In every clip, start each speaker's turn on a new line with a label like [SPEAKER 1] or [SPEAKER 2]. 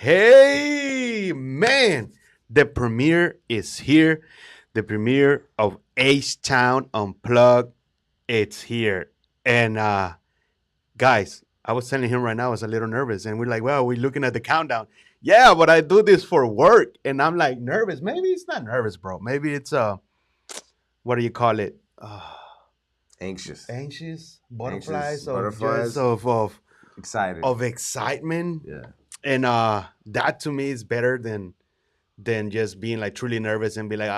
[SPEAKER 1] Hey, man, the premiere is here. The premiere of H-Town Unplugged. It's here. And guys, I was telling him right now I was a little nervous. And we're like, well, we're looking at the countdown. Yeah, but I do this for work. And I'm like, nervous. Maybe it's not nervous, bro. Maybe it's, what do you call it?
[SPEAKER 2] Anxious.
[SPEAKER 1] Anxious?
[SPEAKER 2] Anxious
[SPEAKER 1] Butterflies? Or
[SPEAKER 2] butterflies.
[SPEAKER 1] just
[SPEAKER 2] Excited.
[SPEAKER 1] of excitement.
[SPEAKER 2] Yeah.
[SPEAKER 1] And that to me is better than just being like truly nervous and be like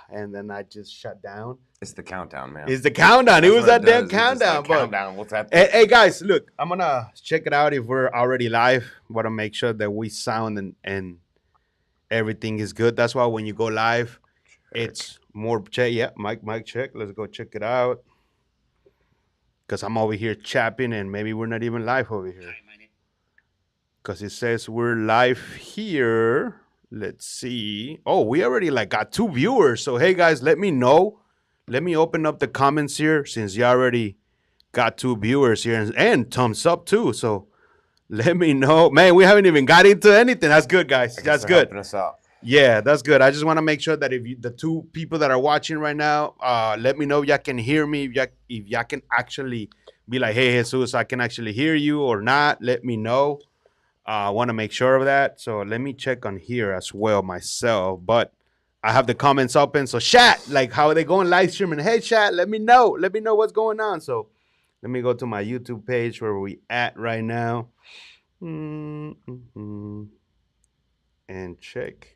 [SPEAKER 1] and then I just shut down.
[SPEAKER 2] It's the countdown, man.
[SPEAKER 1] It's the countdown.
[SPEAKER 2] That's
[SPEAKER 1] it was
[SPEAKER 2] what
[SPEAKER 1] that damn
[SPEAKER 2] does. It's just
[SPEAKER 1] countdown.
[SPEAKER 2] like
[SPEAKER 1] But
[SPEAKER 2] countdown. What's happening?
[SPEAKER 1] hey, guys, look, I'm gonna check it out if we're already live. Want to make sure that we sound and everything is good. That's why when you go live, it's more check. Yeah, mic check. Let's go check it out. Cause I'm over here chapping and maybe we're not even live over here. Cause it says we're live here. Let's see. Oh, we already like got 2 viewers. So hey guys, let me know. Let me open up the comments here since you already got 2 viewers here and thumbs up too. So let me know. Man, we haven't even got into anything. That's good, guys.
[SPEAKER 2] I guess
[SPEAKER 1] That's
[SPEAKER 2] they're
[SPEAKER 1] good.
[SPEAKER 2] helping us out.
[SPEAKER 1] Yeah, that's good. I just want to make sure that if you, the 2 people that are watching right now, let me know if y'all can hear me. If y'all can actually be like, hey, Jesus, I can actually hear you or not. Let me know. I want to make sure of that. So let me check on here as well myself. But I have the comments open. So chat, like how are they going live streaming? Hey, chat, let me know. Let me know what's going on. So let me go to my YouTube page where we at right now. Mm-hmm. And check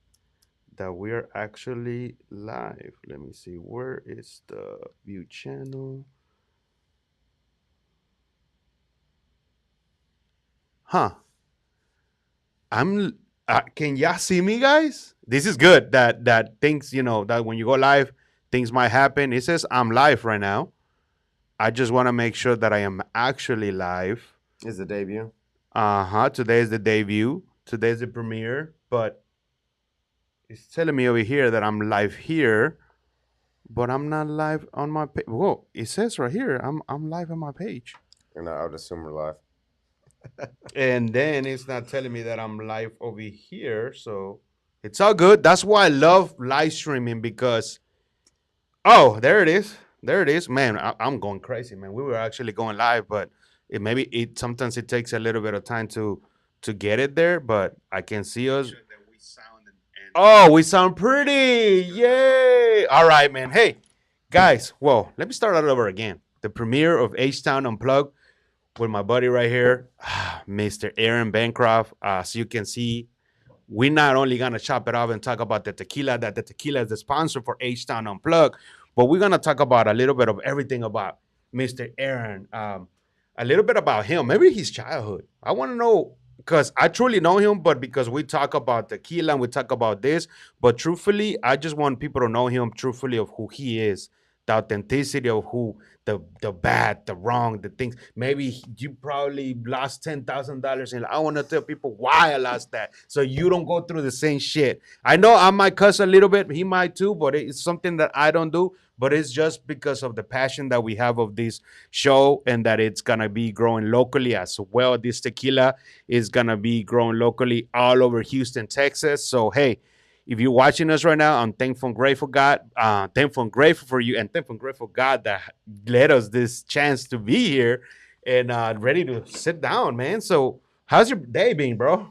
[SPEAKER 1] that we are actually live. Let me see. Where is the view channel? Huh. I'm can y'all see me, guys? This is good that things, that when you go live, things might happen. It says I'm live right now. I just want to make sure that I am actually live.
[SPEAKER 2] Is the debut?
[SPEAKER 1] Today is the debut. Today is the premiere, but it's telling me over here that I'm live here, but I'm not live on my page. Whoa, it says right here I'm live on my page.
[SPEAKER 2] And I would assume we're live.
[SPEAKER 1] And then it's not telling me that I'm live over here, so it's all good. That's why I love live streaming because, there it is, man. I'm going crazy, man. We were actually going live, but it sometimes it takes a little bit of time to get it there, but I can see us. Oh, we sound pretty! Yay! All right, man. Hey, guys. Well, let me start all over again. The premiere of H-Town Unplugged with my buddy right here, Mr. Aaron Bancroft. So you can see, we're not only gonna chop it off and talk about the tequila, that the tequila is the sponsor for H-Town Unplugged, but we're gonna talk about a little bit of everything about Mr. Aaron, a little bit about him, maybe his childhood. I want to know because I truly know him, but because we talk about tequila and we talk about this, but truthfully, I just want people to know him truthfully of who he is, the authenticity of who the bad, the wrong, the things. Maybe you probably lost $10,000, and I want to tell people why I lost that, so you don't go through the same shit. I know I might cuss a little bit, he might too, but it's something that I don't do. But it's just because of the passion that we have of this show, and that it's gonna be growing locally as well. This tequila is gonna be growing locally all over Houston, Texas. So hey, if you're watching us right now, I'm thankful and grateful God, thankful and grateful for you, and thankful and grateful God that led us this chance to be here and ready to sit down, man. So how's your day been, bro?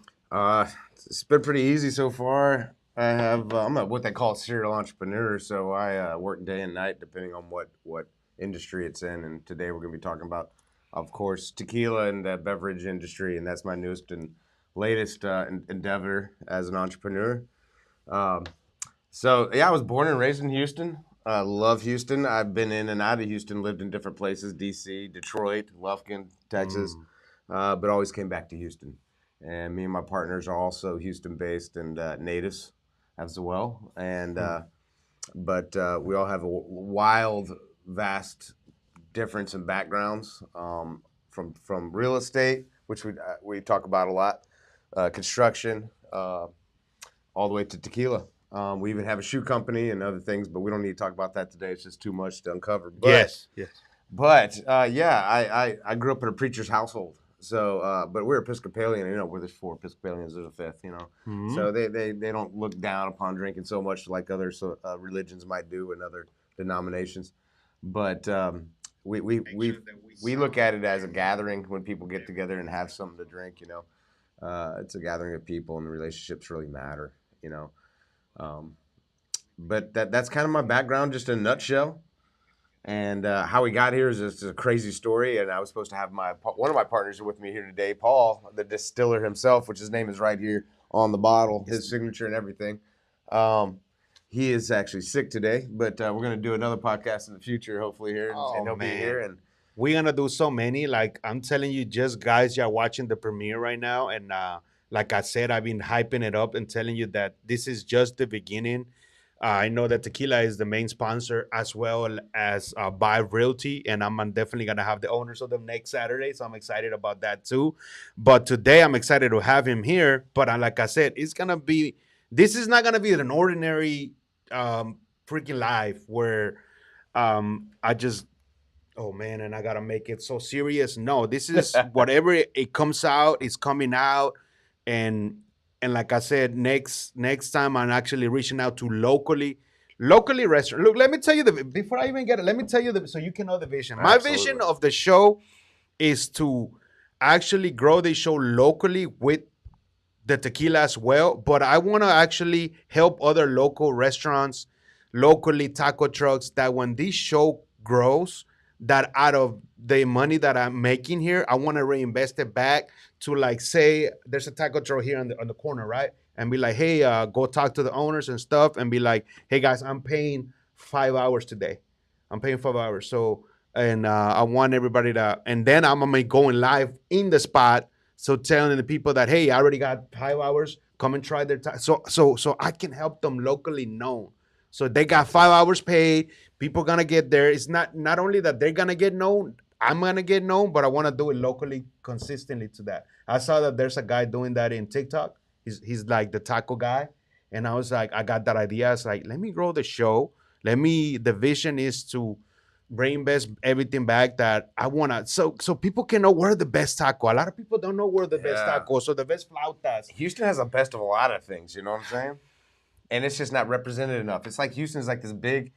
[SPEAKER 2] It's been pretty easy so far. I'm what they call a serial entrepreneur, so I work day and night depending on what industry it's in. And today we're going to be talking about, of course, tequila and the beverage industry, and that's my newest and latest endeavor as an entrepreneur. So yeah, I was born and raised in Houston. I love Houston. I've been in and out of Houston, lived in different places, D.C., Detroit, Lufkin, Texas, but always came back to Houston. And me and my partners are also Houston-based and natives as well. And but we all have a wild, vast difference in backgrounds from real estate, which we talk about a lot, construction, all the way to tequila. We even have a shoe company and other things, but we don't need to talk about that today. It's just too much to uncover. But,
[SPEAKER 1] Yes.
[SPEAKER 2] But yeah, I grew up in a preacher's household. But we're Episcopalian. Where there's four Episcopalians, there's a fifth.
[SPEAKER 1] Mhm.
[SPEAKER 2] So they don't look down upon drinking so much like other religions might do and other denominations. But we look at it as a gathering when people get together and have something to drink. It's a gathering of people, and the relationships really matter. You know, um, but that's kind of my background, just in a nutshell. And how we got here is just a crazy story. And I was supposed to have one of my partners with me here today, Paul, the distiller himself, which his name is right here on the bottle, his signature and everything. Um, he is actually sick today, but we're going to do another podcast in the future, hopefully here, and
[SPEAKER 1] Oh
[SPEAKER 2] he'll be here.
[SPEAKER 1] man.
[SPEAKER 2] And
[SPEAKER 1] We're gonna do so many. Like I'm telling you, just guys, you're watching the premiere right now, and like I said, I've been hyping it up and telling you that this is just the beginning. I know that Tequila is the main sponsor as well as Buy Realty, and I'm definitely gonna have the owners of them next Saturday, so I'm excited about that too. But today, I'm excited to have him here. But like I said, it's gonna be. This is not gonna be an ordinary freaking life where I just oh man, and I gotta make it so serious. No, this is whatever it comes out, it's coming out, and like I said, next time I'm actually reaching out to locally restaurant. Look, let me tell you the before I even get it. Let me tell you the so you can know the vision. My vision
[SPEAKER 2] absolutely,
[SPEAKER 1] of the show is to actually grow the show locally with the tequila as well, but I want to actually help other local restaurants, locally taco trucks that when this show grows, that out of the money that I'm making here, I want to reinvest it back to like say there's a taco truck here on the corner, right? And be like, hey, go talk to the owners and stuff and be like, hey guys, I'm paying 5 hours today. I'm paying 5 hours. So and I want everybody to and then I'm gonna be going live in the spot so telling the people that hey, I already got 5 hours. Come and try their time. So I can help them locally known. So they got 5 hours paid. People gonna get there. It's not only that they're gonna get known. I'm gonna get known, but I want to do it locally consistently to that. I saw that there's a guy doing that in TikTok. He's like the taco guy, and I was like, I got that idea. I was like, let me grow the show. Let me. The vision is to reinvest everything back that I wanna so people can know where the best taco. A lot of people don't know where the best
[SPEAKER 2] yeah.
[SPEAKER 1] taco, so the best flautas.
[SPEAKER 2] Houston has the best of a lot of things. You know what I'm saying? And it's just not represented enough. It's like Houston's like this big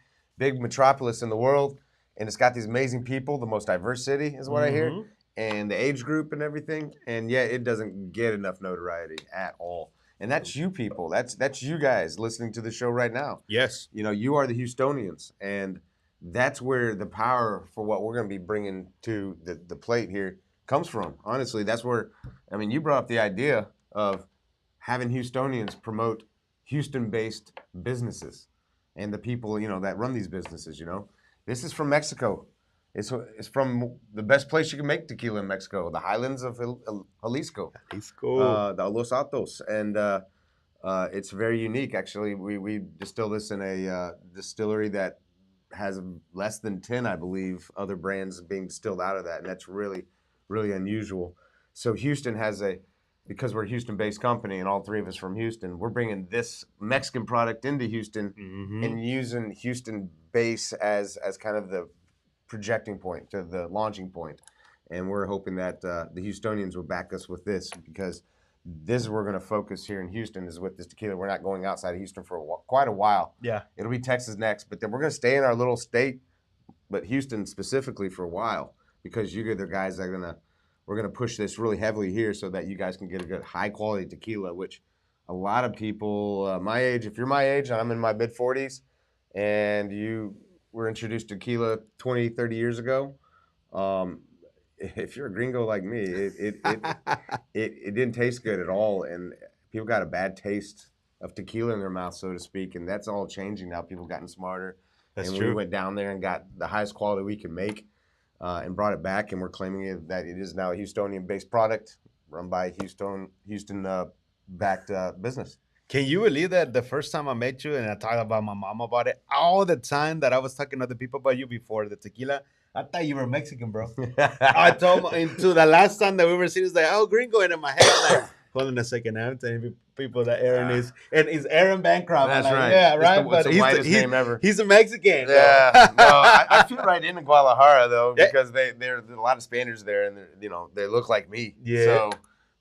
[SPEAKER 2] metropolis in the world, and it's got these amazing people, the most diverse city is what I hear,
[SPEAKER 1] Mm-hmm.
[SPEAKER 2] and the age group and everything, and yet it doesn't get enough notoriety at all. And that's you people. That's you guys listening to the show right now.
[SPEAKER 1] Yes.
[SPEAKER 2] You are the Houstonians, and that's where the power for what we're going to be bringing to the plate here comes from. Honestly, that's where, I mean, you brought up the idea of having Houstonians promote Houston-based businesses and the people, that run these businesses, This is from Mexico. It's from the best place you can make tequila in Mexico, the highlands of Jalisco,
[SPEAKER 1] It's cool.
[SPEAKER 2] the Los Altos. And it's very unique, actually. We distill this in a distillery that has less than 10, I believe, other brands being distilled out of that. And that's really, really unusual. So Houston has because we're a Houston-based company and all three of us from Houston, we're bringing this Mexican product into Houston
[SPEAKER 1] Mm-hmm.
[SPEAKER 2] and using Houston base as kind of the projecting point, to the launching point. And we're hoping that the Houstonians will back us with this, because this is where we're going to focus here in Houston, is with this tequila. We're not going outside of Houston for quite a while.
[SPEAKER 1] Yeah.
[SPEAKER 2] It'll be Texas next, but then we're going to stay in our little state, but Houston specifically for a while, because you the guys that are we're gonna push this really heavily here so that you guys can get a good high quality tequila, which a lot of people my age, if you're my age, and I'm in my mid 40s, and you were introduced to tequila 20, 30 years ago, if you're a gringo like me, it didn't taste good at all, and people got a bad taste of tequila in their mouth, so to speak, and that's all changing now. People gotten smarter,
[SPEAKER 1] That's
[SPEAKER 2] and we
[SPEAKER 1] true.
[SPEAKER 2] went down there and got the highest quality we can make, and brought it back, and we're claiming that it is now a Houstonian-based product run by Houston backed business.
[SPEAKER 1] Can you believe that the first time I met you and I talked about my mom about it, all the time that I was talking to other people about you before the tequila, I thought you were Mexican, bro. I told my, into the last time that we were sitting, it's like, oh, gringo. And in my head, I'm like, hold on a second. I'm telling people that Aaron is, and it's Aaron Bancroft.
[SPEAKER 2] That's
[SPEAKER 1] like,
[SPEAKER 2] right.
[SPEAKER 1] yeah,
[SPEAKER 2] It's
[SPEAKER 1] right.
[SPEAKER 2] the, it's
[SPEAKER 1] But
[SPEAKER 2] the whitest name ever.
[SPEAKER 1] he's a Mexican.
[SPEAKER 2] Yeah,
[SPEAKER 1] though.
[SPEAKER 2] no, I fit right into Guadalajara though
[SPEAKER 1] Yeah.
[SPEAKER 2] because there's a lot of Spaniards there, and they look like me.
[SPEAKER 1] Yeah.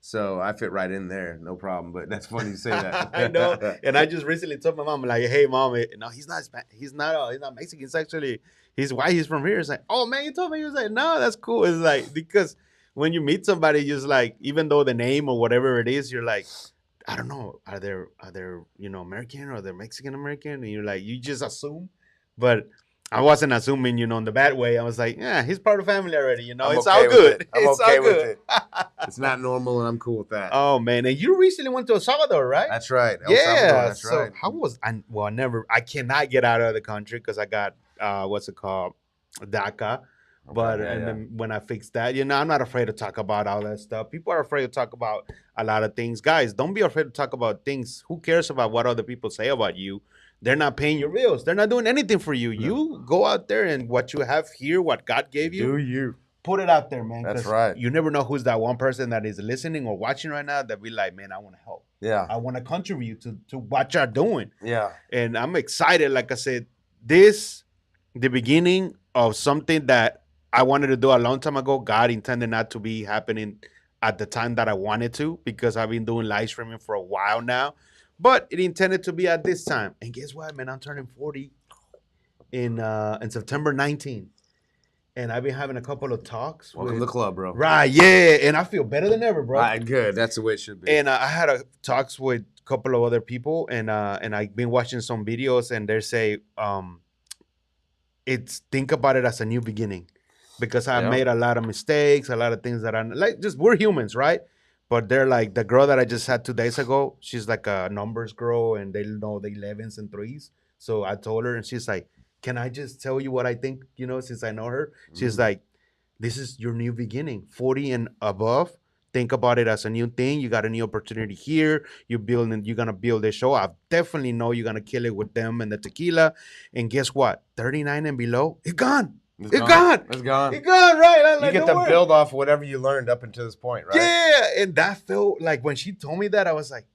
[SPEAKER 2] So I fit right in there, no problem. But that's funny you say that.
[SPEAKER 1] I know. And I just recently told my mom, like, hey, mom, no, he's not he's not Mexican. He's actually, he's white. He's from here. It's like, oh, man, you told me. He was like, no, that's cool. It's like, because when you meet somebody, just like, even though the name or whatever it is, you're like, I don't know, are they American or they're Mexican American? And you're like, you just assume. But I wasn't assuming, in the bad way. I was like, yeah, he's part of the family already.
[SPEAKER 2] I'm
[SPEAKER 1] It's
[SPEAKER 2] okay
[SPEAKER 1] all
[SPEAKER 2] with
[SPEAKER 1] good.
[SPEAKER 2] it. I'm
[SPEAKER 1] It's
[SPEAKER 2] okay
[SPEAKER 1] all
[SPEAKER 2] with
[SPEAKER 1] good.
[SPEAKER 2] it. It's not normal, and I'm cool with that.
[SPEAKER 1] Oh man, and you recently went to El Salvador, right?
[SPEAKER 2] That's right. El
[SPEAKER 1] Yeah.
[SPEAKER 2] Salvador, that's
[SPEAKER 1] So
[SPEAKER 2] right.
[SPEAKER 1] how was I cannot get out of the country because I got what's it called, DACA. But
[SPEAKER 2] yeah, yeah.
[SPEAKER 1] then when I fixed that, I'm not afraid to talk about all that stuff. People are afraid to talk about a lot of things. Guys, don't be afraid to talk about things. Who cares about what other people say about you? They're not paying your bills. They're not doing anything for you. You go out there and what you have here, what God gave you,
[SPEAKER 2] Do you?
[SPEAKER 1] put it out there, man.
[SPEAKER 2] That's
[SPEAKER 1] 'cause
[SPEAKER 2] right.
[SPEAKER 1] You never know who's that one person that is listening or watching right now that be like, man, I want to help.
[SPEAKER 2] Yeah.
[SPEAKER 1] I want to contribute to what you're doing.
[SPEAKER 2] Yeah.
[SPEAKER 1] And I'm excited. Like I said, the beginning of something that I wanted to do a long time ago. God intended not to be happening at the time that I wanted to because I've been doing live streaming for a while now. But it intended to be at this time. And guess what, man? I'm turning 40 in September 19th. And I've been having a couple of talks.
[SPEAKER 2] Welcome to the club, bro.
[SPEAKER 1] Right, yeah. And I feel better than ever, bro.
[SPEAKER 2] Right, good. That's the way it should be.
[SPEAKER 1] And I had talks with a couple of other people, and I've been watching some videos, and they say, think about it as a new beginning, because I made a lot of mistakes, a lot of things that we're humans, right? But they're like, the girl that I just had 2 days ago, she's like a numbers girl, and they know the 11s and 3s. So I told her, and she's like, can I just tell you what I think, since I know her? She's like, this is your new beginning, 40 and above. Think about it as a new thing. You got a new opportunity here. You're going to build a show. I definitely know you're going to kill it with them and the tequila. And guess what? 39 and below, it's gone. It's gone.
[SPEAKER 2] It's gone.
[SPEAKER 1] It's gone, right?
[SPEAKER 2] You get to build off whatever you learned up until this point, right?
[SPEAKER 1] Yeah, and that felt like when she told me that, I was like,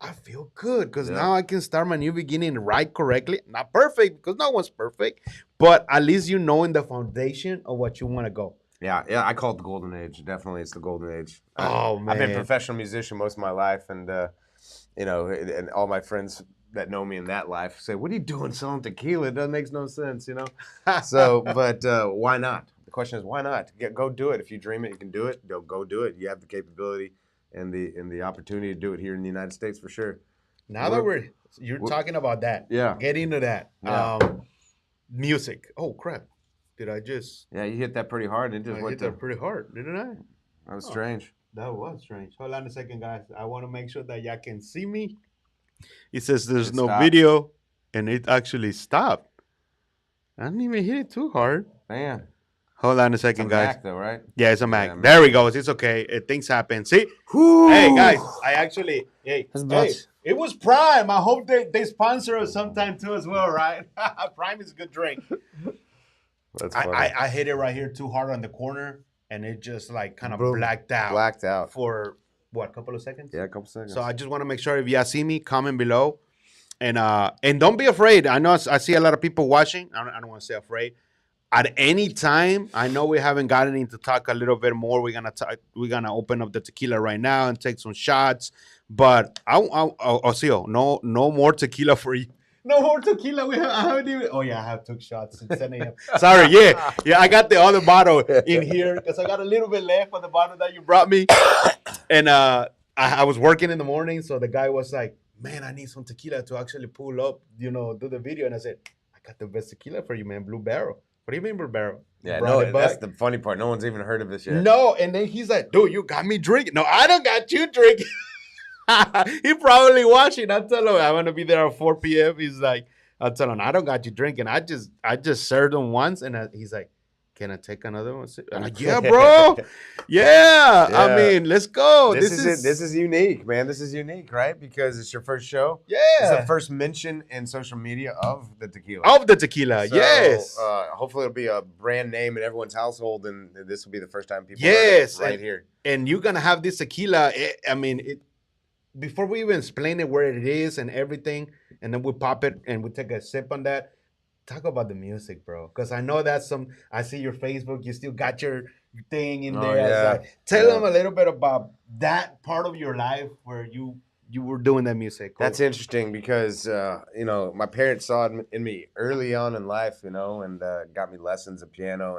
[SPEAKER 1] I feel good because now I can start my new beginning right correctly. Not perfect because no one's perfect, but at least in the foundation of what you want to go.
[SPEAKER 2] Yeah, I call it the golden age. Definitely, it's the golden age.
[SPEAKER 1] Oh, man.
[SPEAKER 2] I've been a professional musician most of my life, and and all my friends that know me in that life say, "What are you doing selling tequila? It doesn't make no sense, So, but why not? The question is, why not? Go do it. If you dream it, you can do it. Go do it. You have the capability and the opportunity to do it here in the United States for sure.
[SPEAKER 1] Now that you're talking about that, get into that.
[SPEAKER 2] Yeah.
[SPEAKER 1] Music. Oh crap! Did I just?
[SPEAKER 2] Yeah, you hit that pretty hard. It just
[SPEAKER 1] hit that pretty hard, didn't I?
[SPEAKER 2] That was strange.
[SPEAKER 1] That was strange. Hold on a second, guys. I want to make sure that y'all can see me. It says there's no video, and it actually stopped. I didn't even hit it too hard.
[SPEAKER 2] Man.
[SPEAKER 1] Hold on a second,
[SPEAKER 2] it's a
[SPEAKER 1] guys.
[SPEAKER 2] Mac, though, right?
[SPEAKER 1] Yeah, it's a Mac. Yeah, there we go. It's okay. Things happen. See?
[SPEAKER 2] Whew.
[SPEAKER 1] Hey, guys. I actually, it was Prime. I hope they sponsor us sometime too as well, right? Prime is a good drink.
[SPEAKER 2] That's funny.
[SPEAKER 1] I hit it right here too hard on the corner, and it just like kind of blacked out. For what, a couple of seconds?
[SPEAKER 2] Yeah, a couple seconds.
[SPEAKER 1] So I just want to make sure if y'all see me, comment below. And don't be afraid. I know I see a lot of people watching. I don't want to say afraid. At any time, I know we haven't gotten into talk a little bit more. We're gonna open up the tequila right now and take some shots. But Ocio, no more tequila for you. No more tequila. I haven't even. Oh yeah, I have took shots since 10 a.m. Sorry, yeah. I got the other bottle in here because I got a little bit left of the bottle that you brought me. And I was working in the morning, so the guy was like, "Man, I need some tequila to actually pull up, do the video." And I said, "I got the best tequila for you, man, Blue Barrel." What do you mean, Blue Barrel?
[SPEAKER 2] Yeah, no, that's the funny part. No one's even heard of this yet.
[SPEAKER 1] No, and then he's like, "Dude, you got me drinking." No, I don't got you drinking. He probably watching. I tell him I'm gonna be there at 4 p.m. He's like, I tell him I don't got you drinking. I just served him once, and he's like, "Can I take another one?" I'm like, "Yeah, bro. Yeah. I mean, let's go.
[SPEAKER 2] This is unique, man. This is unique, right? Because it's your first show.
[SPEAKER 1] Yeah.
[SPEAKER 2] It's the first mention in social media of the tequila.
[SPEAKER 1] So, yes.
[SPEAKER 2] Hopefully it'll be a brand name in everyone's household, and this will be the first time people
[SPEAKER 1] yes
[SPEAKER 2] heard it right here.
[SPEAKER 1] And you're gonna have this tequila. before we even explain it where it is and everything, and then we pop it and we take a sip on that. Talk about the music, bro, because I know that's some. I see your Facebook. You still got your thing in
[SPEAKER 2] Oh
[SPEAKER 1] there. As
[SPEAKER 2] yeah,
[SPEAKER 1] like, tell
[SPEAKER 2] yeah.
[SPEAKER 1] them a little bit about that part of your life where you were doing that music. Go.
[SPEAKER 2] That's interesting because my parents saw it in me early on in life, and got me lessons of piano,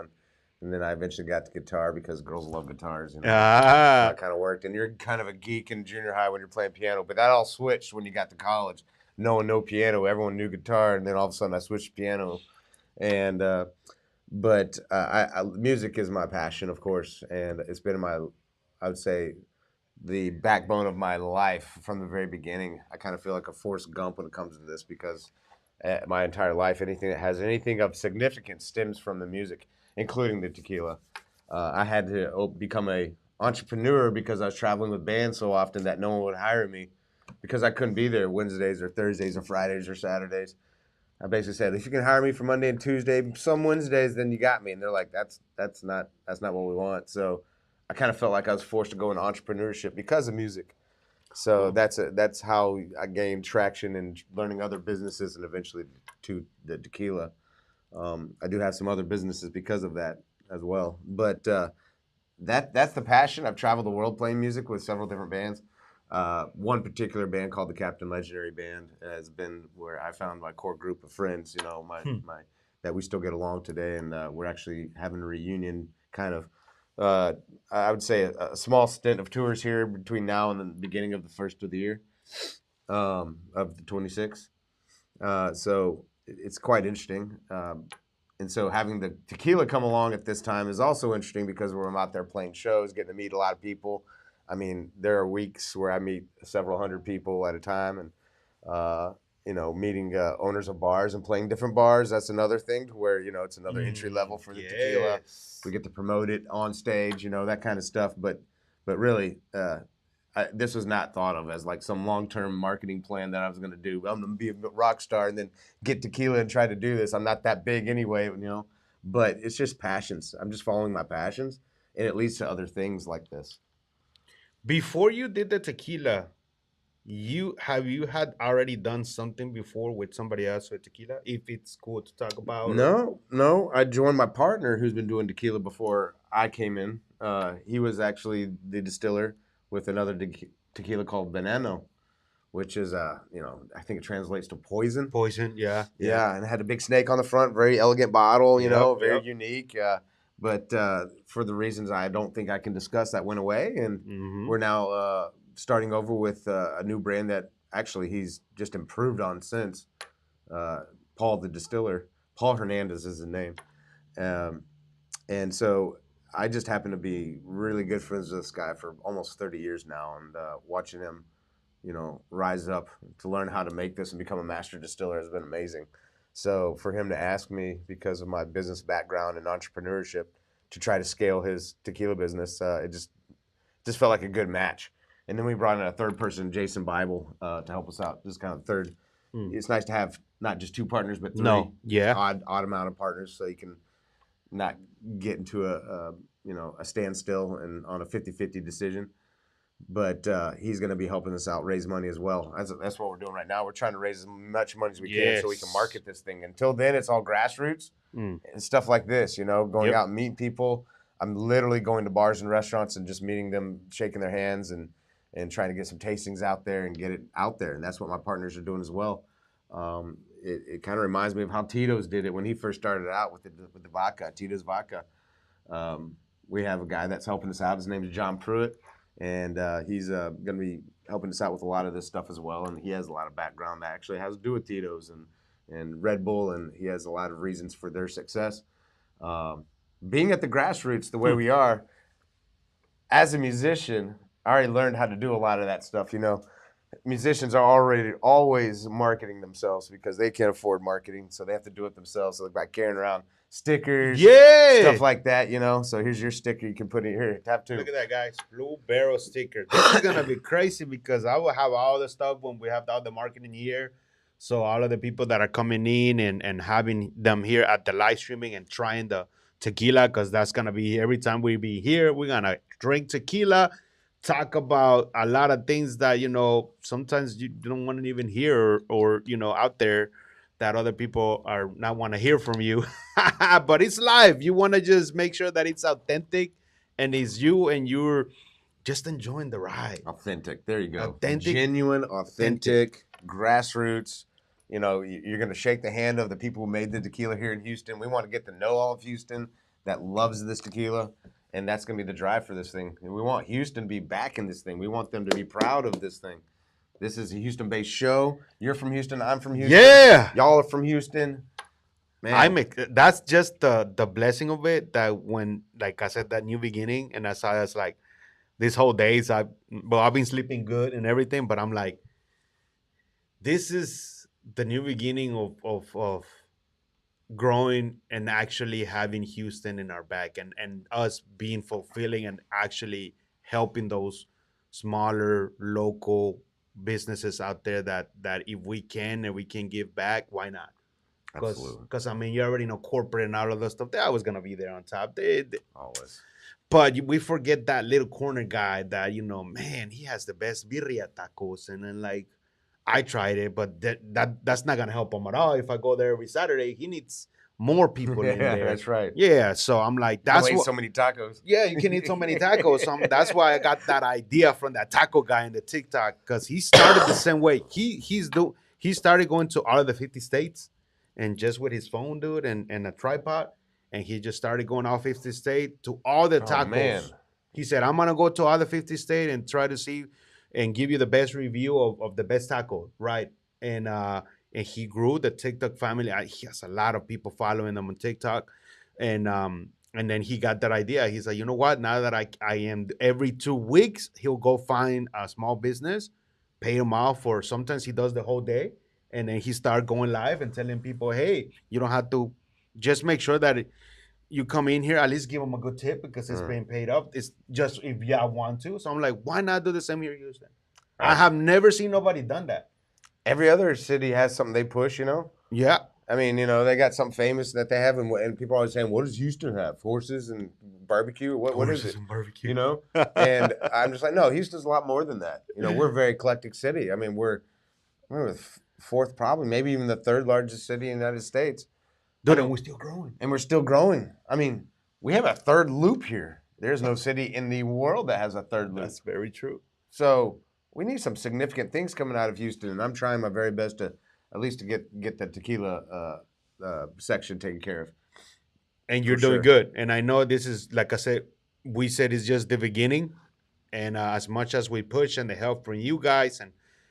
[SPEAKER 2] and then I eventually got the guitar because girls love guitars. So I
[SPEAKER 1] Ah,
[SPEAKER 2] kind of worked, and you're kind of a geek in junior high when you're playing piano, but that all switched when you got to college. No one knew piano, everyone knew guitar, and then all of a sudden I switched to piano, and music is my passion, of course, and it's been I would say the backbone of my life from the very beginning. I kind of feel like a Forrest Gump when it comes to this because my entire life, anything that has anything of significance stems from the music, including the tequila. I had to become a entrepreneur because I was traveling with bands so often that no one would hire me because I couldn't be there Wednesdays or Thursdays or Fridays or Saturdays. I basically said, if you can hire me for Monday and Tuesday, some Wednesdays, then you got me. And they're like, that's not what we want. So I kind of felt like I was forced to go into entrepreneurship because of music. So
[SPEAKER 1] cool.
[SPEAKER 2] that's how I gained traction in learning other businesses and eventually to the tequila. I do have some other businesses because of that as well. But that's the passion. I've traveled the world playing music with several different bands. One particular band called the Captain Legendary Band has been where I found my core group of friends.
[SPEAKER 1] Hmm.
[SPEAKER 2] My that we still get along today, and we're actually having a reunion. Kind of, uh, I would say a small stint of tours here between now and the beginning of the first of the year of the 26th. So it's quite interesting. And so having the tequila come along at this time is also interesting because we're out there playing shows, getting to meet a lot of people. I mean, there are weeks where I meet several hundred people at a time, and uh, meeting owners of bars and playing different bars. That's another thing to where it's another entry level for the tequila. We
[SPEAKER 1] Yes.
[SPEAKER 2] get to promote it on stage, that kind of stuff. But really, this was not thought of as like some long term marketing plan that I was going to do. I'm going to be a rock star and then get tequila and try to do this. I'm not that big anyway. But it's just passions. I'm just following my passions, and it leads to other things like this.
[SPEAKER 1] Before you did the tequila, you had already done something before with somebody else with tequila? If it's cool to talk about, or
[SPEAKER 2] No, no. I joined my partner who's been doing tequila before I came in. He was actually the distiller with another tequila called Veneno, which is I think it translates to poison.
[SPEAKER 1] poison? Yeah, yeah.
[SPEAKER 2] Yeah, and it had a big snake on the front, very elegant bottle,
[SPEAKER 1] Yep,
[SPEAKER 2] very
[SPEAKER 1] yep.
[SPEAKER 2] unique. But for the reasons I don't think I can discuss, that went away, and
[SPEAKER 1] Mm-hmm.
[SPEAKER 2] we're now starting over with a new brand that actually he's just improved on since. Uh, Paul the distiller, Paul Hernandez is his name, um, and so I just happen to be really good friends with this guy for almost 30 years now, and watching him rise up to learn how to make this and become a master distiller has been amazing. So for him to ask me, because of my business background and entrepreneurship, to try to scale his tequila business, it just felt like a good match. And then we brought in a third person, Jason Bible, to help us out. Just kind of third.
[SPEAKER 1] Mm.
[SPEAKER 2] It's nice to have not just two partners, but three
[SPEAKER 1] No, yeah.
[SPEAKER 2] odd amount of partners, so you can not get into a standstill and on a 50-50 decision. But he's going to be helping us out raise money as well. That's what we're doing right now. We're trying to raise as much money as we can so we can
[SPEAKER 1] Yes.
[SPEAKER 2] market this thing. Until then, it's all grassroots
[SPEAKER 1] Mm.
[SPEAKER 2] and stuff like this. Going
[SPEAKER 1] Yep.
[SPEAKER 2] out and meeting people. I'm literally going to bars and restaurants and just meeting them, shaking their hands, and trying to get some tastings out there and get it out there. And that's what my partners are doing as well. It kind of reminds me of how Tito's did it when he first started out with the vodka, Tito's vodka. Um, we have a guy that's helping us out. His name is John Pruitt, and he's going to be helping us out with a lot of this stuff as well. And he has a lot of background that actually has to do with Tito's and Red Bull, and he has a lot of reasons for their success. Um, Being at the grassroots the way
[SPEAKER 1] Hmm.
[SPEAKER 2] we are, as a musician, I already learned how to do a lot of that stuff. Musicians are already always marketing themselves because they can't afford marketing, so they have to do it themselves. So by carrying around stickers, stuff
[SPEAKER 1] Yeah.
[SPEAKER 2] like that. So here's your sticker. You can put it here. Tap
[SPEAKER 1] Look
[SPEAKER 2] two.
[SPEAKER 1] at that, guys. Blue Barrel sticker. This is gonna be crazy because I will have all the stuff when we have all the marketing here. So all of the people that are coming in and having them here at the live streaming and trying the tequila, because that's gonna be every time we be here, we're gonna drink tequila, talk about a lot of things that sometimes you don't want to even hear, or out there that other people are not want to hear from you. But it's live. You want to just make sure that it's authentic and it's you, and you're just enjoying the ride.
[SPEAKER 2] Authentic. There you go.
[SPEAKER 1] Authentic.
[SPEAKER 2] Genuine,
[SPEAKER 1] Authentic.
[SPEAKER 2] authentic, grassroots. You know, you're going to shake the hand of the people who made the tequila here in Houston. We want to get to know all of Houston that loves this tequila, and that's going to be the drive for this thing. And we want Houston to be back in this thing. We want them to be proud of this thing. This is a Houston-based show. You're from Houston. I'm from Houston.
[SPEAKER 1] Yeah.
[SPEAKER 2] Y'all are from Houston. Man.
[SPEAKER 1] That's just the blessing of it, that when, like I said, that new beginning, and I saw that's like this whole days I've been sleeping good and everything, but I'm like, this is the new beginning of growing and actually having Houston in our back, and us being fulfilling and actually helping those smaller local businesses out there, that if we can and we can give back, why not?
[SPEAKER 2] Absolutely.
[SPEAKER 1] Because I mean, you already know corporate and all of that stuff. They always gonna be there on top.
[SPEAKER 2] Always.
[SPEAKER 1] But we forget that little corner guy that, man, he has the best birria tacos, and then like, I tried it, but that's not gonna help him at all. If I go there every Saturday, he needs more people in
[SPEAKER 2] Yeah,
[SPEAKER 1] there.
[SPEAKER 2] that's right.
[SPEAKER 1] Yeah, so I'm like,
[SPEAKER 2] That's
[SPEAKER 1] that's what.
[SPEAKER 2] so many tacos.
[SPEAKER 1] Yeah, you can eat so many tacos. So that's why I got that idea from that taco guy in the TikTok, because he started the same way. He started going to all of the 50 states, and just with his phone, dude, and a tripod, and he just started going all 50 states to all the tacos.
[SPEAKER 2] Man.
[SPEAKER 1] He said, I'm gonna go to all the 50 states and try to see and give you the best review of the best taco, right? And he grew the TikTok family. He has a lot of people following him on TikTok, and then he got that idea. He's like, you know what? Now that I am, every 2 weeks he'll go find a small business, pay him off for. Sometimes he does the whole day, and then he start going live and telling people, hey, you don't have to. Just make sure that you come in here, at least give them a good tip, because it's being paid up. It's just if you want to. So I'm like, why not do the same here in Houston? I have never seen nobody done that.
[SPEAKER 2] Every other city has something they push,
[SPEAKER 1] Yeah.
[SPEAKER 2] I mean, they got something famous that they have, and people are always saying, what does Houston have? Horses and barbecue? What is it?
[SPEAKER 1] And barbecue.
[SPEAKER 2] And I'm just like, no, Houston's a lot more than that. We're a very eclectic city. I mean, we're the fourth, probably, maybe even the third largest city in the United States.
[SPEAKER 1] Dude, and we're still growing.
[SPEAKER 2] And we're still growing. I mean, we have a third loop here. There's no city in the world that has a third loop.
[SPEAKER 1] That's very true.
[SPEAKER 2] So we need some significant things coming out of Houston, and I'm trying my very best to at least to get the tequila section taken care of.
[SPEAKER 1] And you're doing good. And I know this is, like I said, we said it's just the beginning. And as much as we push and the help from you guys,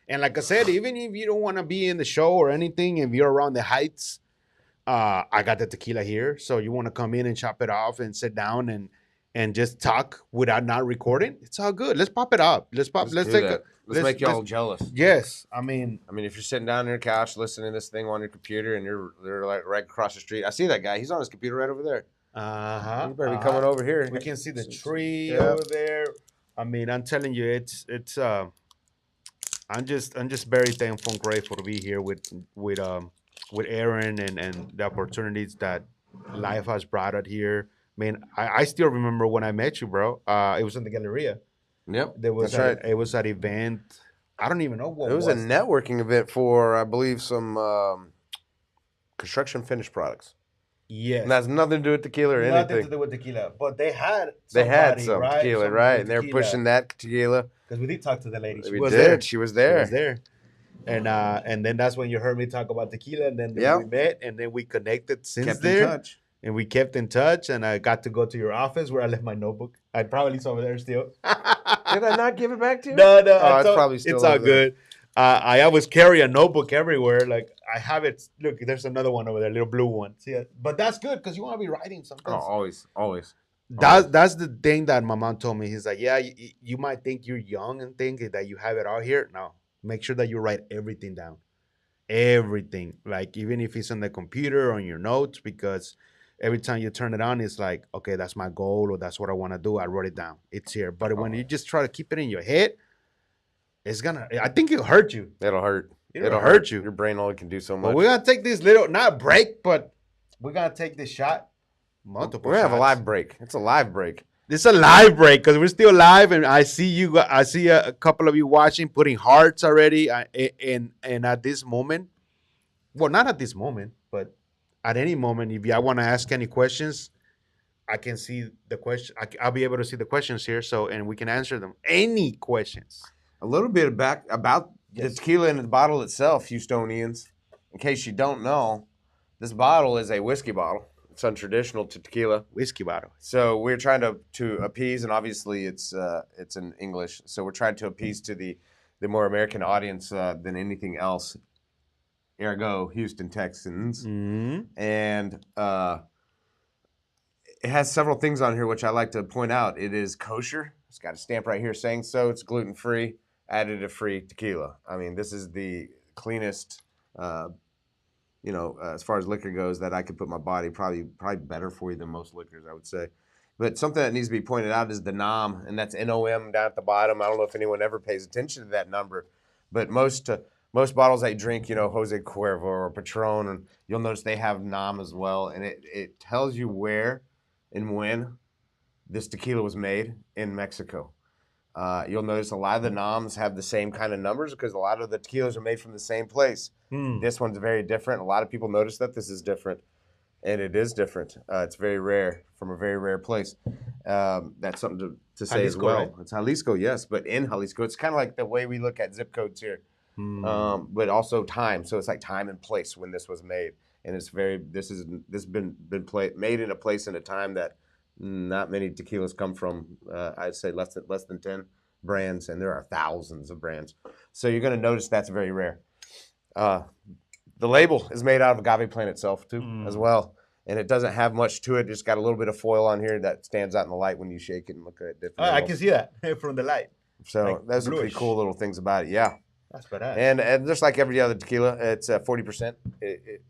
[SPEAKER 1] and like I said, even if you don't want to be in the show or anything, if you're around the heights, I got the tequila here. So you want to come in and chop it off and sit down and just talk without not recording, it's all good. Let's pop it up. Let's
[SPEAKER 2] make y'all jealous.
[SPEAKER 1] Yes. I mean,
[SPEAKER 2] if you're sitting down on your couch listening to this thing on your computer, and they're like right across the street. I see that guy. He's on his computer right over there. You better be coming over here.
[SPEAKER 1] We can see the tree over there. I mean, I'm telling you, it's I'm just very thankful and grateful to be here with Aaron and the opportunities that life has brought out here. Man, I still remember when I met you, bro. It was in the Galleria.
[SPEAKER 2] Yep,
[SPEAKER 1] That's right. It was an event. I don't even know what
[SPEAKER 2] it was. It was a networking event for, I believe, some construction finished products.
[SPEAKER 1] Yes.
[SPEAKER 2] And that's nothing to do with tequila or anything.
[SPEAKER 1] Nothing to do with tequila. But they had
[SPEAKER 2] some tequila, right? And they're pushing that tequila.
[SPEAKER 1] Because we did talk to the lady.
[SPEAKER 2] She was there. She was there.
[SPEAKER 1] And then that's when you heard me talk about tequila, and then we met, and then we connected since
[SPEAKER 2] kept
[SPEAKER 1] there.
[SPEAKER 2] In touch.
[SPEAKER 1] And we kept in touch, and I got to go to your office where I left my notebook. I'd probably it's over there still.
[SPEAKER 2] Did I not give it back to you?
[SPEAKER 1] No.
[SPEAKER 2] Oh, it's probably still
[SPEAKER 1] it's all good. I always carry a notebook everywhere. Like, I have it. Look, there's another one over there, little blue one. See it? But that's good because you want to be writing sometimes.
[SPEAKER 2] Oh, always.
[SPEAKER 1] That's the thing that my mom told me. He's like, yeah, you might think you're young and think that you have it all here. No, make sure that you write everything down. Everything. Like, even if it's on the computer, on your notes, because every time you turn it on, it's like, okay, that's my goal, or that's what I want to do. I wrote it down. It's here. But when you just try to keep it in your head, I think it'll hurt you.
[SPEAKER 2] It'll hurt.
[SPEAKER 1] It'll hurt you.
[SPEAKER 2] Your brain only can do so much.
[SPEAKER 1] But we're going to take this little, not break, but we're going to take this shot.
[SPEAKER 2] We're going to have a live break. It's a live break.
[SPEAKER 1] This is a live break because we're still live, and I see you. I see a couple of you watching, putting hearts already. And at this moment, well, not at this moment, but at any moment, if y'all want to ask any questions, I can see the question. I'll be able to see the questions here, so and we can answer them. Any questions?
[SPEAKER 2] A little bit back about the
[SPEAKER 1] Yes.
[SPEAKER 2] tequila in the bottle itself, Houstonians. In case you don't know, this bottle is a whiskey bottle. It's untraditional to tequila.
[SPEAKER 1] Whiskey bottle.
[SPEAKER 2] So we're trying to appease, and obviously it's in English. So we're trying to appease to the more American audience than anything else. Ergo, Houston Texans, and it has several things on here which I like to point out. It is kosher. It's got a stamp right here saying so. It's gluten free, additive free tequila. I mean, this is the cleanest. As far as liquor goes, that I could put my body probably better for you than most liquors, I would say. But something that needs to be pointed out is the NOM, and that's NOM down at the bottom. I don't know if anyone ever pays attention to that number, but most bottles I drink, Jose Cuervo or Patron, and you'll notice they have NOM as well, and it tells you where and when this tequila was made in Mexico. You'll notice a lot of the NOMs have the same kind of numbers because a lot of the tequilas are made from the same place. This one's very different. A lot of people notice that this is different, and it is different. It's very rare, from a very rare place. That's something to say as
[SPEAKER 1] Jalisco,
[SPEAKER 2] well.
[SPEAKER 1] right?
[SPEAKER 2] It's Jalisco, yes, but in Jalisco, it's kind of like the way we look at zip codes here, but also time. So it's like time and place when this was made, and this has been made in a place and a time that not many tequilas come from. I'd say less than 10 brands, and there are thousands of brands. So you're going to notice that's very rare. The label is made out of agave plant itself too, as well, and it doesn't have much to it. Just got a little bit of foil on here that stands out in the light when you shake it and look at it different.
[SPEAKER 1] I can see that from the light.
[SPEAKER 2] So
[SPEAKER 1] like
[SPEAKER 2] those are pretty cool little things about it. Yeah,
[SPEAKER 1] That's badass.
[SPEAKER 2] and just like every other tequila, it's 40%. If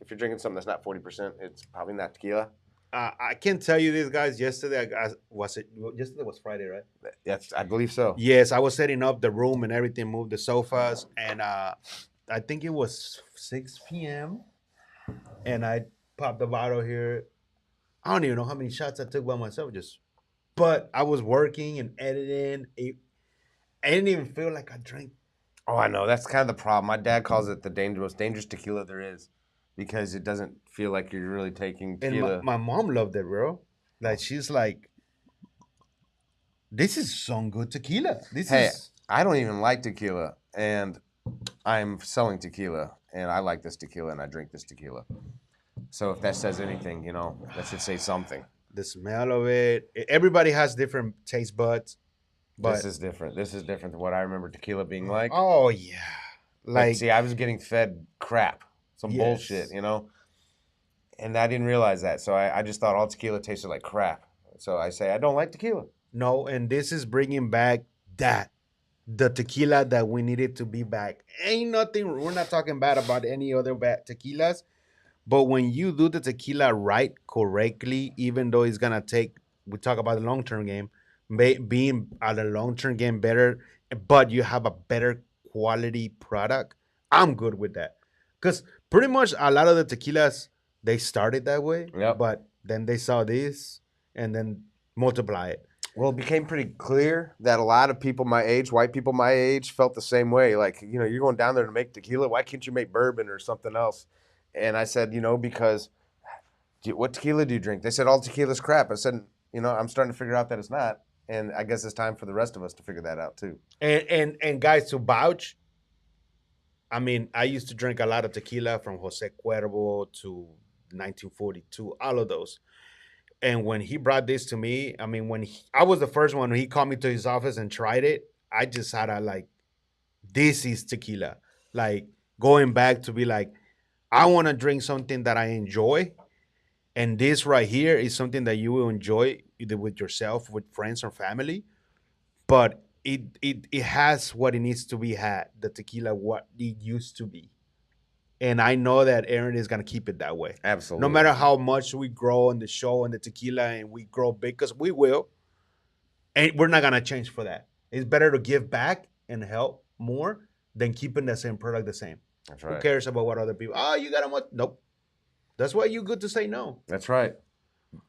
[SPEAKER 2] you're drinking something that's not 40%, it's probably not tequila.
[SPEAKER 1] I can tell you this, guys. Yesterday, yesterday was Friday, right?
[SPEAKER 2] Yes, I believe so.
[SPEAKER 1] Yes, I was setting up the room and everything, moved the sofas, and I think it was 6 p.m. and I popped the bottle here. I don't even know how many shots I took by myself, but I was working and editing. I didn't even feel like I drank.
[SPEAKER 2] Oh, I know. That's kind of the problem. My dad calls it the most dangerous tequila there is, because it doesn't feel like you're really taking tequila.
[SPEAKER 1] And my mom loved it, bro. Like, she's like, this is some good tequila.
[SPEAKER 2] I don't even like tequila, and I'm selling tequila, and I like this tequila, and I drink this tequila. So if that says anything, that should say something.
[SPEAKER 1] The smell of it. Everybody has different taste buds. But
[SPEAKER 2] This is different. This is different than what I remember tequila being like.
[SPEAKER 1] Oh yeah. Like,
[SPEAKER 2] see, I was getting fed crap, some
[SPEAKER 1] Yes.
[SPEAKER 2] bullshit, and I didn't realize that. So I just thought all tequila tasted like crap. So I say I don't like tequila.
[SPEAKER 1] no, and this is bringing back the tequila that we needed to be back. Ain't nothing. We're not talking bad about any other bad tequilas, but when you do the tequila right, correctly, even though it's gonna take, we talk about the long term game, being at a long term game better, but you have a better quality product. I'm good with that, because pretty much a lot of the tequilas, they started that way,
[SPEAKER 2] Yep.
[SPEAKER 1] but then they saw this and then multiply it.
[SPEAKER 2] Well, it became pretty clear that a lot of people my age, white people my age, felt the same way. Like, you're going down there to make tequila. Why can't you make bourbon or something else? And I said, because what tequila do you drink? They said all tequila's crap. I said, I'm starting to figure out that it's not. And I guess it's time for the rest of us to figure that out too.
[SPEAKER 1] And guys, to vouch, I mean, I used to drink a lot of tequila from Jose Cuervo to 1942, all of those. And when he brought this to me, I mean, I was the first one, when he called me to his office and tried it, I just had a like, this is tequila. Like, going back to be like, I want to drink something that I enjoy. And this right here is something that you will enjoy either with yourself, with friends, or family. But it has what it needs to be had, the tequila, what it used to be. And I know that Aaron is gonna keep it that way.
[SPEAKER 2] Absolutely.
[SPEAKER 1] No matter how much we grow on the show and the tequila, and we grow big, because we will, and we're not gonna change for that. It's better to give back and help more than keeping the same product the same.
[SPEAKER 2] That's right.
[SPEAKER 1] Who cares about what other people? Oh, you got much? Nope. That's why you good to say no.
[SPEAKER 2] That's right.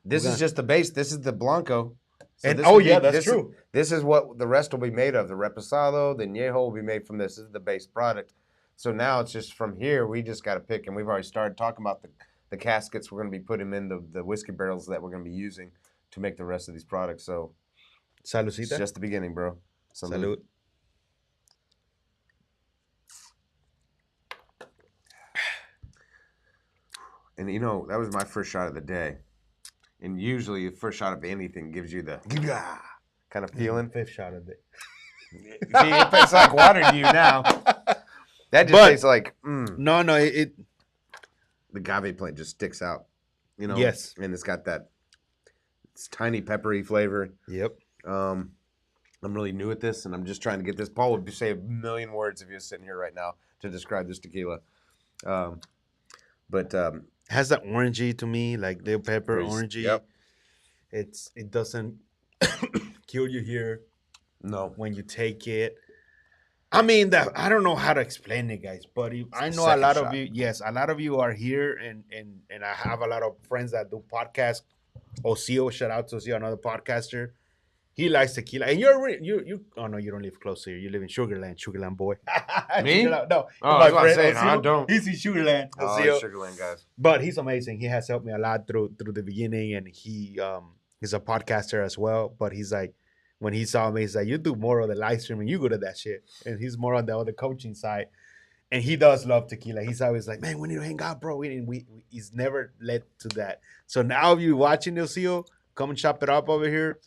[SPEAKER 2] This is just the base. This is the Blanco. So
[SPEAKER 1] And
[SPEAKER 2] this
[SPEAKER 1] oh
[SPEAKER 2] will
[SPEAKER 1] yeah,
[SPEAKER 2] be
[SPEAKER 1] that's true.
[SPEAKER 2] this is what the rest will be made of. The reposado, the añejo will be made from this. This is the base product. So now it's just from here. We just got to pick, and we've already started talking about the caskets we're going to be putting in the whiskey barrels that we're going to be using to make the rest of these products. So it's
[SPEAKER 1] Salucita.
[SPEAKER 2] just the beginning, bro. Salute.
[SPEAKER 1] Salute.
[SPEAKER 2] And you know that was my first shot of the day. And usually, the first shot of anything gives you the kind of feeling.
[SPEAKER 1] Fifth shot of it.
[SPEAKER 2] See, it tastes like water to you now. That just
[SPEAKER 1] But-
[SPEAKER 2] tastes like
[SPEAKER 1] No, it
[SPEAKER 2] the agave plant just sticks out, you know.
[SPEAKER 1] Yes.
[SPEAKER 2] And it's got that it's tiny peppery flavor.
[SPEAKER 1] Yep.
[SPEAKER 2] I'm really new at this, and I'm just trying to get this. Paul would say a million words if he was sitting here right now to describe this tequila. But
[SPEAKER 1] Has that orangey to me, like the pepper orangey.
[SPEAKER 2] Yep.
[SPEAKER 1] It doesn't kill you here
[SPEAKER 2] No.
[SPEAKER 1] when you take it. I mean that I don't know how to explain it, guys, but I know a
[SPEAKER 2] second
[SPEAKER 1] lot
[SPEAKER 2] shot.
[SPEAKER 1] of you. Yes, a lot of you are here, and I have a lot of friends that do podcasts. Osio, shout out to Osio, another podcaster. He likes tequila, and you. Oh no, you don't live close here. You live in Sugarland boy.
[SPEAKER 2] Me?
[SPEAKER 1] Sugarland, no,
[SPEAKER 2] Oh,
[SPEAKER 1] my
[SPEAKER 2] I was about to
[SPEAKER 1] friend
[SPEAKER 2] say, no, I
[SPEAKER 1] Osio,
[SPEAKER 2] don't.
[SPEAKER 1] He's in Sugarland.
[SPEAKER 2] Oh,
[SPEAKER 1] Osio.
[SPEAKER 2] Sugarland guys.
[SPEAKER 1] But he's amazing. He has helped me a lot through the beginning, and he's a podcaster as well. But he's like, when he saw me, he's like, you do more of the live streaming, you good at that shit, and he's more on the other coaching side. And he does love tequila. He's always like, man, we need to hang out, bro. He's never led to that. So now if you're watching this, come and chop it up over here.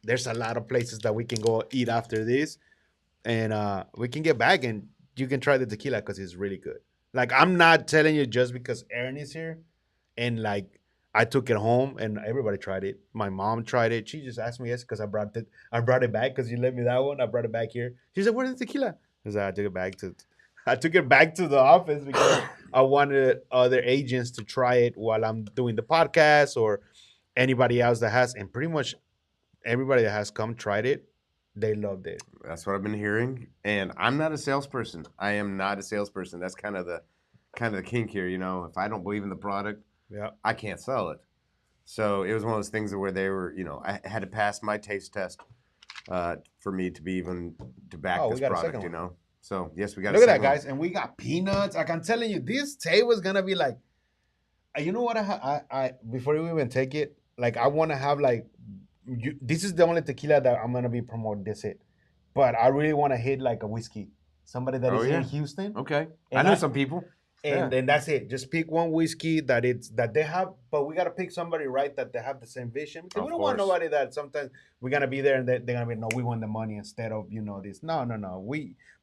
[SPEAKER 1] There's a lot of places that we can go eat after this, and we can get back and you can try the tequila because it's really good. Like, I'm not telling you just because Erin is here, and like I took it home and everybody tried it. My mom tried it. She just asked me yes because I brought it back because you let me that one. I brought it back here. She said, "Where's the tequila?" I said, I took it back to the office because I wanted other agents to try it while I'm doing the podcast or anybody else that has, and pretty much everybody that has come tried it, they loved it.
[SPEAKER 2] That's what I've been hearing, and I'm not a salesperson. I am not a salesperson. That's kind of the kink here, you know. If I don't believe in the product,
[SPEAKER 1] Yeah.
[SPEAKER 2] I can't sell it. So it was one of those things where they were, you know, I had to pass my taste test for me to be even to back
[SPEAKER 1] Oh, we
[SPEAKER 2] this
[SPEAKER 1] got a
[SPEAKER 2] product,
[SPEAKER 1] second
[SPEAKER 2] you
[SPEAKER 1] one.
[SPEAKER 2] know. So yes, we got.
[SPEAKER 1] Look
[SPEAKER 2] a
[SPEAKER 1] at that,
[SPEAKER 2] second one.
[SPEAKER 1] guys, and we got peanuts. Like I'm telling you, this table is gonna be like, you know what? I before you even take it, like I want to have like, this is the only tequila that I'm gonna be promoting. This it, but I really want to hit like a whiskey. Somebody that
[SPEAKER 2] Oh,
[SPEAKER 1] is here in
[SPEAKER 2] yeah.
[SPEAKER 1] Houston,
[SPEAKER 2] Okay, I
[SPEAKER 1] And
[SPEAKER 2] know
[SPEAKER 1] I-
[SPEAKER 2] some people.
[SPEAKER 1] and then that's it. Just pick one whiskey that they have, but we gotta pick somebody right that they have the same vision. Because we
[SPEAKER 2] Of
[SPEAKER 1] don't want
[SPEAKER 2] course.
[SPEAKER 1] nobody that sometimes we're gonna be there and they're gonna be no, we want the money instead of this. No.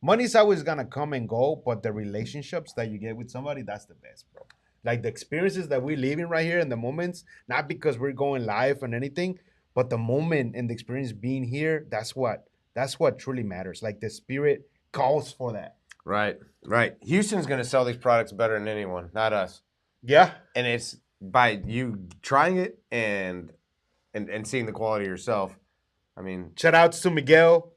[SPEAKER 1] Money's always gonna come and go, but the relationships that you get with somebody, that's the best, bro. Like the experiences that we're living right here in the moments, not because we're going live and anything, but the moment and the experience being here, that's what truly matters. Like the spirit calls for that.
[SPEAKER 2] Right. Houston's going to sell these products better than anyone, not us.
[SPEAKER 1] Yeah.
[SPEAKER 2] And it's by you trying it and seeing the quality yourself. I mean,
[SPEAKER 1] Shout outs to Miguel.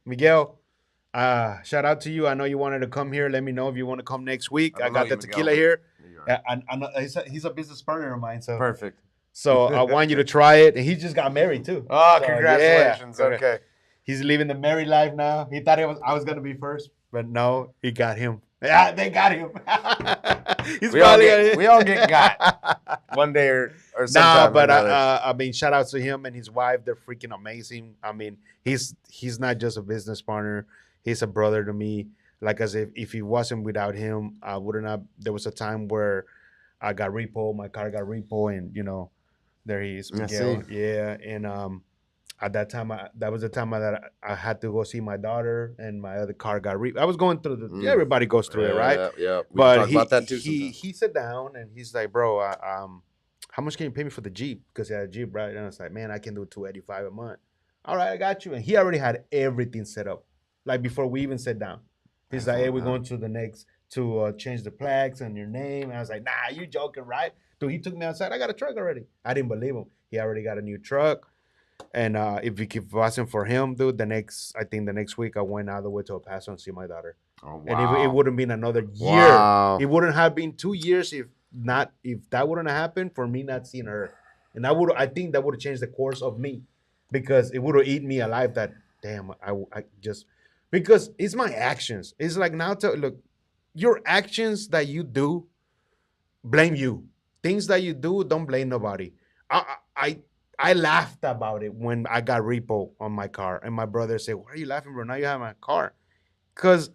[SPEAKER 1] Shout out to you. I know you wanted to come here. Let me know if you want to come next week.
[SPEAKER 2] I
[SPEAKER 1] I
[SPEAKER 2] don't know
[SPEAKER 1] got
[SPEAKER 2] you,
[SPEAKER 1] the
[SPEAKER 2] Miguel,
[SPEAKER 1] tequila
[SPEAKER 2] but
[SPEAKER 1] here.
[SPEAKER 2] here you are.
[SPEAKER 1] And he's a business partner of mine. So
[SPEAKER 2] Perfect.
[SPEAKER 1] I want you to try it. And he just got married too.
[SPEAKER 2] Oh,
[SPEAKER 1] So,
[SPEAKER 2] congratulations.
[SPEAKER 1] yeah.
[SPEAKER 2] Okay.
[SPEAKER 1] He's living the married life now. He thought I was gonna be first, but no, he got him. Yeah, they got him. He's
[SPEAKER 2] We all
[SPEAKER 1] probably
[SPEAKER 2] we all get got one day or sometime.
[SPEAKER 1] Nah, but
[SPEAKER 2] or another.
[SPEAKER 1] I mean, shout out to him and his wife. They're freaking amazing. I mean, he's not just a business partner. He's a brother to me. Like as if he wasn't without him, I wouldn't have. There was a time where I got repo, my car got repo, and there he is,
[SPEAKER 2] I
[SPEAKER 1] Miguel.
[SPEAKER 2] see.
[SPEAKER 1] Yeah, and at that time, that was the time that I had to go see my daughter, and my other car got repo. I was going through everybody goes through it, right?
[SPEAKER 2] Yeah. We
[SPEAKER 1] But
[SPEAKER 2] can talk about that too.
[SPEAKER 1] he sat down and he's like, bro, how much can you pay me for the Jeep? Because he had a Jeep, right? And I was like, man, I can do $285 a month. All right, I got you. And he already had everything set up, like before we even sat down. He's like, hey, we're going to the next to change the plaques and your name. And I was like, nah, you joking, right? Dude, he took me outside. I got a truck already. I didn't believe him. He already got a new truck. And if it wasn't for him, dude, I think the next week I went all the way to El Paso and see my daughter.
[SPEAKER 2] Oh, wow.
[SPEAKER 1] And it wouldn't been another year.
[SPEAKER 2] Wow.
[SPEAKER 1] It wouldn't have been 2 years if that wouldn't have happened for me not seeing her. And I think that would have changed the course of me. because it would have eaten me alive. That damn, I just because it's my actions. It's like now to look, your actions that you do blame you. Things that you do don't blame nobody. I I laughed about it when I got repo on my car, and my brother said, "Why are you laughing, bro? Now you have my car." Because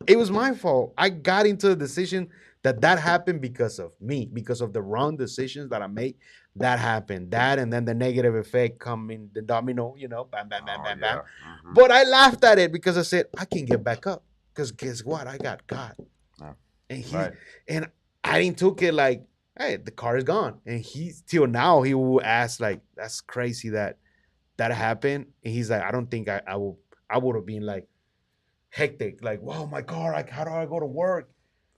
[SPEAKER 1] it was my fault. I got into the decision that happened because of me, because of the wrong decisions that I made. That happened. That and then the negative effect coming, the domino, bam, bam, bam,
[SPEAKER 2] Oh
[SPEAKER 1] bam, bam.
[SPEAKER 2] yeah. Hmm.
[SPEAKER 1] But I laughed at it because I said I can get back up. Because guess what? I got God,
[SPEAKER 2] Yeah.
[SPEAKER 1] and he's
[SPEAKER 2] Right.
[SPEAKER 1] and I didn't took it like, hey, the car is gone. And he till now he will ask like, that's crazy that happened. And he's like, I don't think I would have been like hectic, like, wow, my car, like, how do I go to work?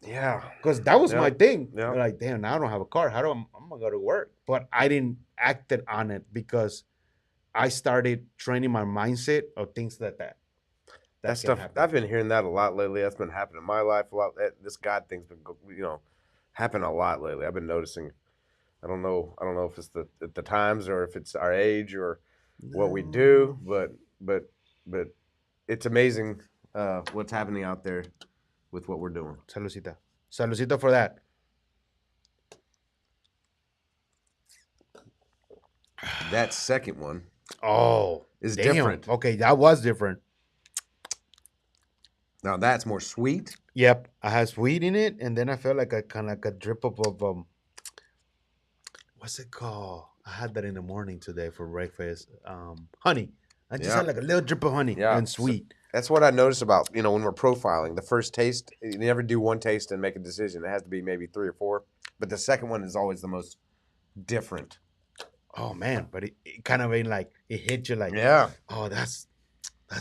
[SPEAKER 2] Yeah.
[SPEAKER 1] Because that was my
[SPEAKER 2] Yep.
[SPEAKER 1] thing.
[SPEAKER 2] Yep.
[SPEAKER 1] Like, damn, now I don't have a car. How do I'm gonna go to work? But I didn't act it on it because I started training my mindset of things
[SPEAKER 2] That
[SPEAKER 1] that can
[SPEAKER 2] stuff,
[SPEAKER 1] happen.
[SPEAKER 2] I've been hearing that a lot lately. That's been happening in my life a lot. This God thing's been, happening a lot lately. I've been noticing. I don't know. I don't know if it's the times or if it's our age or what we do,
[SPEAKER 1] No.
[SPEAKER 2] but it's amazing what's happening out there with what we're doing.
[SPEAKER 1] Salucita. Salucita for that.
[SPEAKER 2] That second one
[SPEAKER 1] Oh,
[SPEAKER 2] is
[SPEAKER 1] damn.
[SPEAKER 2] different.
[SPEAKER 1] Okay, that was different.
[SPEAKER 2] Now that's more sweet.
[SPEAKER 1] Yep, I had sweet in it, and then I felt like a kind of like a drip of what's it called? I had that in the morning today for breakfast. Honey. I just
[SPEAKER 2] Yeah,
[SPEAKER 1] had like a little drip of honey
[SPEAKER 2] yeah.
[SPEAKER 1] and
[SPEAKER 2] So
[SPEAKER 1] sweet.
[SPEAKER 2] that's what I noticed about when we're profiling. The first taste, you never do one taste and make a decision. It has to be maybe three or four. But the second one is always the most different.
[SPEAKER 1] Oh man, but it kind of ain't like it hit you like,
[SPEAKER 2] Yeah,
[SPEAKER 1] oh, that's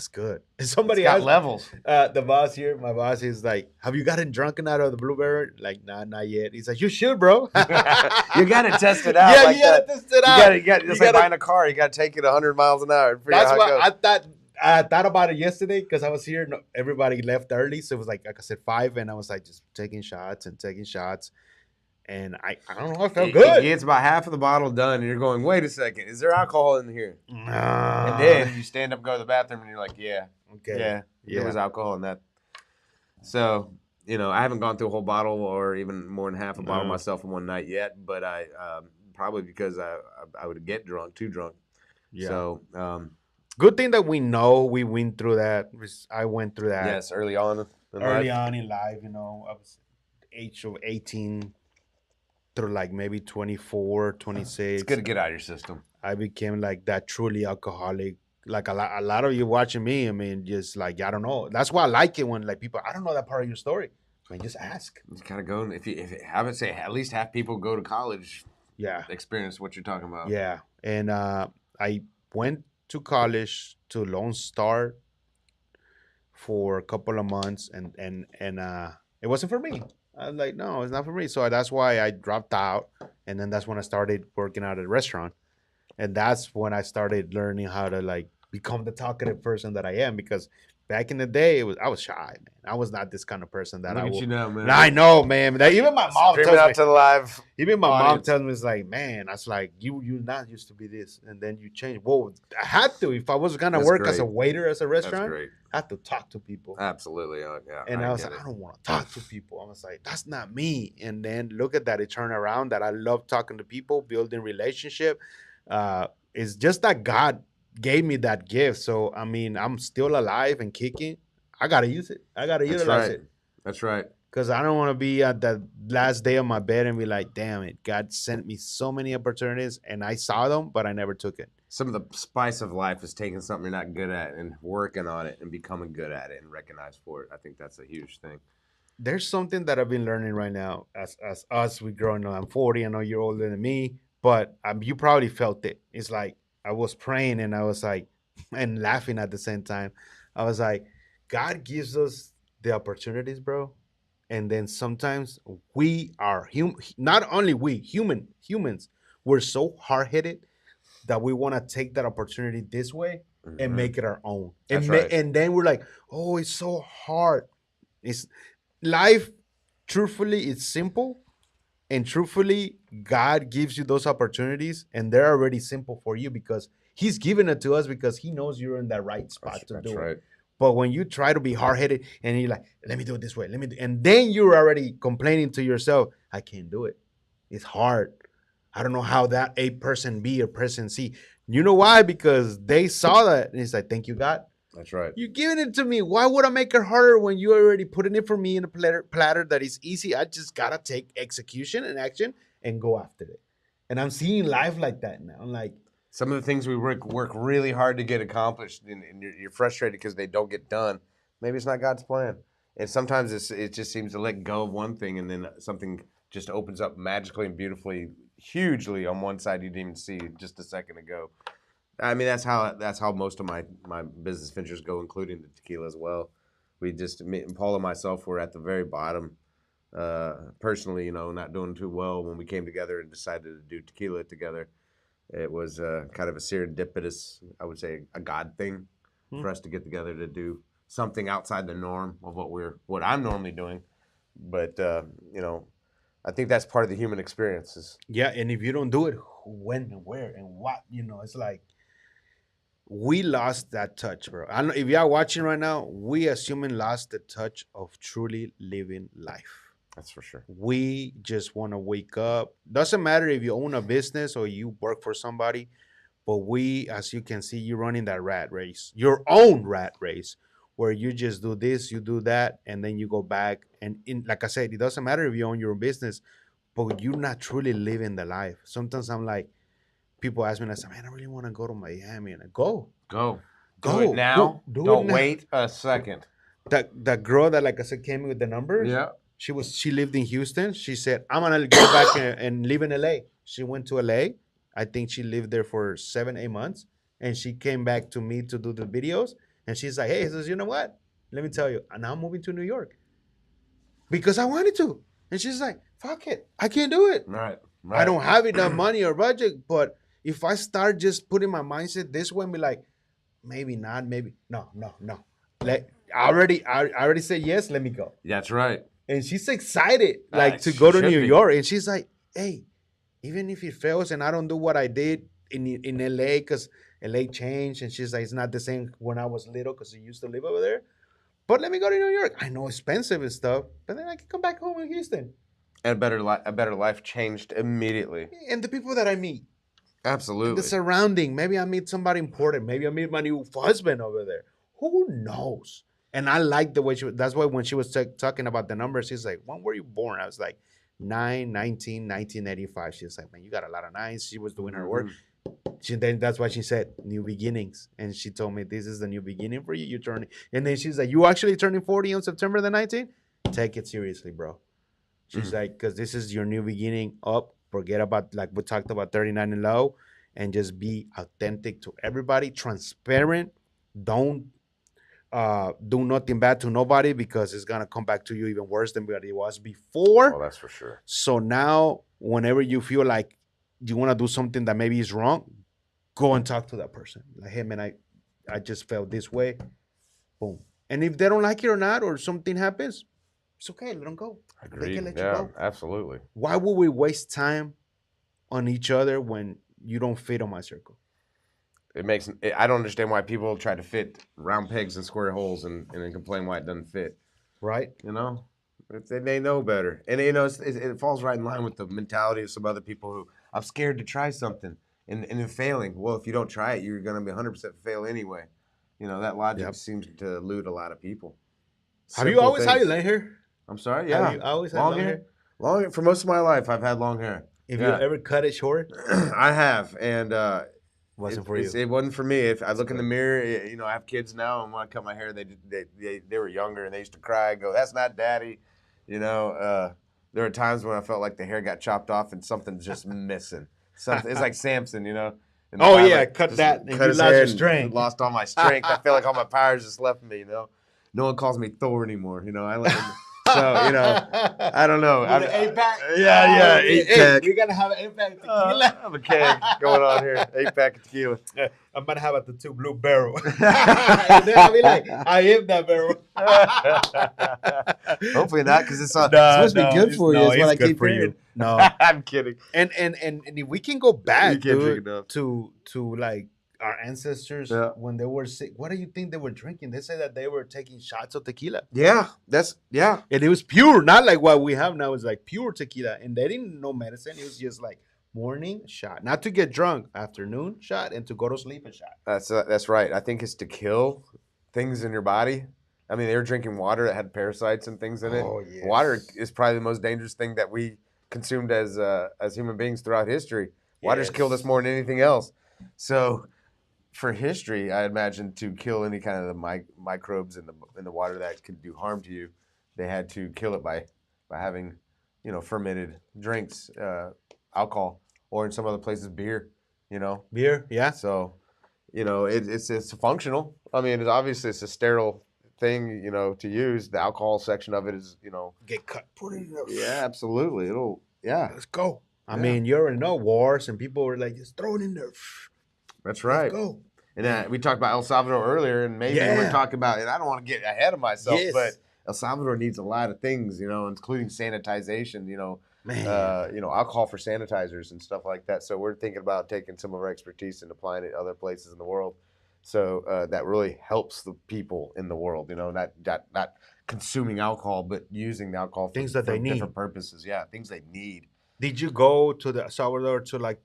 [SPEAKER 1] good. And
[SPEAKER 2] it's
[SPEAKER 1] somebody
[SPEAKER 2] got
[SPEAKER 1] asked
[SPEAKER 2] levels.
[SPEAKER 1] the boss here, my boss is like, have you gotten drunken out of the blueberry? Like, nah, not yet. He's like, you should, bro.
[SPEAKER 2] You got to test it out
[SPEAKER 1] Yeah, you
[SPEAKER 2] like
[SPEAKER 1] gotta
[SPEAKER 2] that.
[SPEAKER 1] test it
[SPEAKER 2] You got
[SPEAKER 1] out.
[SPEAKER 2] to,
[SPEAKER 1] You
[SPEAKER 2] it's like
[SPEAKER 1] gotta.
[SPEAKER 2] buying a car. You got to take it 100 miles an hour and figure out
[SPEAKER 1] That's
[SPEAKER 2] how it
[SPEAKER 1] why
[SPEAKER 2] goes.
[SPEAKER 1] I thought about it yesterday because I was here. No, everybody left early, so it was like I said 5, and I was like just taking shots and taking shots, and I don't know, I felt
[SPEAKER 2] It
[SPEAKER 1] good.
[SPEAKER 2] gets about half of the bottle done, and you're going, wait a second, is there alcohol in here? And
[SPEAKER 1] Ah,
[SPEAKER 2] then you stand up, go to the bathroom, and you're like, yeah,
[SPEAKER 1] okay,
[SPEAKER 2] yeah, there
[SPEAKER 1] yeah,
[SPEAKER 2] was alcohol in that. So, I haven't gone through a whole bottle or even more than half a bottle
[SPEAKER 1] no,
[SPEAKER 2] myself in one night yet, but I probably because I would get drunk, too drunk.
[SPEAKER 1] yeah.
[SPEAKER 2] So,
[SPEAKER 1] Good thing that we know we went through that. I went through that
[SPEAKER 2] yes, early on in
[SPEAKER 1] early
[SPEAKER 2] life,
[SPEAKER 1] on in life. I was age of 18 through like maybe 24,
[SPEAKER 2] it's good
[SPEAKER 1] 26.
[SPEAKER 2] to get out of your system.
[SPEAKER 1] I became like that truly alcoholic. Like a lot of you watching me, I mean, just like, I don't know. That's why I like it when like people, I don't know that part of your story. I mean, just ask.
[SPEAKER 2] Just kind of go, if I would say at least half people go to college,
[SPEAKER 1] Yeah.
[SPEAKER 2] experience what you're talking about.
[SPEAKER 1] Yeah. And I went to college to Lone Star for a couple of months, and it wasn't for me. I was like, no, it's not for me. So that's why I dropped out, and then that's when I started working at a restaurant, and that's when I started learning how to like become the talkative person that I am. Because back in the day, I was shy, man. I was not this kind of person that
[SPEAKER 2] Look
[SPEAKER 1] I
[SPEAKER 2] at
[SPEAKER 1] will.
[SPEAKER 2] you now,
[SPEAKER 1] And
[SPEAKER 2] man.
[SPEAKER 1] I know, man. That even my mom
[SPEAKER 2] Screaming
[SPEAKER 1] tells me.
[SPEAKER 2] out to the live
[SPEAKER 1] Even my mom
[SPEAKER 2] audience.
[SPEAKER 1] tells me, it's like, man, that's like you not used to be this, and then you change. Whoa, I had to. If I was gonna
[SPEAKER 2] That's
[SPEAKER 1] work as a
[SPEAKER 2] great.
[SPEAKER 1] waiter as a
[SPEAKER 2] That's
[SPEAKER 1] restaurant,
[SPEAKER 2] great.
[SPEAKER 1] I had to talk to people.
[SPEAKER 2] Absolutely. Yeah,
[SPEAKER 1] And
[SPEAKER 2] I
[SPEAKER 1] I was
[SPEAKER 2] get
[SPEAKER 1] like,
[SPEAKER 2] it.
[SPEAKER 1] I don't want to talk to people. I was like, that's not me. And then look at that, it turned around that I love talking to people, building relationship. It's just that God gave me that gift. So I mean, I'm still alive and kicking. I gotta use it. I gotta
[SPEAKER 2] That's
[SPEAKER 1] utilize
[SPEAKER 2] right.
[SPEAKER 1] it.
[SPEAKER 2] That's right.
[SPEAKER 1] Because I don't want to be at the last day of my bed and be like, damn it, God sent me so many opportunities and I saw them, but I never took it.
[SPEAKER 2] Some of the spice of life is taking something you're not good at and working on it and becoming good at it and recognized for it. I think that's a huge thing.
[SPEAKER 1] There's something that I've been learning right now as us, we growing up. I'm 40, I know you're older than me, but you probably felt it. It's like I was praying and I was like, and laughing at the same time. I was like, God gives us the opportunities, bro. And then sometimes we are not only we, humans, we're so hard-headed that we want to take that opportunity this way and
[SPEAKER 2] Hmm.
[SPEAKER 1] make it our own.
[SPEAKER 2] That's
[SPEAKER 1] And
[SPEAKER 2] right.
[SPEAKER 1] and then we're like, oh, it's so hard. It's life, truthfully, it's simple, and truthfully, God gives you those opportunities and they're already simple for you because He's giving it to us because he knows you're in that right spot to
[SPEAKER 2] That's
[SPEAKER 1] do it.
[SPEAKER 2] right.
[SPEAKER 1] But when you try to be hard headed and you're like, let me do it this way, and then you're already complaining to yourself, I can't do it. It's hard. I don't know how that A person B or person C. You know why? Because they saw that and it's like, thank you, God.
[SPEAKER 2] That's right.
[SPEAKER 1] You're giving it to me. Why would I make it harder when you already putting it for me in a platter that is easy? I just gotta take execution and action and go after it. And I'm seeing life like that now. I'm like,
[SPEAKER 2] Some of the things we work really hard to get accomplished, and you're frustrated because they don't get done. Maybe it's not God's plan. And sometimes it just seems to let go of one thing, and then something just opens up magically and beautifully, hugely on one side you didn't even see just a second ago. I mean, that's how most of my business ventures go, including the tequila as well. Me and Paul and myself were at the very bottom, personally, not doing too well when we came together and decided to do tequila together. It was kind of a serendipitous, I would say, a God thing for us to get together to do something outside the norm of what I'm normally doing. But I think that's part of the human experience.
[SPEAKER 1] yeah. And if you don't do it, when and where and what, it's like we lost that touch, bro. I don't know if you are watching right now. We assuming lost the touch of truly living life.
[SPEAKER 2] That's for sure.
[SPEAKER 1] We just want to wake up. Doesn't matter if you own a business or you work for somebody, but we, as you can see, you're running that rat race, your own rat race, where you just do this, you do that, and then you go back. And like I said, it doesn't matter if you own your own business, but you're not truly living the life. Sometimes I'm like, people ask me, I say, man, I really want to go to Miami, and I go.
[SPEAKER 2] Go.
[SPEAKER 1] Go.
[SPEAKER 2] Do it now.
[SPEAKER 1] Do it
[SPEAKER 2] Don't
[SPEAKER 1] now.
[SPEAKER 2] wait a second.
[SPEAKER 1] That girl that, like I said, came in with the numbers.
[SPEAKER 2] Yeah.
[SPEAKER 1] She lived in Houston. She said, I'm gonna go back and live in LA. She went to LA. I think she lived there for 7-8 months, and she came back to me to do the videos. And she's like, hey, says, you know what? Let me tell you, and I'm moving to New York because I wanted to. And she's like, fuck it, I can't do it.
[SPEAKER 2] Right.
[SPEAKER 1] I don't have enough money or budget. But if I start just putting my mindset this way and be like, maybe not, maybe no. I already said yes. Let me go.
[SPEAKER 2] That's right.
[SPEAKER 1] And she's excited, like, to go to New York. And she's like, hey, even if it fails and I don't do what I did in LA, because LA changed. And she's like, it's not the same when I was little because I used to live over there. But let me go to New York. I know it's expensive and stuff, but then I can come back home in Houston.
[SPEAKER 2] And a better life changed immediately.
[SPEAKER 1] And the people that I meet.
[SPEAKER 2] Absolutely.
[SPEAKER 1] The surrounding. Maybe I meet somebody important. Maybe I meet my new husband over there. Who knows? And I like the way that's why when she was talking about the numbers, she's like, when were you born? I was like, 1985. She's like, man, you got a lot of nines. She was doing her work. Then that's why she said new beginnings. And she told me, this is the new beginning for you. You turning. And then she's like, you actually turning 40 on September the 19th? Take it seriously, bro. She's like, because this is your new beginning up. Forget about, like we talked about, 39 and low, and just be authentic to everybody, transparent. Don't do nothing bad to nobody because it's going to come back to you even worse than what it was before.
[SPEAKER 2] Oh, that's for sure.
[SPEAKER 1] So now, whenever you feel like you want to do something that maybe is wrong, go and talk to that person. Like, hey, man, I just felt this way. Boom. And if they don't like it or not, or something happens, it's okay. Let them go.
[SPEAKER 2] Agreed.
[SPEAKER 1] They can let you
[SPEAKER 2] Yeah,
[SPEAKER 1] go.
[SPEAKER 2] absolutely.
[SPEAKER 1] Why would we waste time on each other when you don't fit on my circle?
[SPEAKER 2] I don't understand why people try to fit round pegs in square holes and then complain why it doesn't fit.
[SPEAKER 1] Right?
[SPEAKER 2] They know better. And, it falls right in line with the mentality of some other people who, I'm scared to try something and then failing. Well, if you don't try it, you're going to be 100% fail anyway. That logic seems to elude a lot of people.
[SPEAKER 1] Have you always had long hair?
[SPEAKER 2] I'm sorry? Yeah.
[SPEAKER 1] Have you always had long hair?
[SPEAKER 2] Long hair. For most of my life, I've had long hair.
[SPEAKER 1] If you ever cut it short?
[SPEAKER 2] I have. And
[SPEAKER 1] wasn't for you.
[SPEAKER 2] It wasn't for me. If I look in the mirror, I have kids now, and when I cut my hair, they were younger and they used to cry and go, "That's not daddy." There were times when I felt like the hair got chopped off and something's just missing. It's like Samson,
[SPEAKER 1] Oh yeah, cut that. And
[SPEAKER 2] cut
[SPEAKER 1] you
[SPEAKER 2] his
[SPEAKER 1] lost
[SPEAKER 2] hair
[SPEAKER 1] your
[SPEAKER 2] and
[SPEAKER 1] strength.
[SPEAKER 2] lost all my strength. I feel like all my powers just left me. No one calls me Thor anymore. I let him. So, I don't know.
[SPEAKER 1] With an 8-pack?
[SPEAKER 2] Yeah, 8-pack.
[SPEAKER 1] We're going to have an 8-pack tequila.
[SPEAKER 2] I have a keg going on here. 8-pack of tequila.
[SPEAKER 1] I'm going to have the 2 blue barrel. And then I'll be like, I am that barrel.
[SPEAKER 2] Hopefully not, because it's supposed to be good for you. That's what I keep hearing.
[SPEAKER 1] No.
[SPEAKER 2] I'm kidding.
[SPEAKER 1] And if we can go back,
[SPEAKER 2] You can't
[SPEAKER 1] dude,
[SPEAKER 2] drink enough.
[SPEAKER 1] to like our ancestors
[SPEAKER 2] Yeah.
[SPEAKER 1] when they were sick, what do you think they were drinking? They say that they were taking shots of tequila.
[SPEAKER 2] Yeah, that's yeah.
[SPEAKER 1] And it was pure, not like what we have now. It's like pure tequila. And they didn't know medicine. It was just like morning shot. Not to get drunk, afternoon shot, and to go to sleep a shot.
[SPEAKER 2] That's right. I think it's to kill things in your body. I mean, they were drinking water that had parasites and things in it.
[SPEAKER 1] Oh
[SPEAKER 2] Water
[SPEAKER 1] yes.
[SPEAKER 2] is probably the most dangerous thing that we consumed as human beings throughout history. Water's killed us
[SPEAKER 1] Yes.
[SPEAKER 2] more than anything else. So for history, I imagine to kill any kind of the microbes in the water that could do harm to you, they had to kill it by having, fermented drinks, alcohol, or in some other places beer. You know,
[SPEAKER 1] Beer, yeah.
[SPEAKER 2] so it's functional. I mean, it's a sterile thing, to use. The alcohol section of it is,
[SPEAKER 1] Get cut. Put it in there.
[SPEAKER 2] yeah, absolutely. Yeah,
[SPEAKER 1] Let's go. I
[SPEAKER 2] Yeah.
[SPEAKER 1] mean, you already know wars, and people were like, just throw it in there.
[SPEAKER 2] that's
[SPEAKER 1] Let's
[SPEAKER 2] right.
[SPEAKER 1] go.
[SPEAKER 2] And we talked about El Salvador earlier, and maybe we're
[SPEAKER 1] Yeah.
[SPEAKER 2] talking about, and I don't want to get ahead of myself,
[SPEAKER 1] Yes.
[SPEAKER 2] but El Salvador needs a lot of things, including sanitization,
[SPEAKER 1] Man.
[SPEAKER 2] alcohol for sanitizers and stuff like that. So we're thinking about taking some of our expertise and applying it to other places in the world. So that really helps the people in the world, not consuming alcohol, but using the alcohol for,
[SPEAKER 1] Things that they need.
[SPEAKER 2] different purposes. Yeah, things they need.
[SPEAKER 1] Did you go to the Salvador to like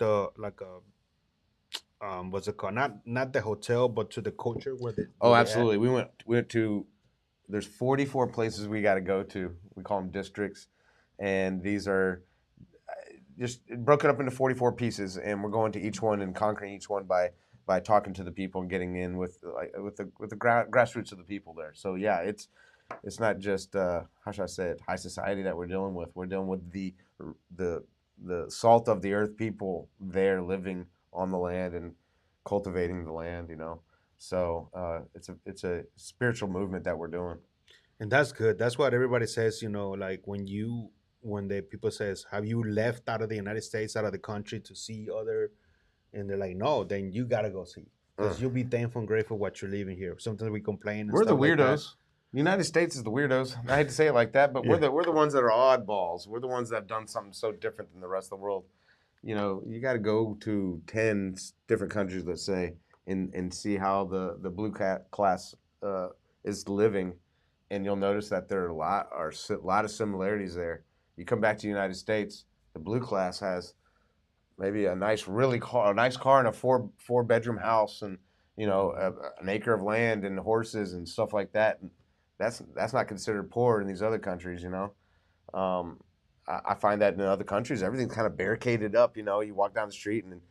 [SPEAKER 1] what's it called? Not the hotel, but to the culture where they.
[SPEAKER 2] Oh,
[SPEAKER 1] where they at?
[SPEAKER 2] absolutely. We went to. There's 44 places we got to go to. We call them districts, and these are just broken up into 44 pieces, and we're going to each one and conquering each one by talking to the people and getting in with the grassroots of the people there. So yeah, it's not just how should I say it, high society that we're dealing with. We're dealing with the salt of the earth people there living on the land and cultivating the land. So it's a spiritual movement that we're doing.
[SPEAKER 1] And that's good. That's what everybody says. Like when the people says, "Have you left out of the United States, out of the country to see other?" And they're like, "No." Then you gotta go see because you'll be thankful and grateful what you're leaving here. Sometimes we complain. And
[SPEAKER 2] We're the
[SPEAKER 1] stuff like that.
[SPEAKER 2] weirdos. The United States is the weirdos. I hate to say it like that, but we're the ones that are oddballs. We're the ones that have done something so different than the rest of the world. You got to go to 10 different countries, let's say, and see how the blue class is living, and you'll notice that there are a lot of similarities there. You come back to the United States, the blue class has maybe a nice car and a four bedroom house, and an acre of land and horses and stuff like that. And that's not considered poor in these other countries. I find that in other countries, everything's kind of barricaded up. You walk down the street, and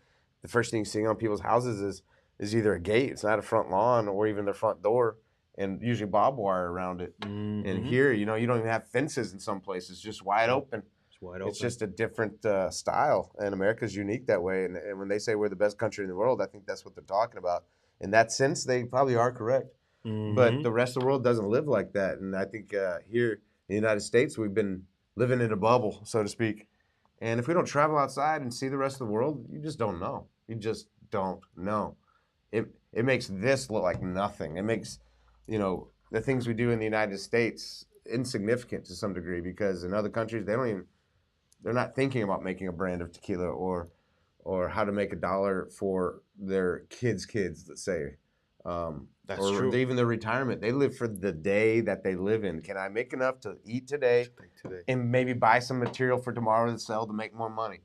[SPEAKER 2] the first thing you see on people's houses is either a gate, it's not a front lawn, or even their front door, and usually barbed wire around it.
[SPEAKER 1] Mhm.
[SPEAKER 2] And here, you don't even have fences in some places, just wide open.
[SPEAKER 1] It's wide open.
[SPEAKER 2] It's just a different style, and America's unique that way. And when they say we're the best country in the world, I think that's what they're talking about. In that sense, they probably are correct. But the rest of the world doesn't live like that. And I think here in the United States, we've been living in a bubble, so to speak. And if we don't travel outside and see the rest of the world, you just don't know. You just don't know. It makes this look like nothing. It makes, the things we do in the United States insignificant to some degree, because in other countries, they're not thinking about making a brand of tequila or how to make $1 for their kids, let's say.
[SPEAKER 1] That's
[SPEAKER 2] or
[SPEAKER 1] true.
[SPEAKER 2] even their retirement. They live for the day that they live in. Can I make enough to eat today and maybe buy some material for tomorrow to sell to make more money?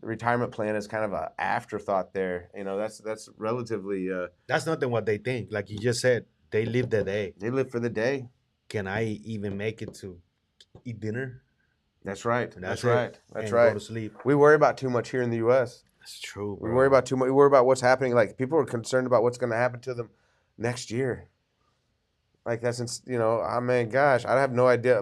[SPEAKER 2] Retirement plan is kind of an afterthought there. That's relatively.
[SPEAKER 1] That's not what they think. Like you just said, they live the day.
[SPEAKER 2] They live for the day.
[SPEAKER 1] Can I even make it to eat dinner?
[SPEAKER 2] That's right.
[SPEAKER 1] And
[SPEAKER 2] That's
[SPEAKER 1] it.
[SPEAKER 2] right. That's
[SPEAKER 1] and
[SPEAKER 2] right.
[SPEAKER 1] Go to sleep.
[SPEAKER 2] We worry about too much here in the U.S.
[SPEAKER 1] That's true.
[SPEAKER 2] We
[SPEAKER 1] Bro.
[SPEAKER 2] worry about too much. We worry about what's happening. Like people are concerned about what's going to happen to them next year. Like that's I mean, gosh, I have no idea.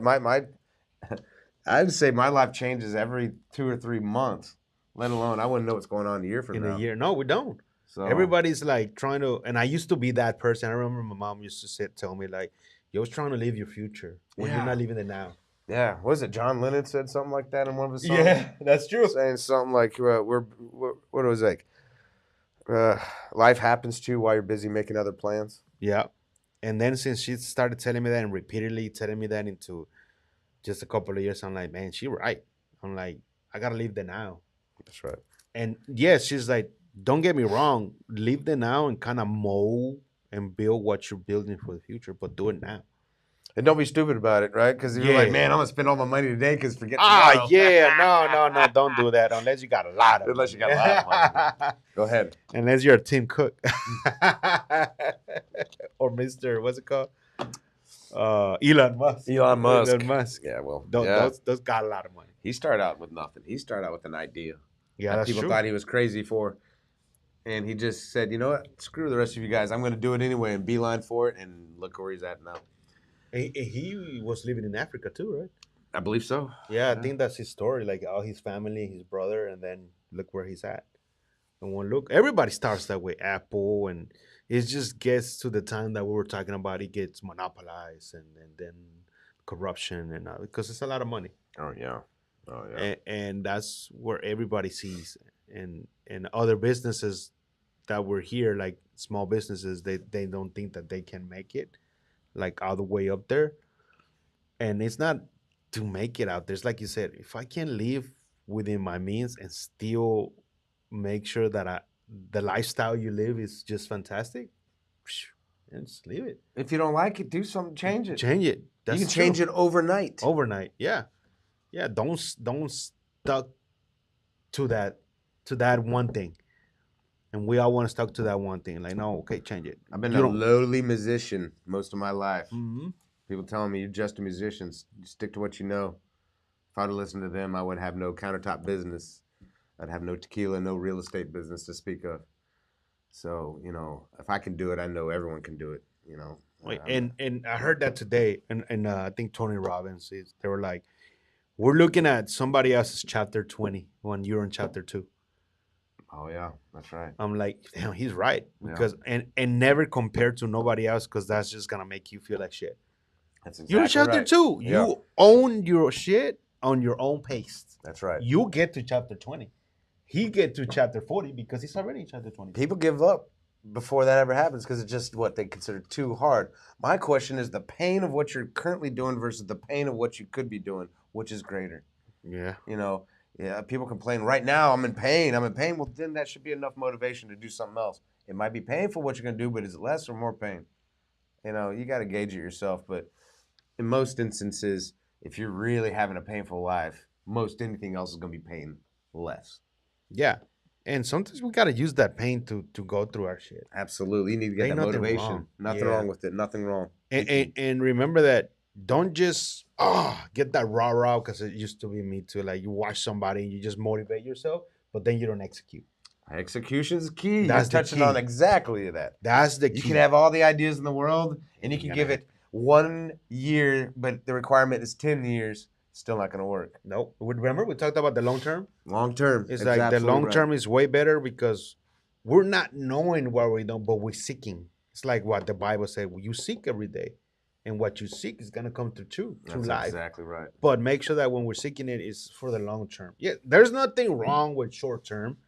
[SPEAKER 2] I'd say my life changes every 2 or 3 months. Let alone I wouldn't know what's going on a year from now.
[SPEAKER 1] In a year, no, we don't.
[SPEAKER 2] So
[SPEAKER 1] everybody's like trying to, and I used to be that person. I remember my mom used to tell me like, "You're trying to live your future when you're not living it now."
[SPEAKER 2] Yeah, what was it? John Lennon said something like that in one of his songs.
[SPEAKER 1] Yeah, that's true.
[SPEAKER 2] Saying something like, "We're what it was like, life happens to you while you're busy making other plans."
[SPEAKER 1] Yeah, and then since she started telling me that and repeatedly telling me that into just a couple of years, I'm like, man, she's right. I'm like, I gotta live the now.
[SPEAKER 2] That's right.
[SPEAKER 1] And yes, she's like, don't get me wrong, leave the now and kind of mold and build what you're building for the future, but do it now.
[SPEAKER 2] And don't be stupid about it, right? Because you're like,
[SPEAKER 1] Yeah.
[SPEAKER 2] man, I'm gonna spend all my money today because forget
[SPEAKER 1] Ah,
[SPEAKER 2] tomorrow.
[SPEAKER 1] yeah. No, no, no. Don't do that unless you got a lot of
[SPEAKER 2] Unless you
[SPEAKER 1] money.
[SPEAKER 2] got a lot of money. Man. Go ahead.
[SPEAKER 1] Unless you're a Tim Cook. Or Mr. What's it called? Elon Musk.
[SPEAKER 2] Elon Musk.
[SPEAKER 1] Elon Musk.
[SPEAKER 2] Yeah, well,
[SPEAKER 1] Those,
[SPEAKER 2] yeah.
[SPEAKER 1] those got a lot of money.
[SPEAKER 2] He started out with nothing. He started out with an idea
[SPEAKER 1] Yeah,
[SPEAKER 2] that
[SPEAKER 1] that's
[SPEAKER 2] people
[SPEAKER 1] true.
[SPEAKER 2] thought he was crazy for. And he just said, you know what? Screw the rest of you guys. I'm going to do it anyway and beeline for it. And look where he's at now.
[SPEAKER 1] He was living in Africa too, right?
[SPEAKER 2] I believe so.
[SPEAKER 1] Yeah, I think that's his story. Like all his family, his brother, and then look where he's at. And one look, everybody starts that way. Apple, and it just gets to the time that we were talking about. It gets monopolized, and then corruption, and because it's a lot of money,
[SPEAKER 2] Oh, yeah. Oh, yeah.
[SPEAKER 1] and that's where everybody sees. And other businesses that were here, like small businesses, they don't think that they can make it, like all the way up there. And it's not to make it out there. It's like you said, if I can live within my means and still make sure that the lifestyle you live is just fantastic, and just leave it.
[SPEAKER 2] If you don't like it, do something. Change it.
[SPEAKER 1] Change it.
[SPEAKER 2] You can change it overnight.
[SPEAKER 1] overnight. Yeah, yeah. Don't stuck to that one thing. And we all want to stuck to that one thing. Like, no, okay, change it.
[SPEAKER 2] I've been
[SPEAKER 1] You
[SPEAKER 2] a
[SPEAKER 1] don't-
[SPEAKER 2] lowly musician most of my life.
[SPEAKER 1] Mhm.
[SPEAKER 2] People telling me you're just a musician. Stick to what you know. If I'd listened to them, I would have no countertop business. I'd have no tequila, no real estate business to speak of. So, you know, if I can do it, I know everyone can do it, you know.
[SPEAKER 1] Wait, and I heard that today, and I think Tony Robbins they were like, we're looking at somebody else's chapter 20 when you're in chapter 2.
[SPEAKER 2] Oh, yeah, that's right.
[SPEAKER 1] I'm like, damn, he's right,
[SPEAKER 2] Yeah.
[SPEAKER 1] because and never compare to nobody else, because that's just gonna make you feel like shit.
[SPEAKER 2] That's exactly
[SPEAKER 1] You're in chapter
[SPEAKER 2] right.
[SPEAKER 1] 2.
[SPEAKER 2] Yeah.
[SPEAKER 1] You own your shit on your own pace.
[SPEAKER 2] That's right.
[SPEAKER 1] You get to chapter 20. He get to chapter 40 because he's already in chapter 20.
[SPEAKER 2] People give up before that ever happens because it's just what they consider too hard. My question is the pain of what you're currently doing versus the pain of what you could be doing, which is greater.
[SPEAKER 1] Yeah.
[SPEAKER 2] You know, yeah, people complain, right now I'm in pain. I'm in pain. Well, then that should be enough motivation to do something else. It might be painful what you're going to do, but is it less or more pain? You know, you got to gauge it yourself. But in most instances, if you're really having a painful life, most anything else is going to be pain less.
[SPEAKER 1] Yeah. And sometimes we gotta use that pain to go through our shit.
[SPEAKER 2] Absolutely. You need to get
[SPEAKER 1] Ain't
[SPEAKER 2] that
[SPEAKER 1] nothing
[SPEAKER 2] motivation.
[SPEAKER 1] wrong.
[SPEAKER 2] Nothing
[SPEAKER 1] Yeah.
[SPEAKER 2] wrong with it. Nothing wrong.
[SPEAKER 1] And remember that, don't just get that rah because it used to be me too. Like you watch somebody and you just motivate yourself, but then you don't execute.
[SPEAKER 2] Execution is key.
[SPEAKER 1] That's the
[SPEAKER 2] You're touching
[SPEAKER 1] key.
[SPEAKER 2] on exactly that.
[SPEAKER 1] That's the key.
[SPEAKER 2] You can have all the ideas in the world, and you can
[SPEAKER 1] You're
[SPEAKER 2] give
[SPEAKER 1] gonna
[SPEAKER 2] it 1 year, but the requirement is 10 years. Still not going to work.
[SPEAKER 1] Nope. Remember we talked about the long term?
[SPEAKER 2] Long term.
[SPEAKER 1] It's like the long term is way better because we're not knowing what we don't, but we're seeking. It's like what the Bible said: you seek every day, and what you seek is gonna come through
[SPEAKER 2] That's
[SPEAKER 1] life.
[SPEAKER 2] exactly right.
[SPEAKER 1] But make sure that when we're seeking it, is for the long term. Yeah, there's nothing wrong with short term,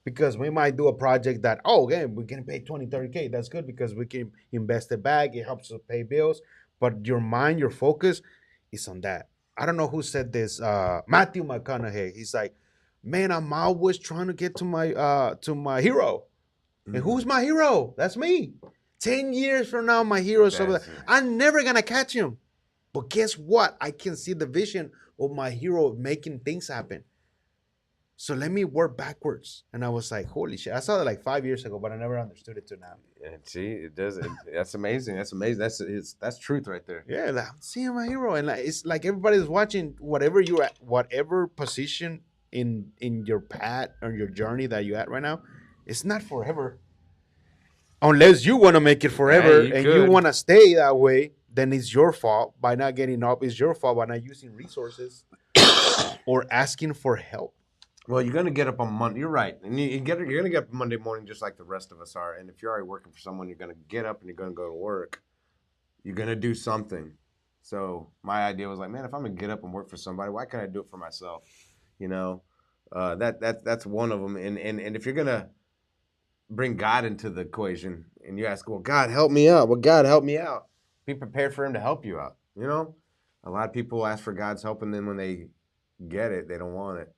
[SPEAKER 1] because we might do a project that, again, we can pay 20, 30K. That's good because we can invest it back. It helps us pay bills. But your mind, your focus is on that. I don't know who said this. Matthew McConaughey. He's like, man, I'm always trying to get to my hero. And who's my hero? That's me. 10 years from now, my hero is over
[SPEAKER 2] That's
[SPEAKER 1] there.
[SPEAKER 2] it.
[SPEAKER 1] I'm never gonna catch him. But guess what? I can see the vision of my hero making things happen. So let me work backwards. And I was like, holy shit. I saw that like 5 years ago, but I never understood it till now.
[SPEAKER 2] And see, it does. That's amazing. That's amazing. That's truth right there.
[SPEAKER 1] Yeah, like, I'm seeing my hero. And like, it's like everybody's watching whatever you're at, whatever position in your path or your journey that you're at right now. It's not forever. Unless you want to make it forever
[SPEAKER 2] you
[SPEAKER 1] and
[SPEAKER 2] could.
[SPEAKER 1] you want to stay that way, then it's your fault by not getting up. It's your fault by not using resources or asking for help.
[SPEAKER 2] Well, you're gonna get up on Monday. You're right, and you're gonna get up Monday morning just like the rest of us are. And if you're already working for someone, you're gonna get up and you're gonna go to work. You're gonna do something. So my idea was like, man, if I'm gonna get up and work for somebody, why can't I do it for myself? You know, that's one of them. And if you're gonna bring God into the equation and you ask, well, God help me out. Well, God help me out. Be prepared for Him to help you out. You know, a lot of people ask for God's help, and then when they get it, they don't want it.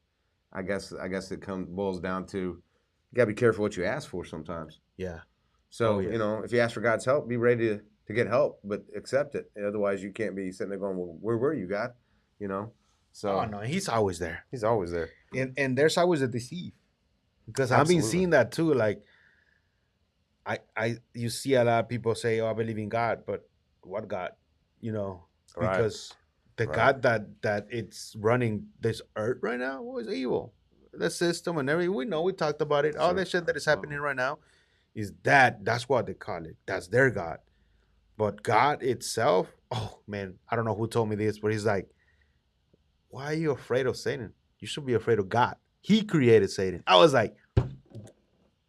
[SPEAKER 2] I guess it boils down to you gotta be careful what you ask for sometimes.
[SPEAKER 1] Yeah. Oh
[SPEAKER 2] So,
[SPEAKER 1] yeah.
[SPEAKER 2] if you ask for God's help, be ready to get help, but accept it. Otherwise, you can't be sitting there going, well, where were you, God? You know?
[SPEAKER 1] Oh
[SPEAKER 2] So
[SPEAKER 1] no, he's always there.
[SPEAKER 2] he's always there.
[SPEAKER 1] And there's always a deceive. Because I've been
[SPEAKER 2] Absolutely.
[SPEAKER 1] seeing that too. Like you see a lot of people say, "Oh, I believe in God," but what God? You know,
[SPEAKER 2] Right.
[SPEAKER 1] because the
[SPEAKER 2] Right.
[SPEAKER 1] God that it's running this earth right now was evil. The system and everything. We know. We talked about it. All
[SPEAKER 2] Sure.
[SPEAKER 1] that shit that is
[SPEAKER 2] Absolutely.
[SPEAKER 1] happening right now is that. That's what they call it. That's their God. But God itself. Oh man, I don't know who told me this, but he's like, "Why are you afraid of Satan? You should be afraid of God. He created Satan." I was like,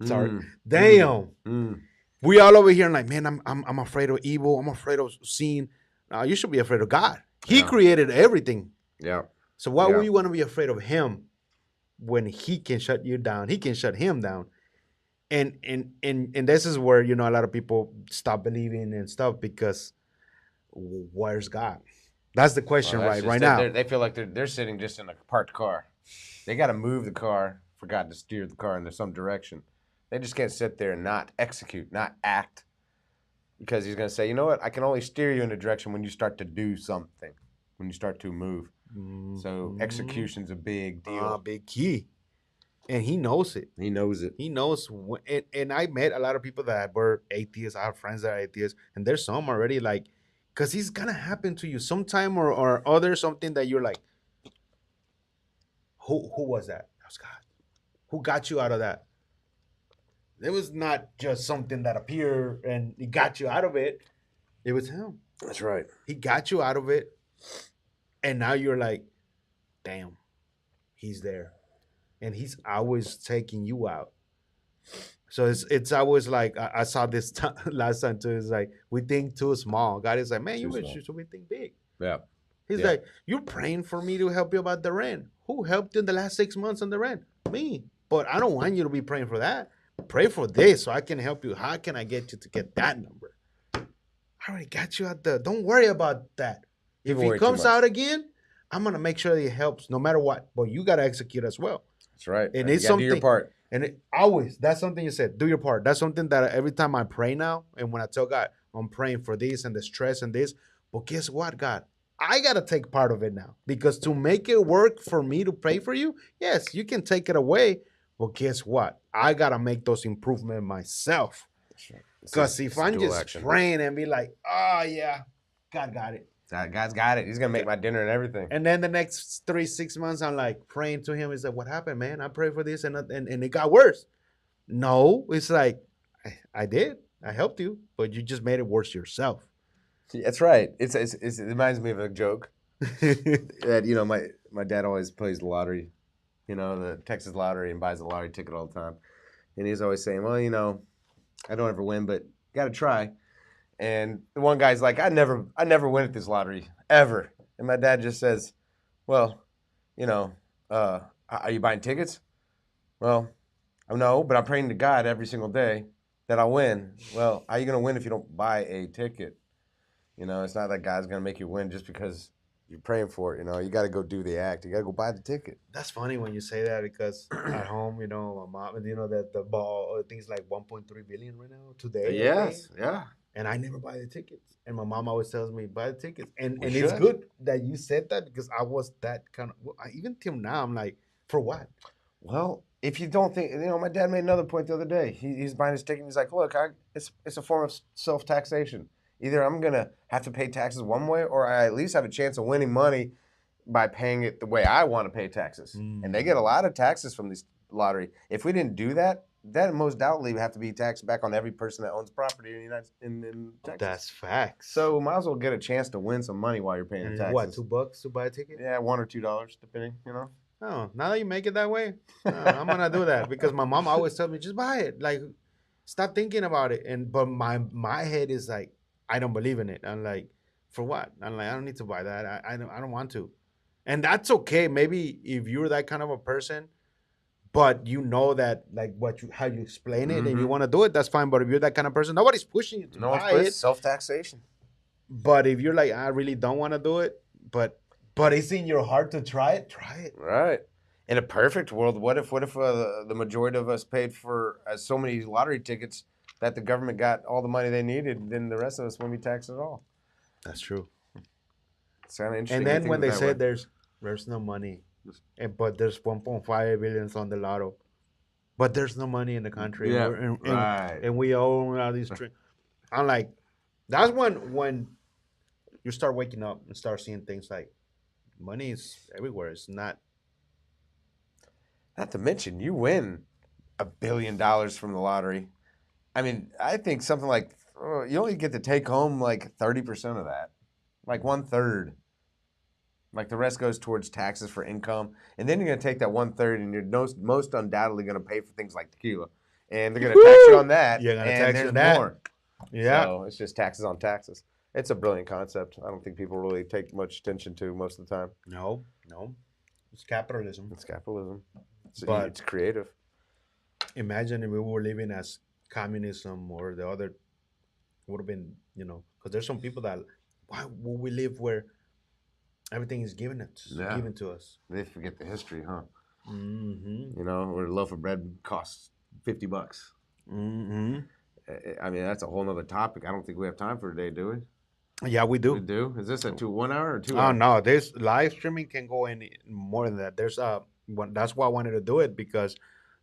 [SPEAKER 1] "Sorry,
[SPEAKER 2] Mm, mm,
[SPEAKER 1] damn."
[SPEAKER 2] mm.
[SPEAKER 1] We all over here like, man, I'm afraid of evil. I'm afraid of sin. No, you should be afraid of God. He
[SPEAKER 2] Yeah.
[SPEAKER 1] created everything.
[SPEAKER 2] Yeah.
[SPEAKER 1] So why would
[SPEAKER 2] Yeah.
[SPEAKER 1] you want to be afraid of him when he can shut you down? He can shut him down. And this is where a lot of people stop believing and stuff because where's God? That's the
[SPEAKER 2] Well,
[SPEAKER 1] question
[SPEAKER 2] that's
[SPEAKER 1] right
[SPEAKER 2] just
[SPEAKER 1] now.
[SPEAKER 2] they feel like they're sitting just in a parked car. They got to move the car for God to steer the car into some direction. They just can't sit there and not execute, not act, because he's going to say, you know what? I can only steer you in a direction when you start to do something, when you start to move. So
[SPEAKER 1] Mhm.
[SPEAKER 2] execution's a big deal.
[SPEAKER 1] Big key, and he knows it.
[SPEAKER 2] He knows it.
[SPEAKER 1] He knows, and I met a lot of people that were atheists. I have friends that are atheists, and there's some already like, because it's gonna happen to you sometime or other something that you're like, who was that? That was God. Who got you out of that? It was not just something that appeared and he got you out of it. It was him.
[SPEAKER 2] That's right.
[SPEAKER 1] He got you out of it, and now you're like, damn, he's there, and he's always taking you out. So it's always like I saw this last time too. It's like we think too small. God is like, man,
[SPEAKER 2] Too
[SPEAKER 1] you
[SPEAKER 2] small.
[SPEAKER 1] should be think big.
[SPEAKER 2] Yeah.
[SPEAKER 1] He's
[SPEAKER 2] Yeah.
[SPEAKER 1] like, you're praying for me to help you about the rent. Who helped you in the last 6 months on the rent? Me. But I don't want you to be praying for that. Pray for this so I can help you. How can I get you to get that number? I already got you at the. Don't worry about that. If
[SPEAKER 2] People
[SPEAKER 1] he
[SPEAKER 2] worry too
[SPEAKER 1] comes
[SPEAKER 2] much.
[SPEAKER 1] out again, I'm gonna make sure that he helps no matter what. But you gotta execute as well.
[SPEAKER 2] That's right.
[SPEAKER 1] And
[SPEAKER 2] You
[SPEAKER 1] it's
[SPEAKER 2] got to do your
[SPEAKER 1] something,
[SPEAKER 2] part.
[SPEAKER 1] and always that's something you said. Do your part. That's something that every time I pray now, and when I tell God I'm praying for this and the stress and this, but guess what, God, I gotta take part of it now because to make it work for me to pray for you, yes, you can take it away, but guess what? I gotta make those improvements myself.
[SPEAKER 2] That's right.
[SPEAKER 1] Because if
[SPEAKER 2] It's a
[SPEAKER 1] I'm
[SPEAKER 2] dual
[SPEAKER 1] just
[SPEAKER 2] action.
[SPEAKER 1] praying and be like, oh yeah, God got it.
[SPEAKER 2] That guy's got it. He's gonna make my dinner and everything.
[SPEAKER 1] And then the next 3 6 months, I'm like praying to him. He's like, what happened, man? I prayed for this and it got worse. No, it's like, I did. I helped you, but you just made it worse yourself.
[SPEAKER 2] That's right. It reminds me of a joke that my dad always plays the lottery, the Texas lottery, and buys the lottery ticket all the time. And he's always saying, well, I don't ever win, but got to try. And the one guy's like, I never win at this lottery ever. And my dad just says, well, you know, are you buying tickets? Well, no, but I'm praying to God every single day that I'll win. Well, how are you going to win if you don't buy a ticket? It's not that God's going to make you win just because you're praying for it. You got to go do the act. You got to go buy the ticket.
[SPEAKER 1] That's funny when you say that because at home, my mom, that the ball, things like 1.3 billion right now today, I think.
[SPEAKER 2] Yes, yeah.
[SPEAKER 1] And I never buy the tickets. And my mom always tells me buy the tickets. And
[SPEAKER 2] We
[SPEAKER 1] it's
[SPEAKER 2] should.
[SPEAKER 1] good that you said that because I was that kind of. Even till now, I'm like, for what?
[SPEAKER 2] Well, if you don't think, my dad made another point the other day. He's buying his ticket. He's like, look, it's a form of self taxation. Either I'm gonna have to pay taxes one way, or I at least have a chance of winning money by paying it the way I want to pay taxes. And they get a lot of taxes from this lottery. If we didn't do that, then most doubtly we have to be taxed back on every person that owns property in the in Texas.
[SPEAKER 1] That's facts.
[SPEAKER 2] So might as well get a chance to win some money while you're paying the
[SPEAKER 1] and
[SPEAKER 2] taxes.
[SPEAKER 1] what, $2 to buy a ticket?
[SPEAKER 2] Yeah, $1 or $2 depending.
[SPEAKER 1] Oh, now that you make it that way, I'm gonna do that because my mom always tells me just buy it. Like, stop thinking about it. But my head is like, I don't believe in it. I'm like, for what? I'm like, I don't need to buy that. I don't want to, and that's okay. Maybe if you're that kind of a person, but you know that like how you explain it and you want to do it, that's fine. But if you're that kind of person, nobody's pushing you to
[SPEAKER 2] No one's
[SPEAKER 1] buy
[SPEAKER 2] pushed.
[SPEAKER 1] it.
[SPEAKER 2] Self taxation.
[SPEAKER 1] But if you're like, I really don't want to do it, but it's in your heart to try it, try it.
[SPEAKER 2] Right. In a perfect world, what if the majority of us paid for so many lottery tickets that the government got all the money they needed, then the rest of us wouldn't be taxed at all.
[SPEAKER 1] That's true.
[SPEAKER 2] It's kind of
[SPEAKER 1] And
[SPEAKER 2] interesting you
[SPEAKER 1] then
[SPEAKER 2] think
[SPEAKER 1] when
[SPEAKER 2] of it
[SPEAKER 1] they
[SPEAKER 2] that way.
[SPEAKER 1] said there's no money, but there's 1.5 billions on the lotto, but there's no money in the country, and
[SPEAKER 2] Yeah,
[SPEAKER 1] we're
[SPEAKER 2] right.
[SPEAKER 1] and we own all these. I'm like, that's when you start waking up and start seeing things like money is everywhere. It's not.
[SPEAKER 2] Not to mention, you win $1 billion from the lottery. I mean, I think something like you only get to take home like 30% of that, like 1/3. Like the rest goes towards taxes for income, and then you're gonna take that 1/3, and you're most undoubtedly gonna pay for things like tequila, and they're gonna tax you on that,
[SPEAKER 1] You're gonna
[SPEAKER 2] and
[SPEAKER 1] tax you
[SPEAKER 2] there's
[SPEAKER 1] on that.
[SPEAKER 2] more.
[SPEAKER 1] Yeah.
[SPEAKER 2] So it's just taxes on taxes. It's a brilliant concept. I don't think people really take much attention to most of the time.
[SPEAKER 1] No, no. It's capitalism.
[SPEAKER 2] It's capitalism.
[SPEAKER 1] But
[SPEAKER 2] It's creative.
[SPEAKER 1] imagine if we were living as communism or the other would have been, because there's some people that why would we live where everything is
[SPEAKER 2] Yeah,
[SPEAKER 1] given to us?
[SPEAKER 2] they forget the history, huh?
[SPEAKER 1] Mm-hmm.
[SPEAKER 2] You know, where a loaf of bread costs $50.
[SPEAKER 1] Mm-hmm.
[SPEAKER 2] I mean, that's a whole nother topic. I don't think we have time for today, do we?
[SPEAKER 1] Yeah, we
[SPEAKER 2] We
[SPEAKER 1] do.
[SPEAKER 2] do. Is this a 1 hour or 2
[SPEAKER 1] Oh
[SPEAKER 2] hour?
[SPEAKER 1] no, this live streaming can go in more than that. There's that's why I wanted to do it because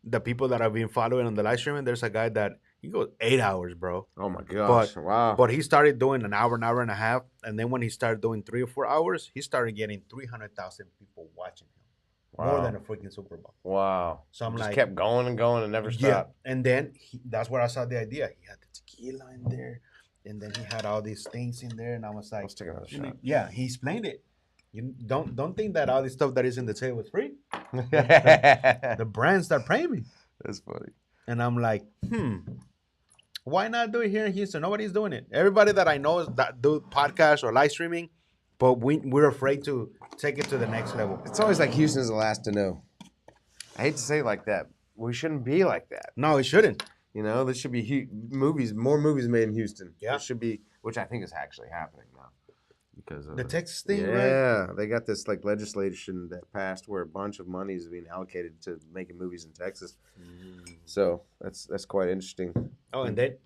[SPEAKER 1] the people that I've been following on the live streaming, there's a guy that he goes 8 hours, bro.
[SPEAKER 2] Oh my
[SPEAKER 1] But
[SPEAKER 2] gosh! Wow.
[SPEAKER 1] but he started doing an hour and a half, and then when he started doing 3 or 4 hours, he started getting 300,000 people watching him, more than a
[SPEAKER 2] Wow.
[SPEAKER 1] freaking Super Bowl.
[SPEAKER 2] Wow.
[SPEAKER 1] So I'm
[SPEAKER 2] Just
[SPEAKER 1] like,
[SPEAKER 2] kept going and going and never
[SPEAKER 1] yeah.
[SPEAKER 2] stopped.
[SPEAKER 1] And then that's where I saw the idea. He had the tequila in there, and then he had all these things in there, and I was like,
[SPEAKER 2] Let's take another shot.
[SPEAKER 1] yeah, he explained it. You don't think that all this stuff that is in the table is free. The brands that pay me,
[SPEAKER 2] That's funny.
[SPEAKER 1] and I'm like, why not do it here in Houston? Nobody's doing it. Everybody that I know is that do podcasts or live streaming, but we're afraid to take it to the next level.
[SPEAKER 2] It's always like Houston's the last to know. I hate to say it like that. We shouldn't be like that.
[SPEAKER 1] No, it shouldn't.
[SPEAKER 2] You know, there should be more movies made in Houston.
[SPEAKER 1] Yeah.
[SPEAKER 2] There should be, which I think is actually happening now. Because of
[SPEAKER 1] The Texas thing, right?
[SPEAKER 2] yeah, they got this like legislation that passed where a bunch of money is being allocated to making movies in Texas. So that's quite interesting.
[SPEAKER 1] Oh, and that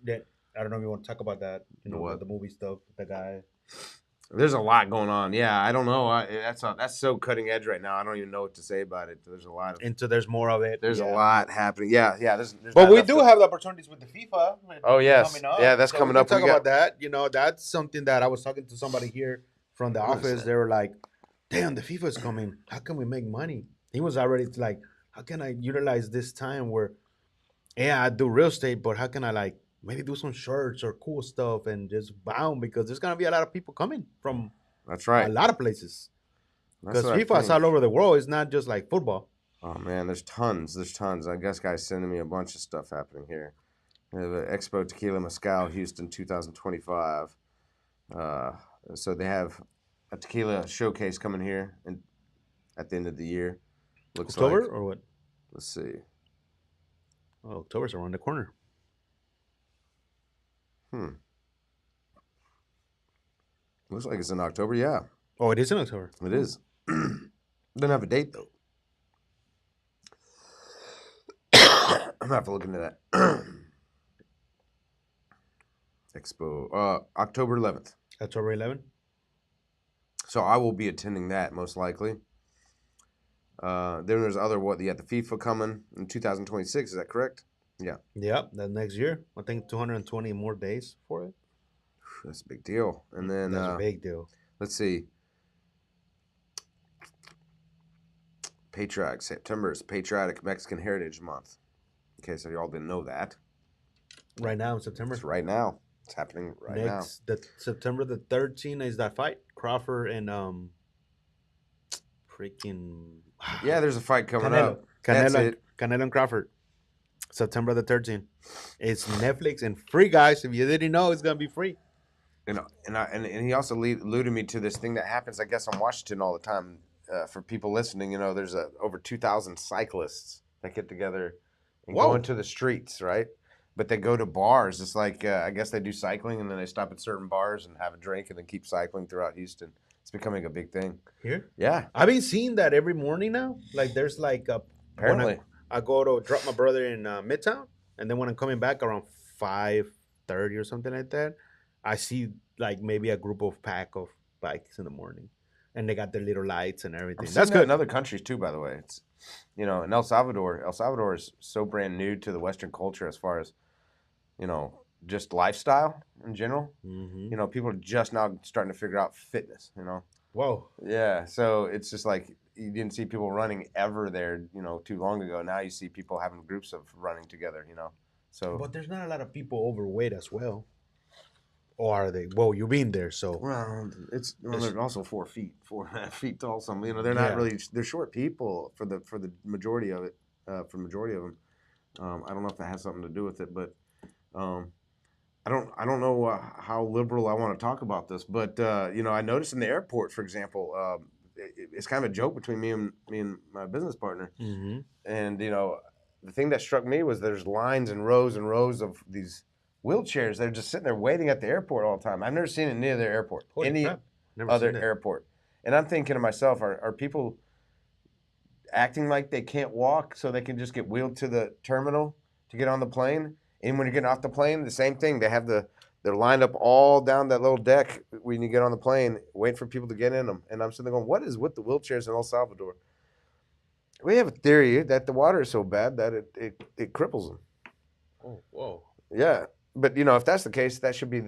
[SPEAKER 1] I don't know if you want to talk about that.
[SPEAKER 2] What?
[SPEAKER 1] The movie stuff. The guy.
[SPEAKER 2] There's a lot going on. Yeah, I don't know. That's so cutting edge right now. I don't even know what to say about it. There's a lot of
[SPEAKER 1] Into there's more of it.
[SPEAKER 2] there's
[SPEAKER 1] yeah.
[SPEAKER 2] a lot happening. Yeah, yeah. There's
[SPEAKER 1] But
[SPEAKER 2] not
[SPEAKER 1] we
[SPEAKER 2] enough
[SPEAKER 1] do
[SPEAKER 2] to-
[SPEAKER 1] have the opportunities with the FIFA.
[SPEAKER 2] Oh, yes.
[SPEAKER 1] coming up.
[SPEAKER 2] Yeah, that's
[SPEAKER 1] So
[SPEAKER 2] coming
[SPEAKER 1] we
[SPEAKER 2] up.
[SPEAKER 1] can
[SPEAKER 2] We
[SPEAKER 1] talk
[SPEAKER 2] got-
[SPEAKER 1] about that. That's something that I was talking to somebody here from the
[SPEAKER 2] What is
[SPEAKER 1] office.
[SPEAKER 2] that?
[SPEAKER 1] They were like, "Damn, the FIFA is coming. How can we make money?" He was already like, "How can I utilize this time where, yeah, I do real estate, but how can I like maybe do some shirts or cool stuff and just bound because there's gonna be a lot of people coming from
[SPEAKER 2] That's
[SPEAKER 1] a
[SPEAKER 2] right.
[SPEAKER 1] lot of places
[SPEAKER 2] That's
[SPEAKER 1] because
[SPEAKER 2] what I
[SPEAKER 1] FIFA is
[SPEAKER 2] think.
[SPEAKER 1] all over the world. It's not just like football."
[SPEAKER 2] Oh man, there's tons. There's tons. I guess guys sending me a bunch of stuff happening here. We have Expo Tequila Mezcal Houston 2025. So they have a tequila showcase coming here and at the end of the year. Looks
[SPEAKER 1] October
[SPEAKER 2] like.
[SPEAKER 1] or what?
[SPEAKER 2] Let's see.
[SPEAKER 1] Oh, October's around the corner.
[SPEAKER 2] Looks like it's in October. Yeah,
[SPEAKER 1] Oh, it is in October.
[SPEAKER 2] it is. Doesn't have a date though. I'm gonna have to look into that. Expo, October 11th.
[SPEAKER 1] October 11.
[SPEAKER 2] So I will be attending that most likely. Then there's other the FIFA coming in 2026. Is that correct? Yeah,
[SPEAKER 1] Yep, that next year. I think 220 more days for it.
[SPEAKER 2] that's a big deal. And then
[SPEAKER 1] That's a big deal.
[SPEAKER 2] let's see. Patriotic September is Patriotic Mexican Heritage Month. Okay, so y'all didn't know that.
[SPEAKER 1] Right now in September.
[SPEAKER 2] It's right now. It's happening right now.
[SPEAKER 1] The September the 13th is that fight. Crawford and freaking
[SPEAKER 2] Yeah, there's a fight coming up. That's it.
[SPEAKER 1] Canelo and Crawford. September the 13th. It's Netflix and free, guys. If you didn't know, it's gonna be free.
[SPEAKER 2] And he also alluded me to this thing that happens, I guess, on Washington all the time. For people listening, there's over 2,000 cyclists that get together and
[SPEAKER 1] Whoa.
[SPEAKER 2] go into the streets, right? But they go to bars. It's like I guess they do cycling and then they stop at certain bars and have a drink and then keep cycling throughout Houston. It's becoming a big thing.
[SPEAKER 1] Here,
[SPEAKER 2] Yeah,
[SPEAKER 1] I've been seeing that every morning now. Like there's like a when
[SPEAKER 2] apparently.
[SPEAKER 1] I go to drop my brother in Midtown, and then when I'm coming back around 5:30 or something like that, I see like maybe a group of pack of bikes in the morning, and they got their little lights and
[SPEAKER 2] I'm
[SPEAKER 1] everything.
[SPEAKER 2] seeing
[SPEAKER 1] That's
[SPEAKER 2] that in
[SPEAKER 1] good.
[SPEAKER 2] other countries too, by the way. It's in El Salvador. El Salvador is so brand new to the Western culture as far as just lifestyle in general.
[SPEAKER 1] Mm-hmm.
[SPEAKER 2] People are just now starting to figure out fitness.
[SPEAKER 1] Whoa.
[SPEAKER 2] Yeah, so it's just like you didn't see people running ever there, too long ago. Now you see people having groups of running together. So,
[SPEAKER 1] But there's not a lot of people overweight as well. Or are they? Well, you've been there, so
[SPEAKER 2] well, they're also 4 feet, 4.5 feet tall. Some, they're not
[SPEAKER 1] yeah.
[SPEAKER 2] really they're short people for the majority of it, for the majority of them. I don't know if that has something to do with it, but um, I don't know how liberal I want to talk about this, but I noticed in the airport, for example, it's kind of a joke between me and my business partner,
[SPEAKER 1] Mm-hmm.
[SPEAKER 2] and the thing that struck me was there's lines and rows of these wheelchairs. They're just sitting there waiting at the airport all the time. I've never seen it near other airport,
[SPEAKER 1] Holy
[SPEAKER 2] any
[SPEAKER 1] crap! Never seen
[SPEAKER 2] other
[SPEAKER 1] that.
[SPEAKER 2] airport, and I'm thinking to myself, are people acting like they can't walk so they can just get wheeled to the terminal to get on the plane? And when you're getting off the plane, the same thing. They're lined up all down that little deck when you get on the plane, waiting for people to get in them. And I'm sitting there going, what is with the wheelchairs in El Salvador? We have a theory that the water is so bad that it cripples them.
[SPEAKER 1] Oh, whoa.
[SPEAKER 2] Yeah, but if that's the case, that should be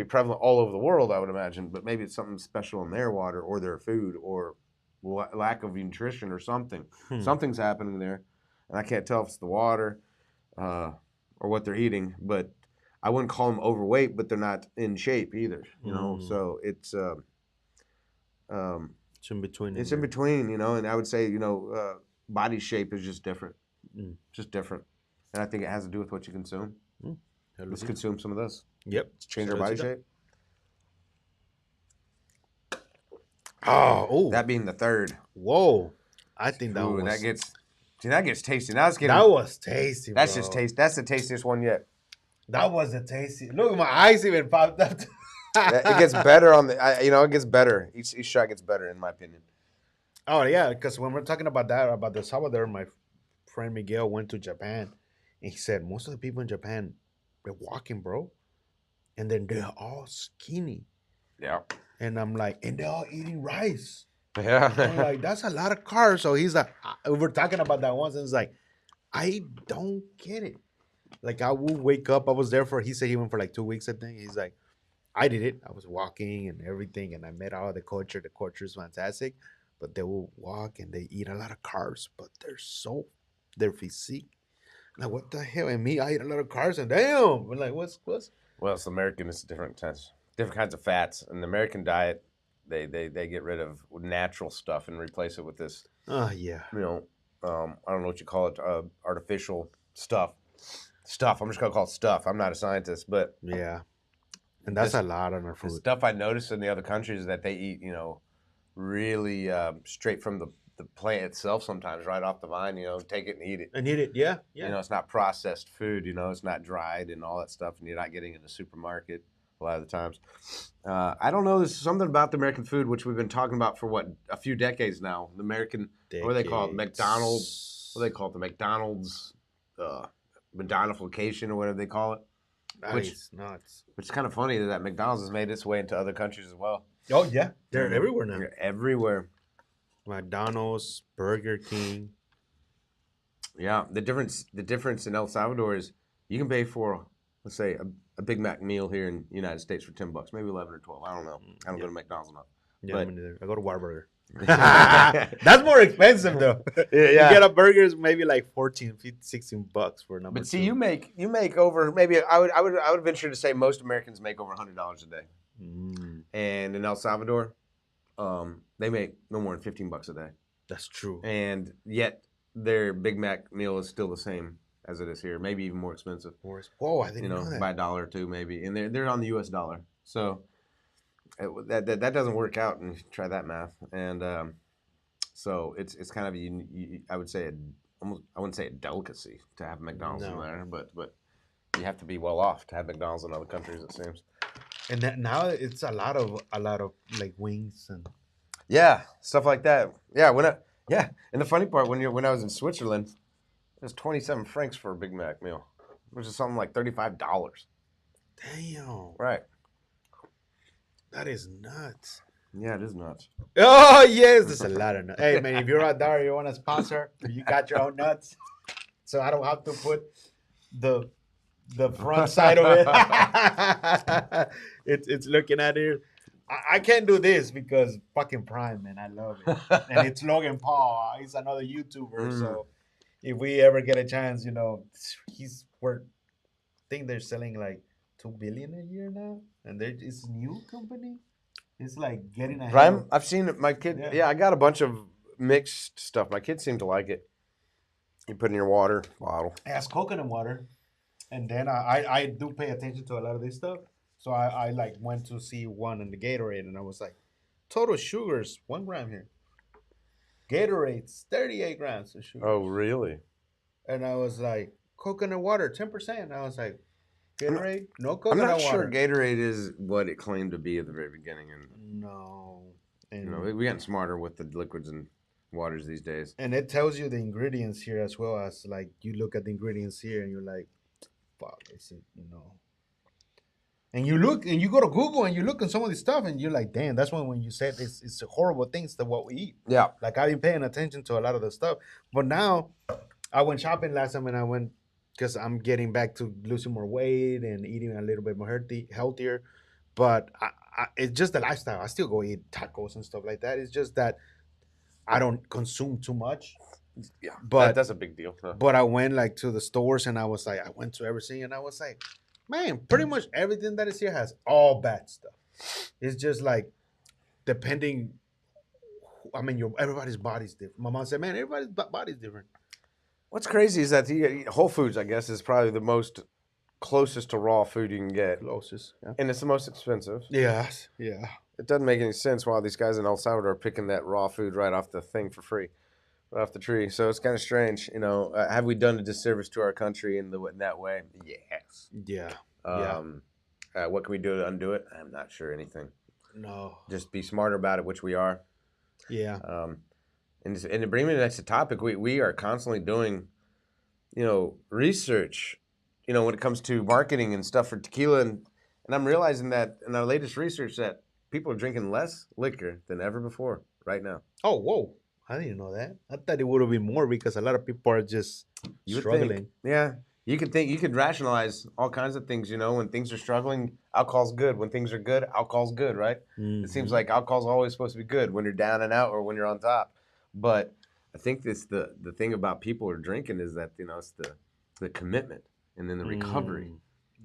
[SPEAKER 2] prevalent all over the world, I would imagine. But maybe it's something special in their water or their food or lack of nutrition or something.
[SPEAKER 1] Hmm.
[SPEAKER 2] Something's happening there, and I can't tell if it's the water uh, or what they're eating. But I wouldn't call them overweight, but they're not in shape either.
[SPEAKER 1] Mm.
[SPEAKER 2] So um,
[SPEAKER 1] It's in between in
[SPEAKER 2] it's in
[SPEAKER 1] there.
[SPEAKER 2] between. And I would say body shape is just different,
[SPEAKER 1] Mm.
[SPEAKER 2] just different, and I think it has to do with what you consume.
[SPEAKER 1] Mm.
[SPEAKER 2] Let's
[SPEAKER 1] Saludcita.
[SPEAKER 2] consume some of this.
[SPEAKER 1] Yep.
[SPEAKER 2] Let's change our body
[SPEAKER 1] Saludcita.
[SPEAKER 2] shape.
[SPEAKER 1] Oh,
[SPEAKER 2] That being the third.
[SPEAKER 1] whoa. I think that
[SPEAKER 2] Ooh,
[SPEAKER 1] was
[SPEAKER 2] that gets tasty. Now it's getting.
[SPEAKER 1] that was tasty,
[SPEAKER 2] That's
[SPEAKER 1] bro.
[SPEAKER 2] just taste. That's the tastiest one yet.
[SPEAKER 1] That was a tasty. Look, my eyes even popped up.
[SPEAKER 2] It gets better on the. It gets better. Each shot gets better, in my opinion.
[SPEAKER 1] Oh yeah, because when we're talking about that, about the Salvador, my friend Miguel went to Japan, and he said most of the people in Japan they're walking, bro, and then they're all skinny,
[SPEAKER 2] Yeah.
[SPEAKER 1] and I'm like, and they're all eating rice. I'm
[SPEAKER 2] Yeah.
[SPEAKER 1] like, that's a lot of carbs. So he's like, we were talking about that once, and it's like, I don't get it. Like I will wake up. I was there for. He said he went for like 2 weeks. I think he's like, I did it. I was walking and everything, and I met all the culture. The culture is fantastic, but they will walk and they eat a lot of carbs, but their physique. Like what the hell? And me, I eat a lot of carbs, and damn, I'm like, what's?
[SPEAKER 2] Well, it's American. It's different kinds of fats. In the American diet, they get rid of natural stuff and replace it with this.
[SPEAKER 1] Oh yeah,
[SPEAKER 2] I don't know what you call it. Artificial stuff. Stuff. I'm just gonna call it stuff. I'm not a scientist, but
[SPEAKER 1] yeah, and that's
[SPEAKER 2] this
[SPEAKER 1] a lot on our
[SPEAKER 2] the
[SPEAKER 1] food.
[SPEAKER 2] stuff I noticed in the other countries is that they eat, really straight from the plant itself. Sometimes right off the vine, take it and eat it.
[SPEAKER 1] And eat it, yeah, yeah.
[SPEAKER 2] It's not processed food. It's not dried and all that stuff, and you're not getting it in the supermarket a lot of the times. I don't know. There's something about the American food which we've been talking about for a few decades now. The American, what do they call it? McDonald's. What do they call it? The McDonald's Madonification or whatever they call it.
[SPEAKER 1] That
[SPEAKER 2] Which
[SPEAKER 1] is nuts.
[SPEAKER 2] Which is kind of funny that McDonald's has made its way into other countries as well.
[SPEAKER 1] Oh yeah, they're everywhere now.
[SPEAKER 2] They're everywhere.
[SPEAKER 1] McDonald's, Burger King.
[SPEAKER 2] Yeah, the difference in El Salvador is you can pay for, let's say, a Big Mac meal here in the United States for $10, maybe 11 or 12. I don't know. I don't go to McDonald's enough.
[SPEAKER 1] Yeah,
[SPEAKER 2] But-
[SPEAKER 1] me neither. I go to Whataburger. That's more expensive though.
[SPEAKER 2] Yeah.
[SPEAKER 1] You get a burger is maybe like 14, 15, 16 bucks for a number
[SPEAKER 2] But see,
[SPEAKER 1] two.
[SPEAKER 2] you make over maybe I would venture to say most Americans make over $100 a day,
[SPEAKER 1] Mm,
[SPEAKER 2] and in El Salvador, they make no more than $15 a day,
[SPEAKER 1] that's true.
[SPEAKER 2] and yet their Big Mac meal is still the same as it is here, maybe even more expensive.
[SPEAKER 1] Whoa, I didn't know that.
[SPEAKER 2] By $1 or $2 maybe, and they're on the U.S. dollar, so that doesn't work out. And you try that math, and so it's kind of I would say almost I wouldn't say a delicacy to have McDonald's in
[SPEAKER 1] No.
[SPEAKER 2] there, but you have to be well off to have McDonald's in other countries, it seems.
[SPEAKER 1] And that now it's a lot of like wings and
[SPEAKER 2] Yeah, stuff like that. Yeah, and the funny part when I was in Switzerland, it was 27 francs for a Big Mac meal, which is something like $35.
[SPEAKER 1] damn,
[SPEAKER 2] Right.
[SPEAKER 1] that is nuts.
[SPEAKER 2] Yeah, it is nuts.
[SPEAKER 1] Oh yes, there's a lot of nuts. Hey man, if you're out there, you want to sponsor, you got your own nuts, so I don't have to put the the front side of it. It's looking at it. I can't do this because fucking Prime, man. I love it. And it's Logan Paul. He's another YouTuber.
[SPEAKER 2] Mm.
[SPEAKER 1] So if we ever get a chance, he's worth. I think they're selling like 2 billion a year now, and it's a new company. It's like getting ahead.
[SPEAKER 2] Prime, I've seen it. My kid,
[SPEAKER 1] Yeah.
[SPEAKER 2] yeah, I got a bunch of mixed stuff. My kids seem to like it. You put in your water bottle.
[SPEAKER 1] It has coconut water, and then I do pay attention to a lot of this stuff. So I like went to see one in the Gatorade, and I was like, total sugars 1 gram here. Gatorade's 38 grams of sugar.
[SPEAKER 2] Oh, really?
[SPEAKER 1] And I was like, coconut water 10%. I was like, Gatorade, no
[SPEAKER 2] I'm
[SPEAKER 1] coconut
[SPEAKER 2] not
[SPEAKER 1] water.
[SPEAKER 2] sure Gatorade is what it claimed to be at the very beginning, and
[SPEAKER 1] No.
[SPEAKER 2] we getting smarter with the liquids and waters these days.
[SPEAKER 1] And it tells you the ingredients here as well as like you look at the ingredients here and you're like, fuck, is it. And you look and you go to Google and you look at some of this stuff and you're like, damn, that's when you said it's horrible things that what we eat.
[SPEAKER 2] Yeah.
[SPEAKER 1] Like I've been paying attention to a lot of the stuff. But now I went shopping last time and I went because I'm getting back to losing more weight and eating a little bit more healthier. But it's just the lifestyle. I still go eat tacos and stuff like that. It's just that I don't consume too much.
[SPEAKER 2] Yeah,
[SPEAKER 1] But
[SPEAKER 2] that's a big deal. Huh?
[SPEAKER 1] but I went like to the stores and I was like, I went to everything and I was like, man, pretty much everything that is here has all bad stuff. It's just like depending. I mean, everybody's body's different. My mom said, man, everybody's body's different.
[SPEAKER 2] What's crazy is that Whole Foods, I guess, is probably the most closest to raw food you can get,
[SPEAKER 1] Closest. Yeah.
[SPEAKER 2] and it's the most expensive.
[SPEAKER 1] Yes. Yeah.
[SPEAKER 2] It doesn't make any sense why these guys in El Salvador are picking that raw food right off the thing for free, right off the tree. So it's kind of strange, have we done a disservice to our country in that way? Yes.
[SPEAKER 1] Yeah.
[SPEAKER 2] What can we do to undo it? I'm not sure anything.
[SPEAKER 1] No.
[SPEAKER 2] Just be smarter about it, which we are.
[SPEAKER 1] Yeah.
[SPEAKER 2] And to bring me to the next topic, we are constantly doing, research, when it comes to marketing and stuff for tequila. And I'm realizing that in our latest research that people are drinking less liquor than ever before right now.
[SPEAKER 1] Oh, whoa. I didn't know that. I thought it would have been more because a lot of people are just
[SPEAKER 2] You would
[SPEAKER 1] struggling.
[SPEAKER 2] think, yeah. You could rationalize all kinds of things, when things are struggling, alcohol's good. When things are good, alcohol's good, right?
[SPEAKER 1] Mm-hmm.
[SPEAKER 2] It seems like alcohol's always supposed to be good when you're down and out or when you're on top. But I think the thing about people are drinking is that, it's the commitment and then the recovery.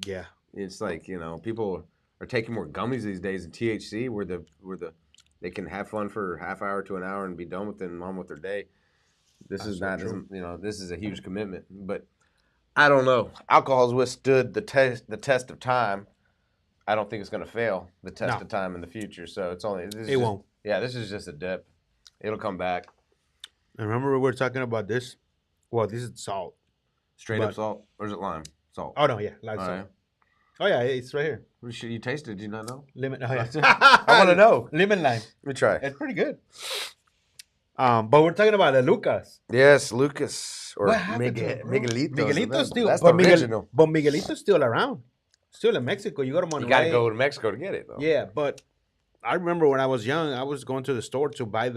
[SPEAKER 1] Yeah.
[SPEAKER 2] It's like, people are taking more gummies these days in THC where they can have fun for half hour to an hour and be done with it and on with their day. This is not, this is a huge commitment. But I don't know. Alcohol has withstood the test of time. I don't think it's going to fail the test of time in the future. So it
[SPEAKER 1] won't.
[SPEAKER 2] Yeah, this is just a dip. It'll come back.
[SPEAKER 1] And remember we were talking about this? Well, this is salt.
[SPEAKER 2] Straight up salt? Or is it lime? Salt.
[SPEAKER 1] Oh, no, yeah. Lime salt.
[SPEAKER 2] Right.
[SPEAKER 1] Oh, yeah, it's right here.
[SPEAKER 2] You tasted it? Did you not know?
[SPEAKER 1] Lemon. Oh, yeah.
[SPEAKER 2] I want to know.
[SPEAKER 1] Lemon lime.
[SPEAKER 2] Let me try.
[SPEAKER 1] It's pretty good. But we're talking about the Lucas.
[SPEAKER 2] Yes, Lucas or
[SPEAKER 1] What happened to it, bro?
[SPEAKER 2] Miguelito.
[SPEAKER 1] Miguelito's still,
[SPEAKER 2] That's
[SPEAKER 1] but
[SPEAKER 2] the original.
[SPEAKER 1] But Miguelito's still around. Still in Mexico. You go to Monterrey.
[SPEAKER 2] You got to go to Mexico to get it, though.
[SPEAKER 1] Yeah, but I remember when I was young, I was going to the store to buy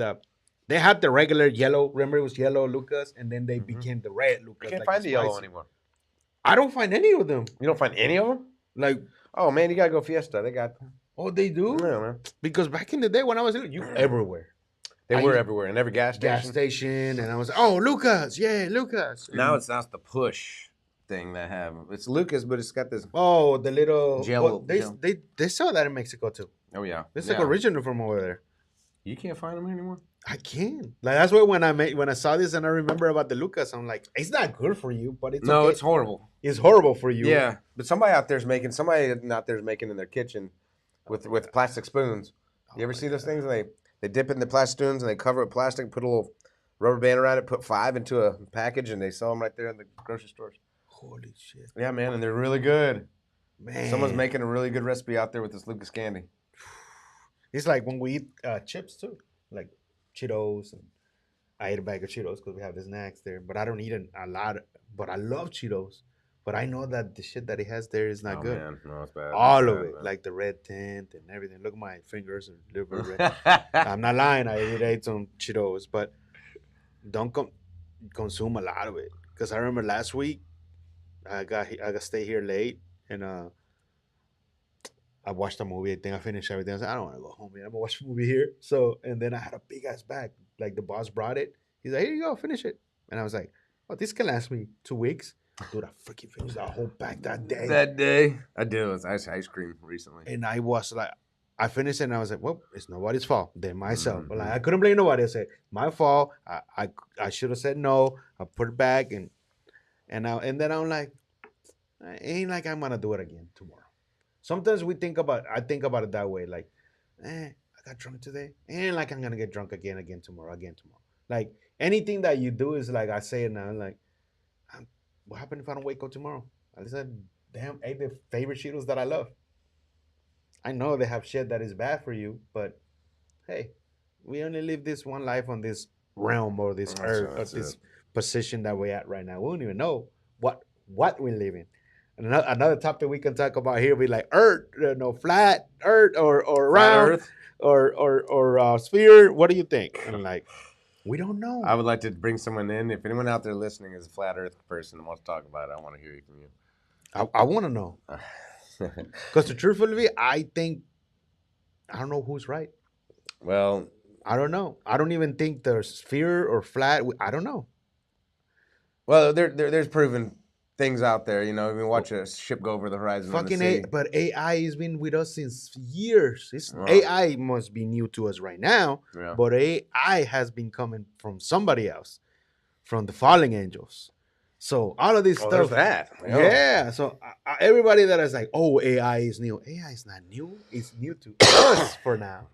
[SPEAKER 1] they had the regular yellow. Remember, it was yellow Lucas, and then they became the red Lucas.
[SPEAKER 2] You can't
[SPEAKER 1] like
[SPEAKER 2] find the yellow
[SPEAKER 1] spicy.
[SPEAKER 2] anymore.
[SPEAKER 1] I don't find any of them.
[SPEAKER 2] You don't find any of them?
[SPEAKER 1] Like,
[SPEAKER 2] Oh, man, you got to go Fiesta. They got them.
[SPEAKER 1] oh, they do?
[SPEAKER 2] Yeah, man.
[SPEAKER 1] Because back in the day when I was little, you everywhere.
[SPEAKER 2] They
[SPEAKER 1] I
[SPEAKER 2] were
[SPEAKER 1] used-
[SPEAKER 2] everywhere in every gas station.
[SPEAKER 1] Gas station, and I was, oh, Lucas, yeah, Lucas.
[SPEAKER 2] Now it's not the push thing that have. It's Lucas, but it's got this.
[SPEAKER 1] Oh, the little
[SPEAKER 2] Jello,
[SPEAKER 1] well, they sell that in Mexico too.
[SPEAKER 2] Oh, yeah.
[SPEAKER 1] It's
[SPEAKER 2] Yeah.
[SPEAKER 1] like original from over there.
[SPEAKER 2] You can't find them anymore?
[SPEAKER 1] I can. Like that's why when I saw this and I remember about the Lucas, I'm like, it's not good for you, but it's
[SPEAKER 2] No,
[SPEAKER 1] okay.
[SPEAKER 2] it's horrible.
[SPEAKER 1] It's horrible for you.
[SPEAKER 2] Yeah, but somebody out there's making in their kitchen with plastic spoons. You ever see those things? And they dip it in the plastic spoons and they cover it with plastic, put a little rubber band around it, put 5 into a package, and they sell them right there in the grocery stores.
[SPEAKER 1] Holy shit.
[SPEAKER 2] Yeah, man, and they're really good. Someone's
[SPEAKER 1] Man,
[SPEAKER 2] making a really good recipe out there with this Lucas candy.
[SPEAKER 1] it's like when we eat chips too, like Cheetos. And I ate a bag of Cheetos because we have the snacks there, but I don't eat a lot. But I love Cheetos. But I know that the shit that it has there is not
[SPEAKER 2] Oh
[SPEAKER 1] good.
[SPEAKER 2] man, no, it's bad. It's
[SPEAKER 1] All of
[SPEAKER 2] bad,
[SPEAKER 1] it, like the red tint and everything. Look at my fingers are a little bit red.
[SPEAKER 2] man.
[SPEAKER 1] I'm not lying. I ate some Cheetos, but don't consume a lot of it. Because I remember last week I got stay here late and I watched a movie. I think I finished everything. I said, I don't want to go home. Man. I'm gonna watch a movie here. So and then I had a big ass bag. Like the boss brought it. He's like, here you go, finish it. And I was like, oh, this can last me 2 weeks. Dude, I freaking finished that whole bag that day.
[SPEAKER 2] That day, I did. It was ice cream recently.
[SPEAKER 1] And I was like, I finished it and I was like, well, it's nobody's fault. Then myself. But like
[SPEAKER 2] Mhm.
[SPEAKER 1] I couldn't blame nobody. I said, my fault. I should have said no. I put it back and then I'm like, it ain't like I'm gonna do it again tomorrow. Sometimes I think about it that way, like, I got drunk today. And like I'm gonna get drunk again tomorrow, again tomorrow. Like anything that you do is like I say it now, like, what happened if I don't wake up tomorrow? I said, damn, ate the favorite Cheetos that I love. I know they have shit that is bad for you, but hey, we only live this one life on this realm or this earth or
[SPEAKER 2] That's it.
[SPEAKER 1] this position that we're at right now. We don't even know what we live in. And another topic we can talk about here be like Earth, flat Earth or
[SPEAKER 2] Flat
[SPEAKER 1] round
[SPEAKER 2] Earth.
[SPEAKER 1] or sphere. What do you think? And like, we don't
[SPEAKER 2] I
[SPEAKER 1] know.
[SPEAKER 2] would like to bring someone in. If anyone out there listening is a flat Earth person and wants to talk about it, I want to hear you from
[SPEAKER 1] I want to know
[SPEAKER 2] you.
[SPEAKER 1] because the truthfully, I think I don't know who's right.
[SPEAKER 2] Well,
[SPEAKER 1] I don't know. I don't even think there's sphere or flat. I don't know.
[SPEAKER 2] there's proven things out there. You know, we watch a ship go over the horizon on the
[SPEAKER 1] Fucking
[SPEAKER 2] sea.
[SPEAKER 1] but AI has been with us since years. It's
[SPEAKER 2] Oh,
[SPEAKER 1] AI must be new to us right now,
[SPEAKER 2] yeah.
[SPEAKER 1] but AI has been coming from somebody else, from the fallen angels. So all of this
[SPEAKER 2] Oh, there's
[SPEAKER 1] stuff,
[SPEAKER 2] that.
[SPEAKER 1] yeah. So everybody that is like, "Oh, AI is new." AI is not new. It's new to us for now.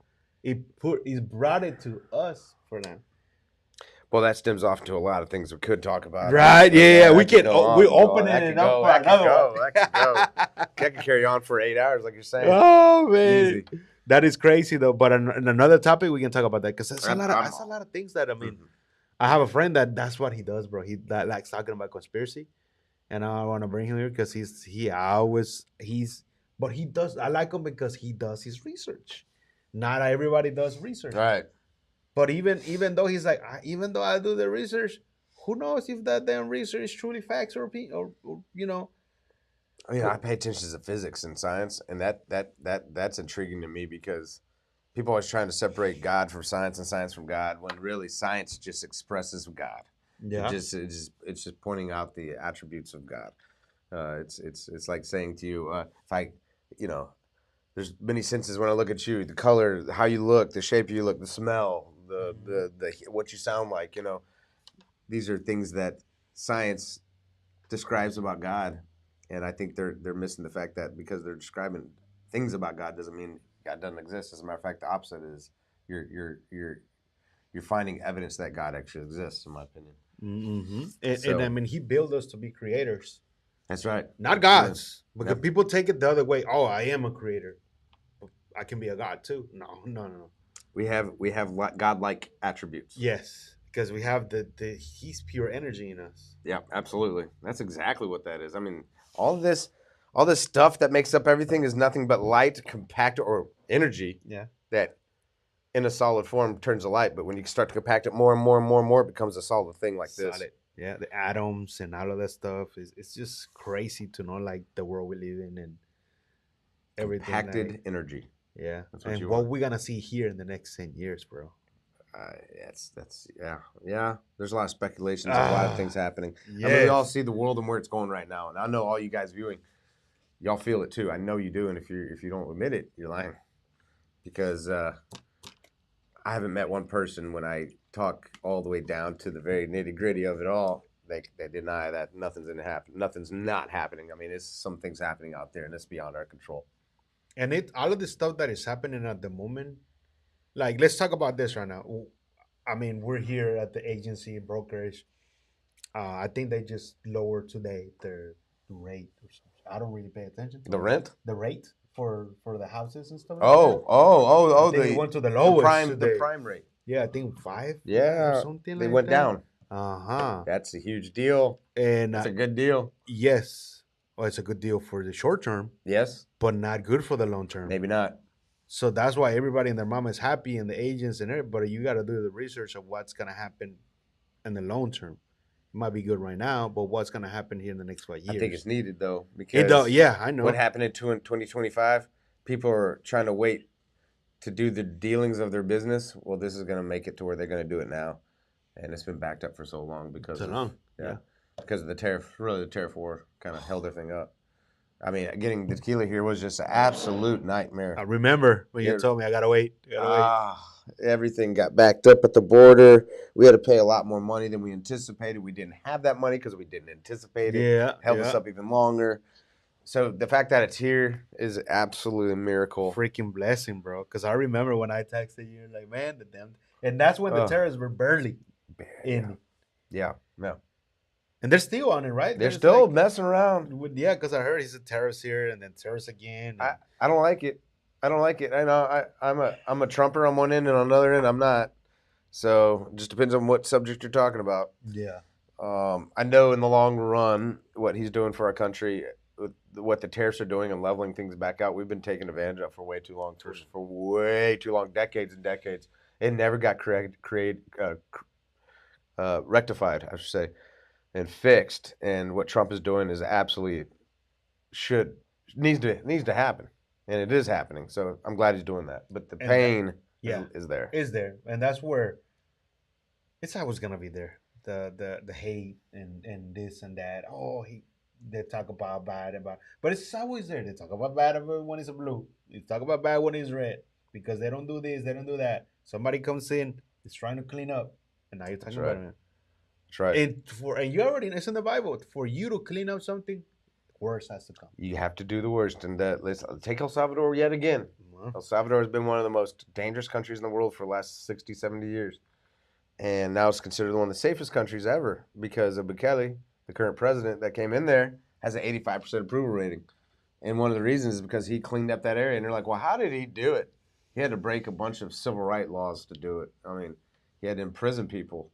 [SPEAKER 1] It brought it to us for now.
[SPEAKER 2] Well, that stems off to a lot of things we could talk about.
[SPEAKER 1] Right?
[SPEAKER 2] Honestly,
[SPEAKER 1] Yeah.
[SPEAKER 2] that
[SPEAKER 1] We
[SPEAKER 2] could
[SPEAKER 1] can.
[SPEAKER 2] go on.
[SPEAKER 1] We're
[SPEAKER 2] Well,
[SPEAKER 1] opening
[SPEAKER 2] that
[SPEAKER 1] it
[SPEAKER 2] could
[SPEAKER 1] up
[SPEAKER 2] go.
[SPEAKER 1] for
[SPEAKER 2] That could
[SPEAKER 1] another
[SPEAKER 2] go.
[SPEAKER 1] one.
[SPEAKER 2] That could go. That could carry on for 8 hours, like you're saying.
[SPEAKER 1] Oh man,
[SPEAKER 2] Easy.
[SPEAKER 1] that is crazy though. But in another topic, we can talk about that because
[SPEAKER 2] I'm
[SPEAKER 1] that's a lot of things that I mean.
[SPEAKER 2] Mhm.
[SPEAKER 1] I have a friend that's what he does, bro. He that likes talking about conspiracy, and I want to bring him here because but he does. I like him because he does his research. Not everybody does research,
[SPEAKER 2] Right.
[SPEAKER 1] but even though he's like, even though I do the research, who knows if that damn research is truly facts or
[SPEAKER 2] I mean, I pay attention to physics and science, and that's intriguing to me because people always trying to separate God from science and science from God, when really science just expresses God.
[SPEAKER 1] yeah.
[SPEAKER 2] It's just pointing out the attributes of God. It's like saying to you, if I, you know, there's many senses when I look at you, the color, how you look, the shape you look, the smell, the what you sound like. You know, these are things that science describes about God, and I think they're missing the fact that because they're describing things about God doesn't mean God doesn't exist. As a matter of fact, the opposite is you're you're you're you're finding evidence that God actually exists, in my opinion.
[SPEAKER 1] Mm-hmm. And I
[SPEAKER 2] So
[SPEAKER 1] mean, he built us to be creators,
[SPEAKER 2] that's right.
[SPEAKER 1] not
[SPEAKER 2] Absolutely.
[SPEAKER 1] gods. Because
[SPEAKER 2] Yep.
[SPEAKER 1] people take it the other way. Oh, I am a creator. I can be a god too. No.
[SPEAKER 2] We have godlike attributes.
[SPEAKER 1] Yes, because we have the he's pure energy in us.
[SPEAKER 2] Yeah, absolutely. That's exactly what that is. I mean, all this, all this stuff that makes up everything is nothing but light, compact, or energy
[SPEAKER 1] Yeah,
[SPEAKER 2] that, in a solid form, turns to light. But when you start to compact it more and more and more and more, it becomes a solid thing like this.
[SPEAKER 1] solid. Yeah, the atoms and all of that stuff is it's just crazy to know like the world we live in and everything
[SPEAKER 2] Compacted
[SPEAKER 1] like
[SPEAKER 2] energy.
[SPEAKER 1] yeah,
[SPEAKER 2] That's what
[SPEAKER 1] and
[SPEAKER 2] you
[SPEAKER 1] what
[SPEAKER 2] want.
[SPEAKER 1] we're gonna see here in the next 10 years, bro.
[SPEAKER 2] That's yeah. There's a lot of speculations, a lot of things happening. I mean, we all
[SPEAKER 1] Yes.
[SPEAKER 2] see the world and where it's going right now, and I know all you guys viewing, y'all feel it too. I know you do, and if you don't admit it, you're lying because I haven't met one person when I talk all the way down to the very nitty gritty of it all. They deny that nothing's not happening. I mean, it's some things happening out there, and it's beyond our control.
[SPEAKER 1] And it all of the stuff that is happening at the moment, like let's talk about this right now. I mean, we're here at the agency brokerage. I think they just lowered today their rate or something. I don't really pay attention to
[SPEAKER 2] The
[SPEAKER 1] it.
[SPEAKER 2] rent?
[SPEAKER 1] The rate for the houses and stuff like that. I
[SPEAKER 2] Oh,
[SPEAKER 1] think it went to the lowest
[SPEAKER 2] the
[SPEAKER 1] today.
[SPEAKER 2] prime rate.
[SPEAKER 1] Yeah, I think 5 or
[SPEAKER 2] Yeah,
[SPEAKER 1] something
[SPEAKER 2] they
[SPEAKER 1] like
[SPEAKER 2] went
[SPEAKER 1] that.
[SPEAKER 2] down.
[SPEAKER 1] Uh-huh.
[SPEAKER 2] That's a huge deal.
[SPEAKER 1] And
[SPEAKER 2] That's a good deal.
[SPEAKER 1] yes, well, it's a good deal for the short term,
[SPEAKER 2] Yes,
[SPEAKER 1] but not good for the long term.
[SPEAKER 2] maybe not.
[SPEAKER 1] So that's why everybody and their mom is happy and the agents and everybody. You got to do the research of what's gonna happen in the long term. It might be good right now, but what's gonna happen here in the next 5
[SPEAKER 2] I think it's
[SPEAKER 1] years?
[SPEAKER 2] needed though
[SPEAKER 1] It does.
[SPEAKER 2] because
[SPEAKER 1] Yeah, I
[SPEAKER 2] what
[SPEAKER 1] know.
[SPEAKER 2] happened in 2025, people are trying to wait to do the dealings of their business. Well, this is going to make it to where they're going to do it now, and it's been backed up for so long because
[SPEAKER 1] So
[SPEAKER 2] of
[SPEAKER 1] long.
[SPEAKER 2] yeah,
[SPEAKER 1] Yeah.
[SPEAKER 2] because of the tariff. Really, the tariff war kind of held everything up. I mean, getting the tequila here was just an absolute
[SPEAKER 1] I
[SPEAKER 2] nightmare.
[SPEAKER 1] remember when you
[SPEAKER 2] It,
[SPEAKER 1] told me I gotta wait. I gotta wait.
[SPEAKER 2] everything got backed up at the border. We had to pay a lot more money than we anticipated. We didn't have that money because we didn't anticipate it.
[SPEAKER 1] Yeah,
[SPEAKER 2] Held us
[SPEAKER 1] yeah.
[SPEAKER 2] up even longer. So the fact that it's here is absolutely a miracle.
[SPEAKER 1] Freaking blessing, bro. Because I remember when I texted you, like, man, the damn, and that's when the
[SPEAKER 2] Oh,
[SPEAKER 1] terrorists were barely
[SPEAKER 2] yeah,
[SPEAKER 1] in,
[SPEAKER 2] yeah, yeah.
[SPEAKER 1] and they're still on it, right?
[SPEAKER 2] They're
[SPEAKER 1] There's
[SPEAKER 2] still
[SPEAKER 1] like,
[SPEAKER 2] messing around.
[SPEAKER 1] yeah, because I heard he's a terrorist here, and then terrorist again,
[SPEAKER 2] I,
[SPEAKER 1] and
[SPEAKER 2] I don't like it. I don't like it. I know I'm a Trumper on one end and on another end I'm not. So it just depends on what subject you're talking about.
[SPEAKER 1] yeah,
[SPEAKER 2] I know in the long run what he's doing for our country, with what the tariffs are doing and leveling things back out. We've been taken advantage of for way too long, for way too long, decades and decades. It never got rectified, I should say, and fixed. And what Trump is doing is absolutely should needs to happen, and it is happening. So I'm glad he's doing that. But the
[SPEAKER 1] and that,
[SPEAKER 2] pain
[SPEAKER 1] yeah,
[SPEAKER 2] is there.
[SPEAKER 1] is there, and that's where it's always gonna be there. The hate and this and that. Oh, they talk about bad about, but it's always there. They talk about bad about when it's blue. They talk about bad when it's red because they don't do this, they don't do that. Somebody comes in, is trying to clean up, and now you're
[SPEAKER 2] That's
[SPEAKER 1] talking about
[SPEAKER 2] right.
[SPEAKER 1] it.
[SPEAKER 2] That's right.
[SPEAKER 1] And you already it's in the Bible for you to clean up something, worse has to come.
[SPEAKER 2] You have to do the worst, and let's take El Salvador yet again.
[SPEAKER 1] Mhm.
[SPEAKER 2] El Salvador has been one of the most dangerous countries in the world for the last 60, 70 years. And now it's considered one of the safest countries ever because of Bukele, the current president that came in there, has an 85% approval rating. And one of the reasons is because he cleaned up that area. And they're like, well, how did he do it? He had to break a bunch of civil rights laws to do it. I mean, he had to imprison people.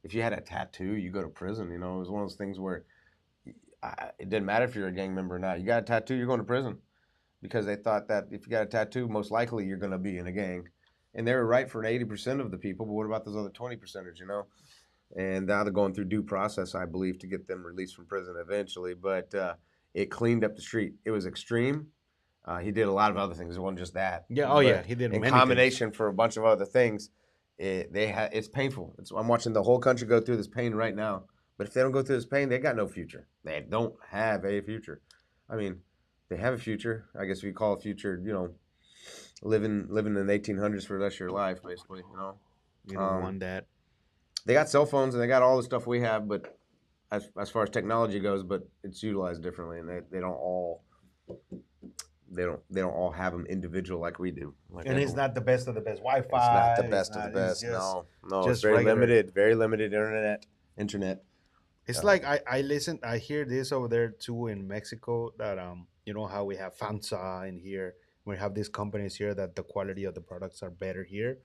[SPEAKER 2] If you had a tattoo, you go to prison. You know, it was one of those things where it didn't matter if you're a gang member or not. You got a tattoo, you're going to prison because they thought that if you got a tattoo, most likely you're going to be in a gang. And they were right for 80% of the people, but what about those other 20%ers, you know? And now they're going through due process, I believe, to get them released from prison eventually. But it cleaned up the street. It was extreme. He did a lot of other things. It wasn't just that.
[SPEAKER 1] Yeah, oh yeah,
[SPEAKER 2] But
[SPEAKER 1] he did
[SPEAKER 2] in
[SPEAKER 1] many things.
[SPEAKER 2] combination for a bunch of other things, it's painful. I'm watching the whole country go through this pain right now. But if they don't go through this pain, they got no future. They don't have a future. I mean, they have a future. I guess we call a future, you know, living in the 1800s for the rest of your life, basically. You know,
[SPEAKER 1] You don't want that.
[SPEAKER 2] they got cell phones and they got all the stuff we have, but as far as technology goes, but it's utilized differently, and they don't all they don't all have them individual like we do. Like
[SPEAKER 1] And it's
[SPEAKER 2] everyone.
[SPEAKER 1] not the best of the best
[SPEAKER 2] It's not
[SPEAKER 1] Wi-Fi.
[SPEAKER 2] the
[SPEAKER 1] It's
[SPEAKER 2] best of the
[SPEAKER 1] not. It's
[SPEAKER 2] best. No, it's
[SPEAKER 1] just regular.
[SPEAKER 2] very limited internet.
[SPEAKER 1] It's like I listen. I hear this over there too in Mexico that you know how we have FAMSA in here. We have these companies here that the quality of the products are better here,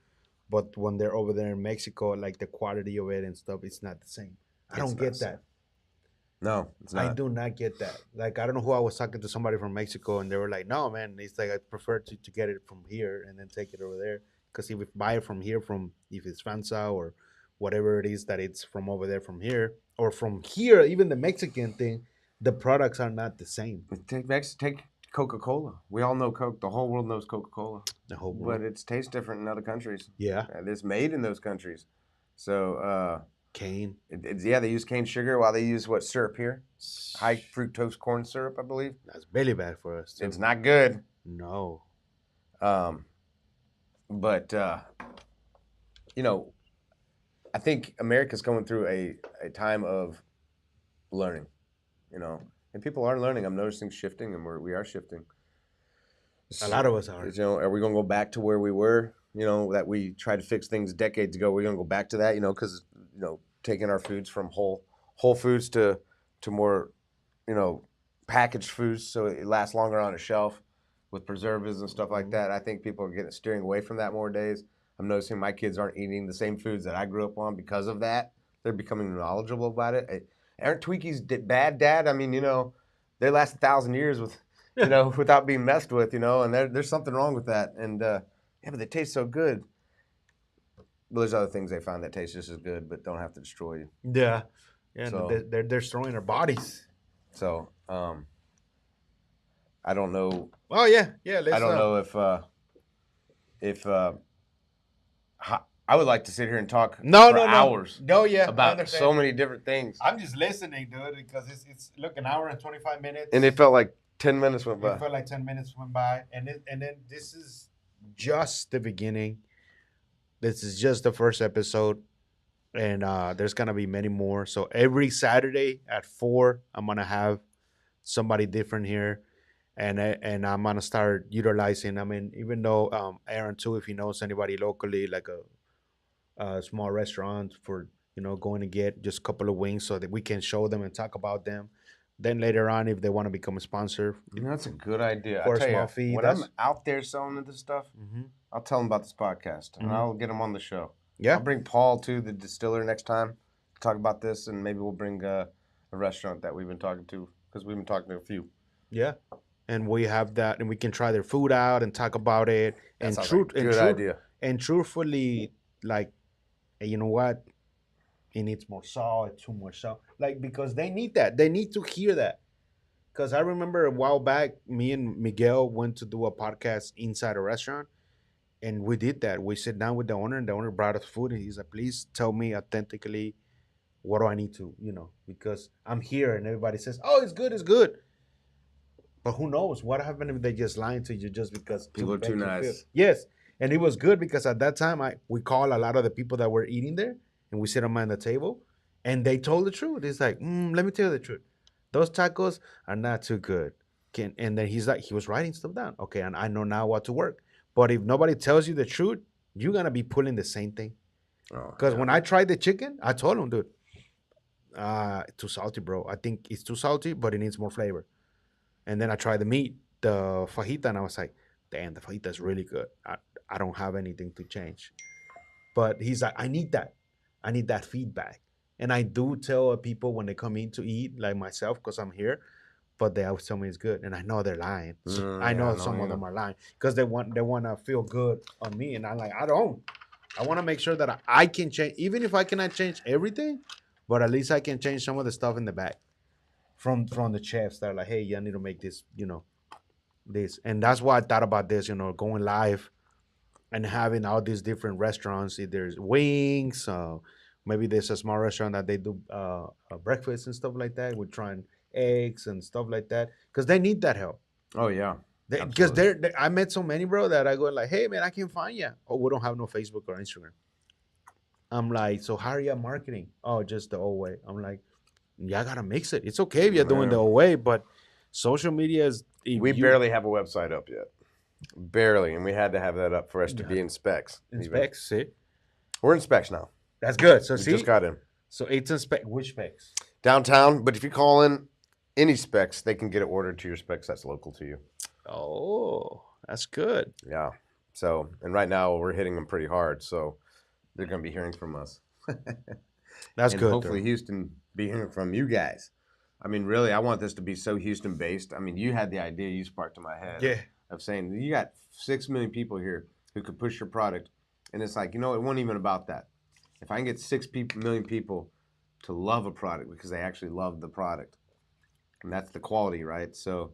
[SPEAKER 1] but when they're over there in Mexico, like the quality of it and stuff, it's not the same. I
[SPEAKER 2] It's
[SPEAKER 1] don't
[SPEAKER 2] not the
[SPEAKER 1] get
[SPEAKER 2] same.
[SPEAKER 1] that.
[SPEAKER 2] No, it's
[SPEAKER 1] I
[SPEAKER 2] not.
[SPEAKER 1] do not get that. Like I don't know who I was talking to somebody from Mexico and they were like, "No, man, it's like I prefer to get it from here and then take it over there because if we buy it from here from if it's FAMSA or whatever it is that it's from over there from here or from here, even the Mexican thing, the products are not the same.
[SPEAKER 2] Take Coca Cola. We all know Coke. The whole world knows Coca Cola,
[SPEAKER 1] The whole
[SPEAKER 2] but
[SPEAKER 1] world.
[SPEAKER 2] it tastes different in other countries.
[SPEAKER 1] Yeah,
[SPEAKER 2] And it's made in those countries. So
[SPEAKER 1] cane.
[SPEAKER 2] yeah, they use cane sugar while they use what syrup here? High fructose corn syrup, I believe.
[SPEAKER 1] That's really bad for us too.
[SPEAKER 2] It's not good.
[SPEAKER 1] No.
[SPEAKER 2] Um, but you know, I think America's going through a time of learning. You know, and people are learning. I'm noticing shifting, and we are shifting.
[SPEAKER 1] A lot of us are.
[SPEAKER 2] You know, are we going to go back to where we were? You know, that we tried to fix things decades ago. We're going to go back to that. You know, because taking our foods from whole foods to more, you know, packaged foods so it lasts longer on a shelf with preservatives and stuff like that. I think people are steering away from that more days. I'm noticing my kids aren't eating the same foods that I grew up on because of that. They're becoming knowledgeable about it. Aren't Twinkies bad, Dad? I mean, they last 1,000 years with, without being messed with, and there's something wrong with that. And yeah, but they taste so good. Well, there's other things they find that taste just as good, but don't have to destroy you.
[SPEAKER 1] Yeah. Yeah,
[SPEAKER 2] So-
[SPEAKER 1] they're destroying our bodies.
[SPEAKER 2] So I don't know.
[SPEAKER 1] Oh yeah, yeah. Let's,
[SPEAKER 2] I don't know if I would like to sit here and talk for hours
[SPEAKER 1] No, yeah.
[SPEAKER 2] about so many different things.
[SPEAKER 1] I'm just listening, dude, because it's look, an hour and 25 minutes.
[SPEAKER 2] And it felt like 10 minutes went by.
[SPEAKER 1] It felt like 10 minutes went by, and then this is just the beginning. This is just the first episode, and there's gonna be many more. So every Saturday at 4, I'm gonna have somebody different here, and I'm gonna start utilizing. I mean, even though Aaron too, if he knows anybody locally, like a small restaurant for going to get just a couple of wings, so that we can show them and talk about them. Then later on, if they want to become a sponsor,
[SPEAKER 2] That's a good idea.
[SPEAKER 1] For
[SPEAKER 2] I
[SPEAKER 1] a
[SPEAKER 2] tell
[SPEAKER 1] small
[SPEAKER 2] you,
[SPEAKER 1] fee,
[SPEAKER 2] when I'm out there selling this stuff,
[SPEAKER 1] Mhm.
[SPEAKER 2] I'll tell them about this podcast and
[SPEAKER 1] Mhm.
[SPEAKER 2] I'll get them on the show.
[SPEAKER 1] Yeah.
[SPEAKER 2] I'll bring Paul to the distiller next time to talk about this, and maybe we'll bring a restaurant that we've been talking to, because we've been talking to a few.
[SPEAKER 1] Yeah, and we have that, and we can try their food out and talk about it.
[SPEAKER 2] That
[SPEAKER 1] And
[SPEAKER 2] sounds like a good idea.
[SPEAKER 1] And truthfully, like, hey, you know what? It needs more salt. It's too much salt. Like, because they need that. They need to hear that. Because I remember a while back, me and Miguel went to do a podcast inside a restaurant, and we did that. We sit down with the owner, and the owner brought us food, and he's like, "Please tell me authentically, what do I need to, because I'm here, and everybody says, oh, it's good, it's good." But who knows? What happened if they just lying to you just because
[SPEAKER 2] People are too
[SPEAKER 1] make you feel-
[SPEAKER 2] nice.
[SPEAKER 1] Yes, and it was good because at that time we call a lot of the people that were eating there, and we sit them at the table, and they told the truth. It's like, let me tell you the truth. Those tacos are not too good. And then he's like, he was writing stuff down. Okay, and I know now what to work. But if nobody tells you the truth, you're gonna be pulling the same thing. Because when I tried the chicken, I told him, dude, too salty, bro. I think it's too salty, but it needs more flavor. And then I tried the meat, the fajita, and I was like, damn, the fajita is really good. I don't have anything to change. But he's like, I need that. I need that feedback. And I do tell people when they come in to eat, like myself, because I'm here, but they always tell me it's good. And I know they're lying. I know some of them are lying because they want to feel good on me. And I'm like, I don't. I want to make sure that I can change, even if I cannot change everything, but at least I can change some of the stuff in the back from the chefs that are like, hey, you need to make this, this. And that's why I thought about this, going live and having all these different restaurants. If there's wings, maybe there's a small restaurant that they do breakfast and stuff like that. We're trying eggs and stuff like that because they need that help.
[SPEAKER 2] Oh, yeah.
[SPEAKER 1] Because I met so many, bro, that I go like, hey, man, I can find you. Oh, we don't have no Facebook or Instagram. I'm like, so how are you marketing? Oh, just the old way. I'm like, yeah, I got to mix it. It's okay if you're doing the old way, but social media is...
[SPEAKER 2] We barely have a website up yet. Barely. And we had to have that up for us to be in specs.
[SPEAKER 1] In specs, see?
[SPEAKER 2] We're in specs now.
[SPEAKER 1] That's good. So
[SPEAKER 2] We
[SPEAKER 1] see?
[SPEAKER 2] just got in.
[SPEAKER 1] So it's in spec. Which specs?
[SPEAKER 2] Downtown, but if you call in any specs, they can get it ordered to your specs that's local to you.
[SPEAKER 1] Oh, that's good.
[SPEAKER 2] Yeah. So, and right now we're hitting them pretty hard, so they're going to be hearing from us.
[SPEAKER 1] That's
[SPEAKER 2] and
[SPEAKER 1] good.
[SPEAKER 2] hopefully Houston be hearing from you guys. I mean, really, I want this to be so Houston-based. I mean, you had the idea, you sparked in my head of saying, you got 6 million people here who could push your product, and it's like, it wasn't even about that. If I can get 6 million people to love a product because they actually love the product, and that's the quality, right? So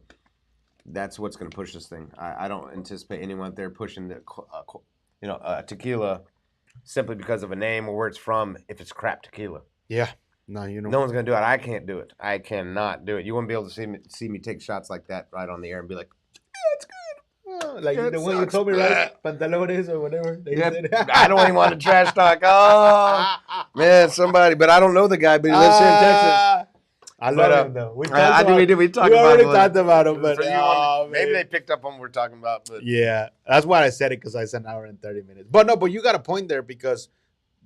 [SPEAKER 2] that's what's going to push this thing. I don't anticipate anyone out there pushing the, tequila simply because of a name or where it's from. If it's crap tequila,
[SPEAKER 1] Yeah. No,
[SPEAKER 2] no one's going to do it. I can't do it. I cannot do it. You wouldn't be able to see me take shots like that right on the air and be like, yeah, it's good.
[SPEAKER 1] Like
[SPEAKER 2] Yeah,
[SPEAKER 1] the
[SPEAKER 2] it
[SPEAKER 1] one you
[SPEAKER 2] sucks.
[SPEAKER 1] told me, right? Pantalones or whatever. They
[SPEAKER 2] Yeah,
[SPEAKER 1] said.
[SPEAKER 2] I don't even want to trash talk. Oh, man, somebody. But I don't know the guy, but he lives here in Texas.
[SPEAKER 1] I
[SPEAKER 2] But,
[SPEAKER 1] love him though. We
[SPEAKER 2] We talked
[SPEAKER 1] we
[SPEAKER 2] about
[SPEAKER 1] already
[SPEAKER 2] it.
[SPEAKER 1] talked about him, but
[SPEAKER 2] maybe they picked up on what we're talking about. But
[SPEAKER 1] yeah, that's why I said it because I said an hour and 30 minutes. But no, but you got a point there because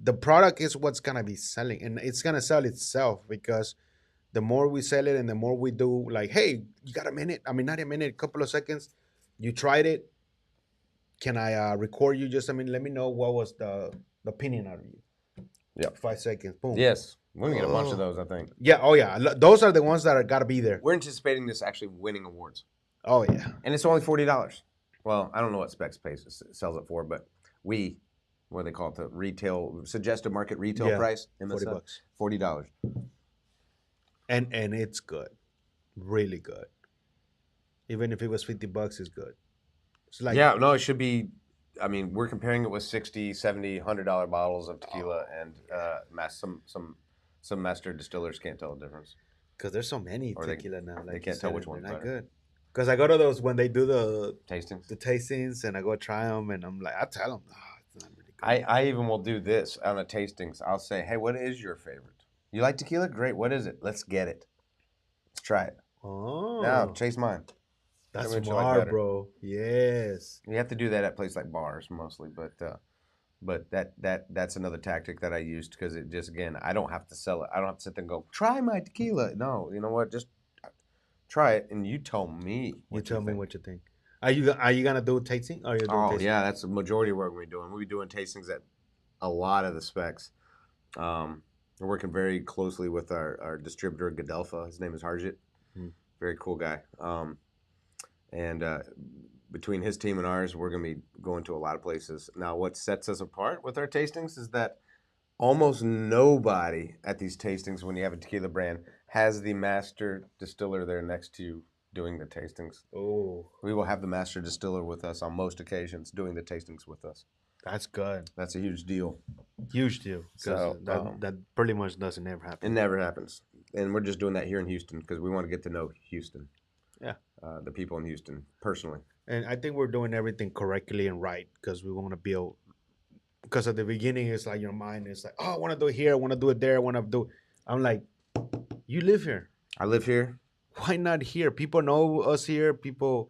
[SPEAKER 1] the product is what's gonna be selling, and it's gonna sell itself because the more we sell it and the more we do, like, hey, you got a minute? I mean, not a minute, a couple of seconds. You tried it. Can I record you? Just, I mean, let me know what was the opinion out of you.
[SPEAKER 2] Yep.
[SPEAKER 1] 5 seconds. Boom.
[SPEAKER 2] Yes. We're going to get a bunch of
[SPEAKER 1] Oh.
[SPEAKER 2] those, I think.
[SPEAKER 1] Yeah. Oh, yeah. Those are the ones that are got to be there.
[SPEAKER 2] We're anticipating this actually winning awards.
[SPEAKER 1] Oh, yeah.
[SPEAKER 2] And it's only $40. Well, I don't know what Specs sells it for, but what do they call it? The retail, suggested market retail
[SPEAKER 1] Yeah,
[SPEAKER 2] price?
[SPEAKER 1] $40.
[SPEAKER 2] $40.
[SPEAKER 1] And it's good. Really good. Even if it was $50, it's good. It's like,
[SPEAKER 2] Yeah, no, it should be. I mean, we're comparing it with 60, 70, $100 bottles of tequila, and some master distillers can't tell the difference.
[SPEAKER 1] because there's so many
[SPEAKER 2] Or
[SPEAKER 1] tequila now. Like
[SPEAKER 2] they can't tell which one's
[SPEAKER 1] they're not
[SPEAKER 2] better.
[SPEAKER 1] good. Because I go to those when they do the
[SPEAKER 2] Tastings.
[SPEAKER 1] tastings, and I go try them, and I'm like, I tell them, it's not really good.
[SPEAKER 2] I even will do this on a tastings. I'll say, hey, what is your favorite? You like tequila? Great. What is it? Let's get it. Let's try it.
[SPEAKER 1] Oh,
[SPEAKER 2] Now, chase mine.
[SPEAKER 1] that's
[SPEAKER 2] Tell me what you like
[SPEAKER 1] smart,
[SPEAKER 2] better.
[SPEAKER 1] bro. Yes.
[SPEAKER 2] You have to do that at places like bars mostly, but that's another tactic that I used because it just, again, I don't have to sell it. I don't have to sit there and go, try my tequila. No, you know what? Just try it and you tell me.
[SPEAKER 1] You tell me what you think. Are you gonna do tasting? Or are you doing
[SPEAKER 2] Oh
[SPEAKER 1] tasting?
[SPEAKER 2] yeah, that's the majority of what we're doing. We'll be doing tastings at a lot of the specs. We're working very closely with our distributor Gadelfa. His name is Harjit. Very cool guy. And between his team and ours, we're going to be going to a lot of places. Now, what sets us apart with our tastings is that almost nobody at these tastings, when you have a tequila brand, has the master distiller there next to you doing the tastings.
[SPEAKER 1] Oh,
[SPEAKER 2] We will have the master distiller with us on most occasions doing the tastings with us.
[SPEAKER 1] that's good.
[SPEAKER 2] That's a huge deal.
[SPEAKER 1] Huge deal.
[SPEAKER 2] So,
[SPEAKER 1] that pretty much doesn't ever
[SPEAKER 2] It
[SPEAKER 1] happen.
[SPEAKER 2] never happens. And we're just doing that here in Houston because we want to get to know Houston.
[SPEAKER 1] Yeah.
[SPEAKER 2] The people in Houston personally.
[SPEAKER 1] And I think we're doing everything correctly and right because we want to build. Because at the beginning, it's like your mind is like, oh, I want to do it here, I want to do it there, I want to do. I'm like, you live here.
[SPEAKER 2] I live here.
[SPEAKER 1] Why not here? People know us here. People,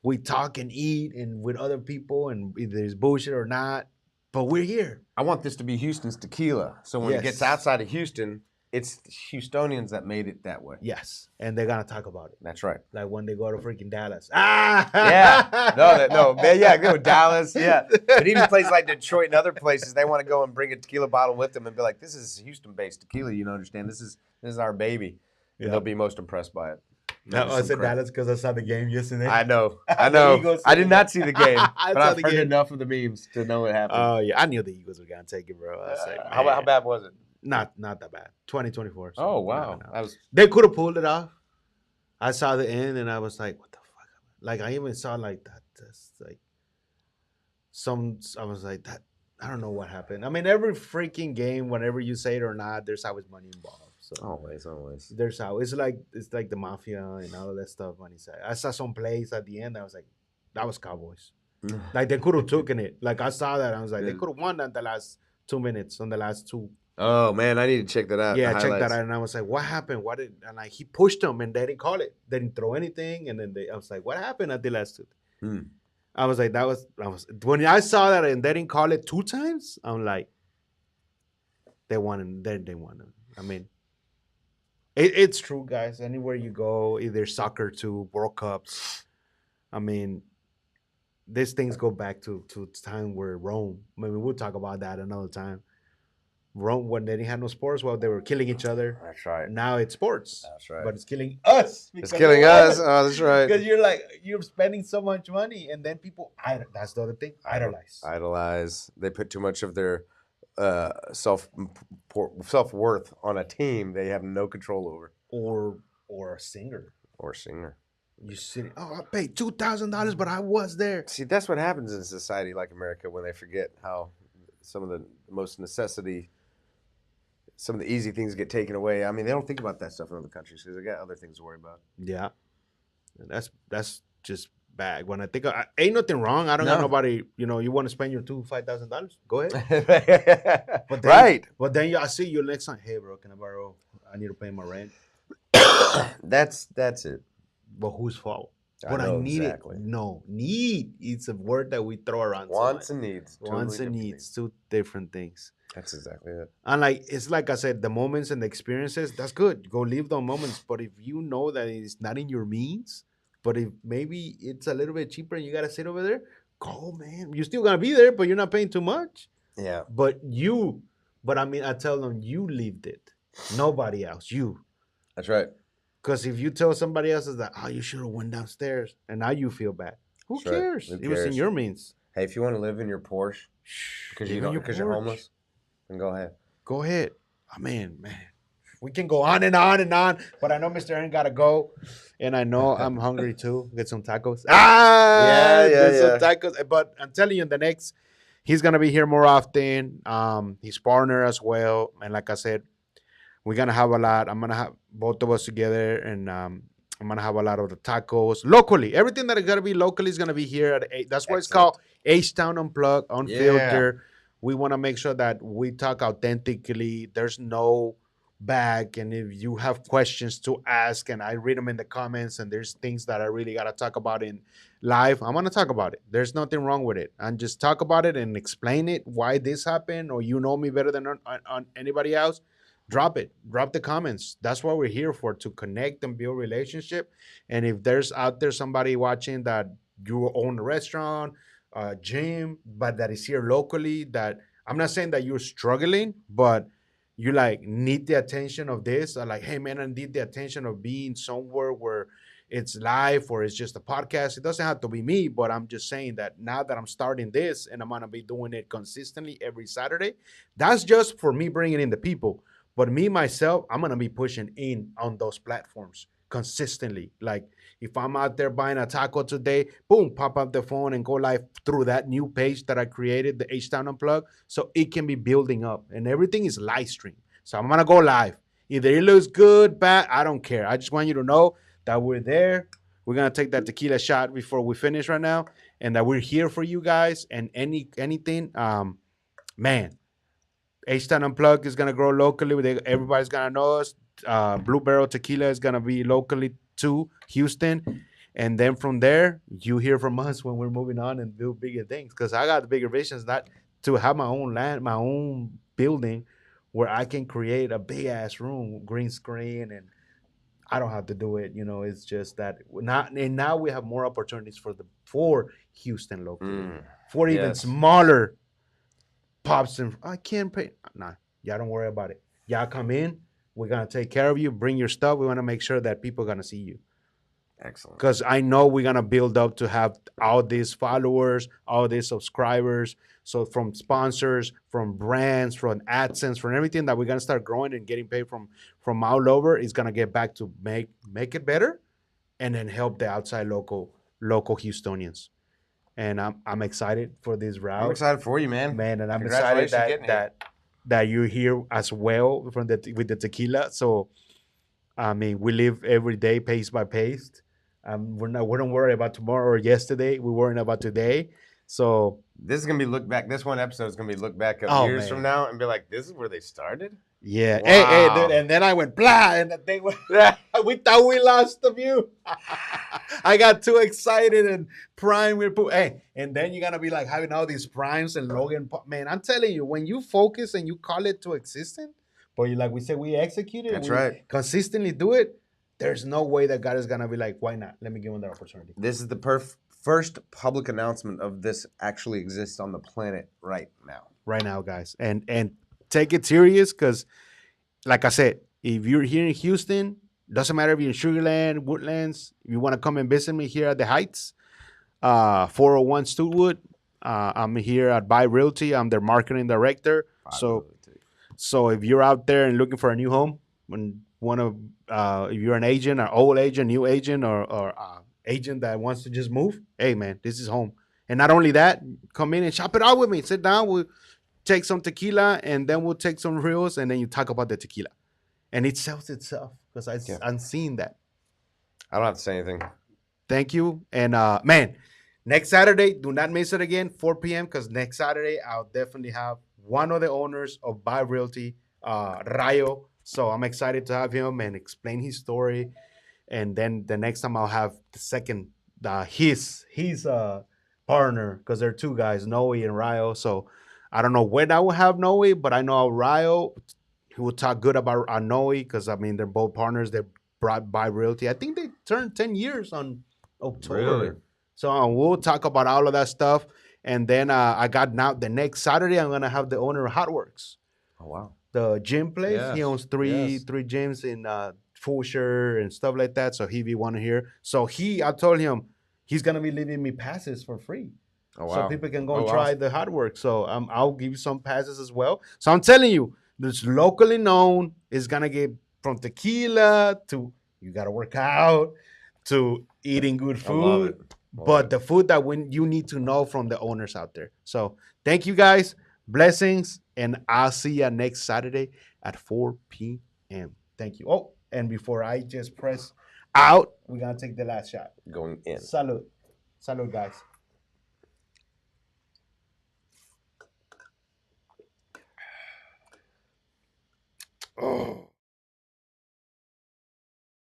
[SPEAKER 1] we talk and eat and with other people, and either it's bullshit or not, but we're here.
[SPEAKER 2] I want this to be Houston's tequila. So when it gets
[SPEAKER 1] Yes.
[SPEAKER 2] outside of Houston, it's Houstonians that made it that way.
[SPEAKER 1] Yes, and they're gonna talk about it.
[SPEAKER 2] That's right.
[SPEAKER 1] Like when they go to freaking Dallas. Ah,
[SPEAKER 2] Yeah. No, man, yeah, go to Dallas. Yeah. But even places like Detroit and other places, they want to go and bring a tequila bottle with them and be like, this is Houston-based tequila, you know, understand? This is our baby.
[SPEAKER 1] Yeah.
[SPEAKER 2] They'll be most impressed by it.
[SPEAKER 1] No, I said Dallas because I saw the game yesterday.
[SPEAKER 2] I know.
[SPEAKER 1] Eagles-
[SPEAKER 2] I did not see the game,
[SPEAKER 1] I
[SPEAKER 2] but
[SPEAKER 1] saw
[SPEAKER 2] I've
[SPEAKER 1] the
[SPEAKER 2] heard
[SPEAKER 1] game.
[SPEAKER 2] enough of the memes to know what happened.
[SPEAKER 1] Oh yeah, I knew the Eagles were gonna take it, bro. I was like,
[SPEAKER 2] how
[SPEAKER 1] man.
[SPEAKER 2] bad was it?
[SPEAKER 1] Not that bad. 2024. So
[SPEAKER 2] Oh, wow.
[SPEAKER 1] no.
[SPEAKER 2] That was
[SPEAKER 1] They could have pulled it off. I saw the end and I was like, what the fuck? Like I even saw like that. That's like I was like that. I don't know what happened. I mean, every freaking game, whenever you say it or not, there's always money involved. So
[SPEAKER 2] always.
[SPEAKER 1] there's how it's like the mafia and all of that stuff. When he said, I saw some plays at the end. I was like, that was Cowboys. Like they could have taken it. Like I saw that. I was like, they could have won on the last 2 minutes on the last two.
[SPEAKER 2] Oh man, I need to check that out.
[SPEAKER 1] Yeah,
[SPEAKER 2] the
[SPEAKER 1] I checked that
[SPEAKER 2] highlights.
[SPEAKER 1] out, and I was like, "What happened? What did?" And like he pushed them, and they didn't call it. They didn't throw anything, and then I was like, "What happened at the last two?" I was like, I was when I saw that, and they didn't call it 2 times. I'm like, they won, they won. I mean, it's true, guys. Anywhere you go, either soccer to World Cups, I mean, these things go back to time where Rome. I mean, we'll talk about that another time. Rome, when they didn't have no sports, well, they were killing each other.
[SPEAKER 2] That's right.
[SPEAKER 1] Now it's sports.
[SPEAKER 2] That's right.
[SPEAKER 1] But it's killing us.
[SPEAKER 2] It's killing us. Oh, that's right.
[SPEAKER 1] Because you're spending so much money, and then people, that's the other thing, idolize.
[SPEAKER 2] They put too much of their self worth on a team they have no control over.
[SPEAKER 1] Or a singer.
[SPEAKER 2] Or singer.
[SPEAKER 1] You sitting, I paid $2,000, but I was there.
[SPEAKER 2] See, that's what happens in a society like America when they forget how some of the most some of the easy things get taken away. I mean, they don't think about that stuff in other countries because they got other things to worry about.
[SPEAKER 1] Yeah. That's just bad. When I think ain't nothing wrong. I don't got nobody, you want to spend your $5,000? Go ahead. But then,
[SPEAKER 2] right.
[SPEAKER 1] But then I see you next time. Hey, bro, can I borrow? I need to pay my rent.
[SPEAKER 2] That's it.
[SPEAKER 1] But whose fault?
[SPEAKER 2] I need
[SPEAKER 1] exactly. No, need. It's a word that we throw around.
[SPEAKER 2] Wants and needs.
[SPEAKER 1] Wants and needs. 2 different things.
[SPEAKER 2] That's exactly it.
[SPEAKER 1] And like it's like I said, the moments and the experiences, that's good. Go live those moments. But if you know that it's not in your means, but if maybe it's a little bit cheaper and you gotta sit over there, go, man. You're still gonna be there, but you're not paying too much.
[SPEAKER 2] Yeah,
[SPEAKER 1] But you, but I mean, I tell them you lived it, nobody else. You,
[SPEAKER 2] that's right.
[SPEAKER 1] because if you tell somebody else is that, oh, you should have went downstairs, and now you feel bad. Who
[SPEAKER 2] That's right.
[SPEAKER 1] cares?
[SPEAKER 2] Who
[SPEAKER 1] It was in
[SPEAKER 2] cares?
[SPEAKER 1] your means.
[SPEAKER 2] Hey, if you want to live in your Porsche
[SPEAKER 1] Shh,
[SPEAKER 2] because you
[SPEAKER 1] live in
[SPEAKER 2] don't
[SPEAKER 1] your
[SPEAKER 2] because you're
[SPEAKER 1] porch.
[SPEAKER 2] homeless, then go ahead.
[SPEAKER 1] Go ahead. I mean, man, we can go on and on and on, but I know Mr. Aaron gotta go, and I know I'm hungry too. Get some tacos.
[SPEAKER 2] Yeah, yeah,
[SPEAKER 1] Get some
[SPEAKER 2] yeah.
[SPEAKER 1] tacos. But I'm telling you, the next, he's gonna be here more often. His partner as well, and like I said, we're gonna have a lot. I'm gonna have both of us together, and I'm gonna have a lot of the tacos locally. Everything that is gonna be locally is gonna be here at eight. That's why it's
[SPEAKER 2] Excellent.
[SPEAKER 1] called H-Town Unplugged,
[SPEAKER 2] Yeah.
[SPEAKER 1] Unfiltered. We want to make sure that we talk authentically. There's no back, and if you have questions to ask, and I read them in the comments, and there's things that I really gotta talk about in live, I'm gonna talk about it. There's nothing wrong with it, and just talk about it and explain it why this happened, or you know me better than on anybody else. Drop it, drop the comments. That's what we're here for, to connect and build relationship. And if there's out there somebody watching that you own a restaurant, a gym, but that is here locally, that I'm not saying that you're struggling, but you like need the attention of this, or like, hey man, I need the attention of being somewhere where it's live or it's just a podcast. It doesn't have to be me, but I'm just saying that now that I'm starting this and I'm gonna be doing it consistently every Saturday, that's just for me bringing in the people. But me myself, I'm gonna be pushing in on those platforms consistently. Like if I'm out there buying a taco today, boom, pop up the phone and go live through that new page that I created, the H-Town Unplugged, so it can be building up. And everything is live stream. So I'm gonna go live. Either it looks good, bad, I don't care. I just want you to know that we're there. We're gonna take that tequila shot before we finish right now, and that we're here for you guys. And anything, man, H-Town Unplugged is gonna grow locally. Everybody's gonna know us. Blue Barrel Tequila is gonna be locally to Houston, and then from there, you hear from us when we're moving on and do bigger things. Because I got the bigger visions, not to have my own land, my own building, where I can create a big ass room, green screen, and I don't have to do it. You know, it's just that not. And now we have more opportunities for Houston locally,
[SPEAKER 2] Mm.
[SPEAKER 1] for even
[SPEAKER 2] Yes.
[SPEAKER 1] smaller pops and I can't pay. Nah, y'all don't worry about it. Y'all come in. We're gonna take care of you. Bring your stuff. We want to make sure that people are gonna see you,
[SPEAKER 2] Excellent.
[SPEAKER 1] because I know we're gonna build up to have all these followers, all these subscribers. So from sponsors, from brands, from AdSense, from everything that we're gonna start growing and getting paid from all over, is gonna get back to make it better, and then help the outside local Houstonians. And I'm excited for this
[SPEAKER 2] I'm
[SPEAKER 1] route,
[SPEAKER 2] excited for you, man.
[SPEAKER 1] man, and I'm excited
[SPEAKER 2] Congratulations
[SPEAKER 1] that
[SPEAKER 2] getting here.
[SPEAKER 1] you're here as well from the with the tequila. So I mean, we live every day pace by pace. We don't worry about tomorrow or yesterday. We're worrying about today. So
[SPEAKER 2] This is gonna be look back. This one episode is gonna be look back of
[SPEAKER 1] oh
[SPEAKER 2] years from
[SPEAKER 1] man,
[SPEAKER 2] now and be like, this is where they started.
[SPEAKER 1] yeah. Hey, dude.
[SPEAKER 2] Wow.
[SPEAKER 1] And then I went blah, and the thing went, we thought we lost the view. I got too excited and prime with hey, and then you're gonna be like having all these primes and Logan. Man, I'm telling you, when you focus and you call it to existence, but you like we said, we execute it,
[SPEAKER 2] That's
[SPEAKER 1] we
[SPEAKER 2] right.
[SPEAKER 1] consistently do it. There's no way that God is gonna be like, why not? Let me give him that opportunity.
[SPEAKER 2] This is the first public announcement of this actually exists on the planet right now.
[SPEAKER 1] Right now, guys, and take it serious, because, like I said, if you're here in Houston, doesn't matter if you're in Sugarland, Woodlands, if you want to come and visit me here at the Heights, 401 Stootwood. I'm here at Buy Realty. I'm their marketing director. So if you're out there and looking for a new home, and want to, if you're an agent, or old agent, new agent, or agent that wants to just move, hey man, this is home. And not only that, come in and shop it out with me. Sit down, we'll take some tequila, and then we'll take some reels, and then you talk about the tequila, and it sells itself, because
[SPEAKER 2] Yeah.
[SPEAKER 1] I'm seeing that.
[SPEAKER 2] I don't have to say anything.
[SPEAKER 1] Thank you. And man, next Saturday, do not miss it again, 4 p.m. Because next Saturday, I'll definitely have one of the owners of Buy Realty, Rayo. So I'm excited to have him and explain his story. And then the next time I'll have the second, his partner, because they're two guys, Noe and Rayo. So I don't know when I will have Noe, but I know Rio, he will talk good about Noe because I mean they're both partners. They brought by Realty. I think they turned 10 years on
[SPEAKER 2] Really?
[SPEAKER 1] October. So we'll talk about all of that stuff. And then I got now the next Saturday I'm gonna have the owner of Hotworks,
[SPEAKER 2] Oh wow.
[SPEAKER 1] the gym place. He
[SPEAKER 2] Yes.
[SPEAKER 1] owns three
[SPEAKER 2] Yes.
[SPEAKER 1] three gyms in Fulshire and stuff like that. So he be one here. So I told him he's gonna be leaving me passes for free,
[SPEAKER 2] Oh
[SPEAKER 1] so
[SPEAKER 2] wow.
[SPEAKER 1] people can go
[SPEAKER 2] Oh
[SPEAKER 1] and try
[SPEAKER 2] awesome.
[SPEAKER 1] the hard work. So I'll give you some passes as well. So I'm telling you, this locally known is gonna get from tequila to you gotta work out to eating good
[SPEAKER 2] I love it.
[SPEAKER 1] food,
[SPEAKER 2] Love
[SPEAKER 1] but
[SPEAKER 2] it.
[SPEAKER 1] the food that when you need to know from the owners out there. So thank you guys, blessings, and I'll see you next Saturday at 4 p.m. Thank you. Oh, and before I just press out, we're gonna take the last shot.
[SPEAKER 2] Going in.
[SPEAKER 1] Salud. Salud, guys. Oh.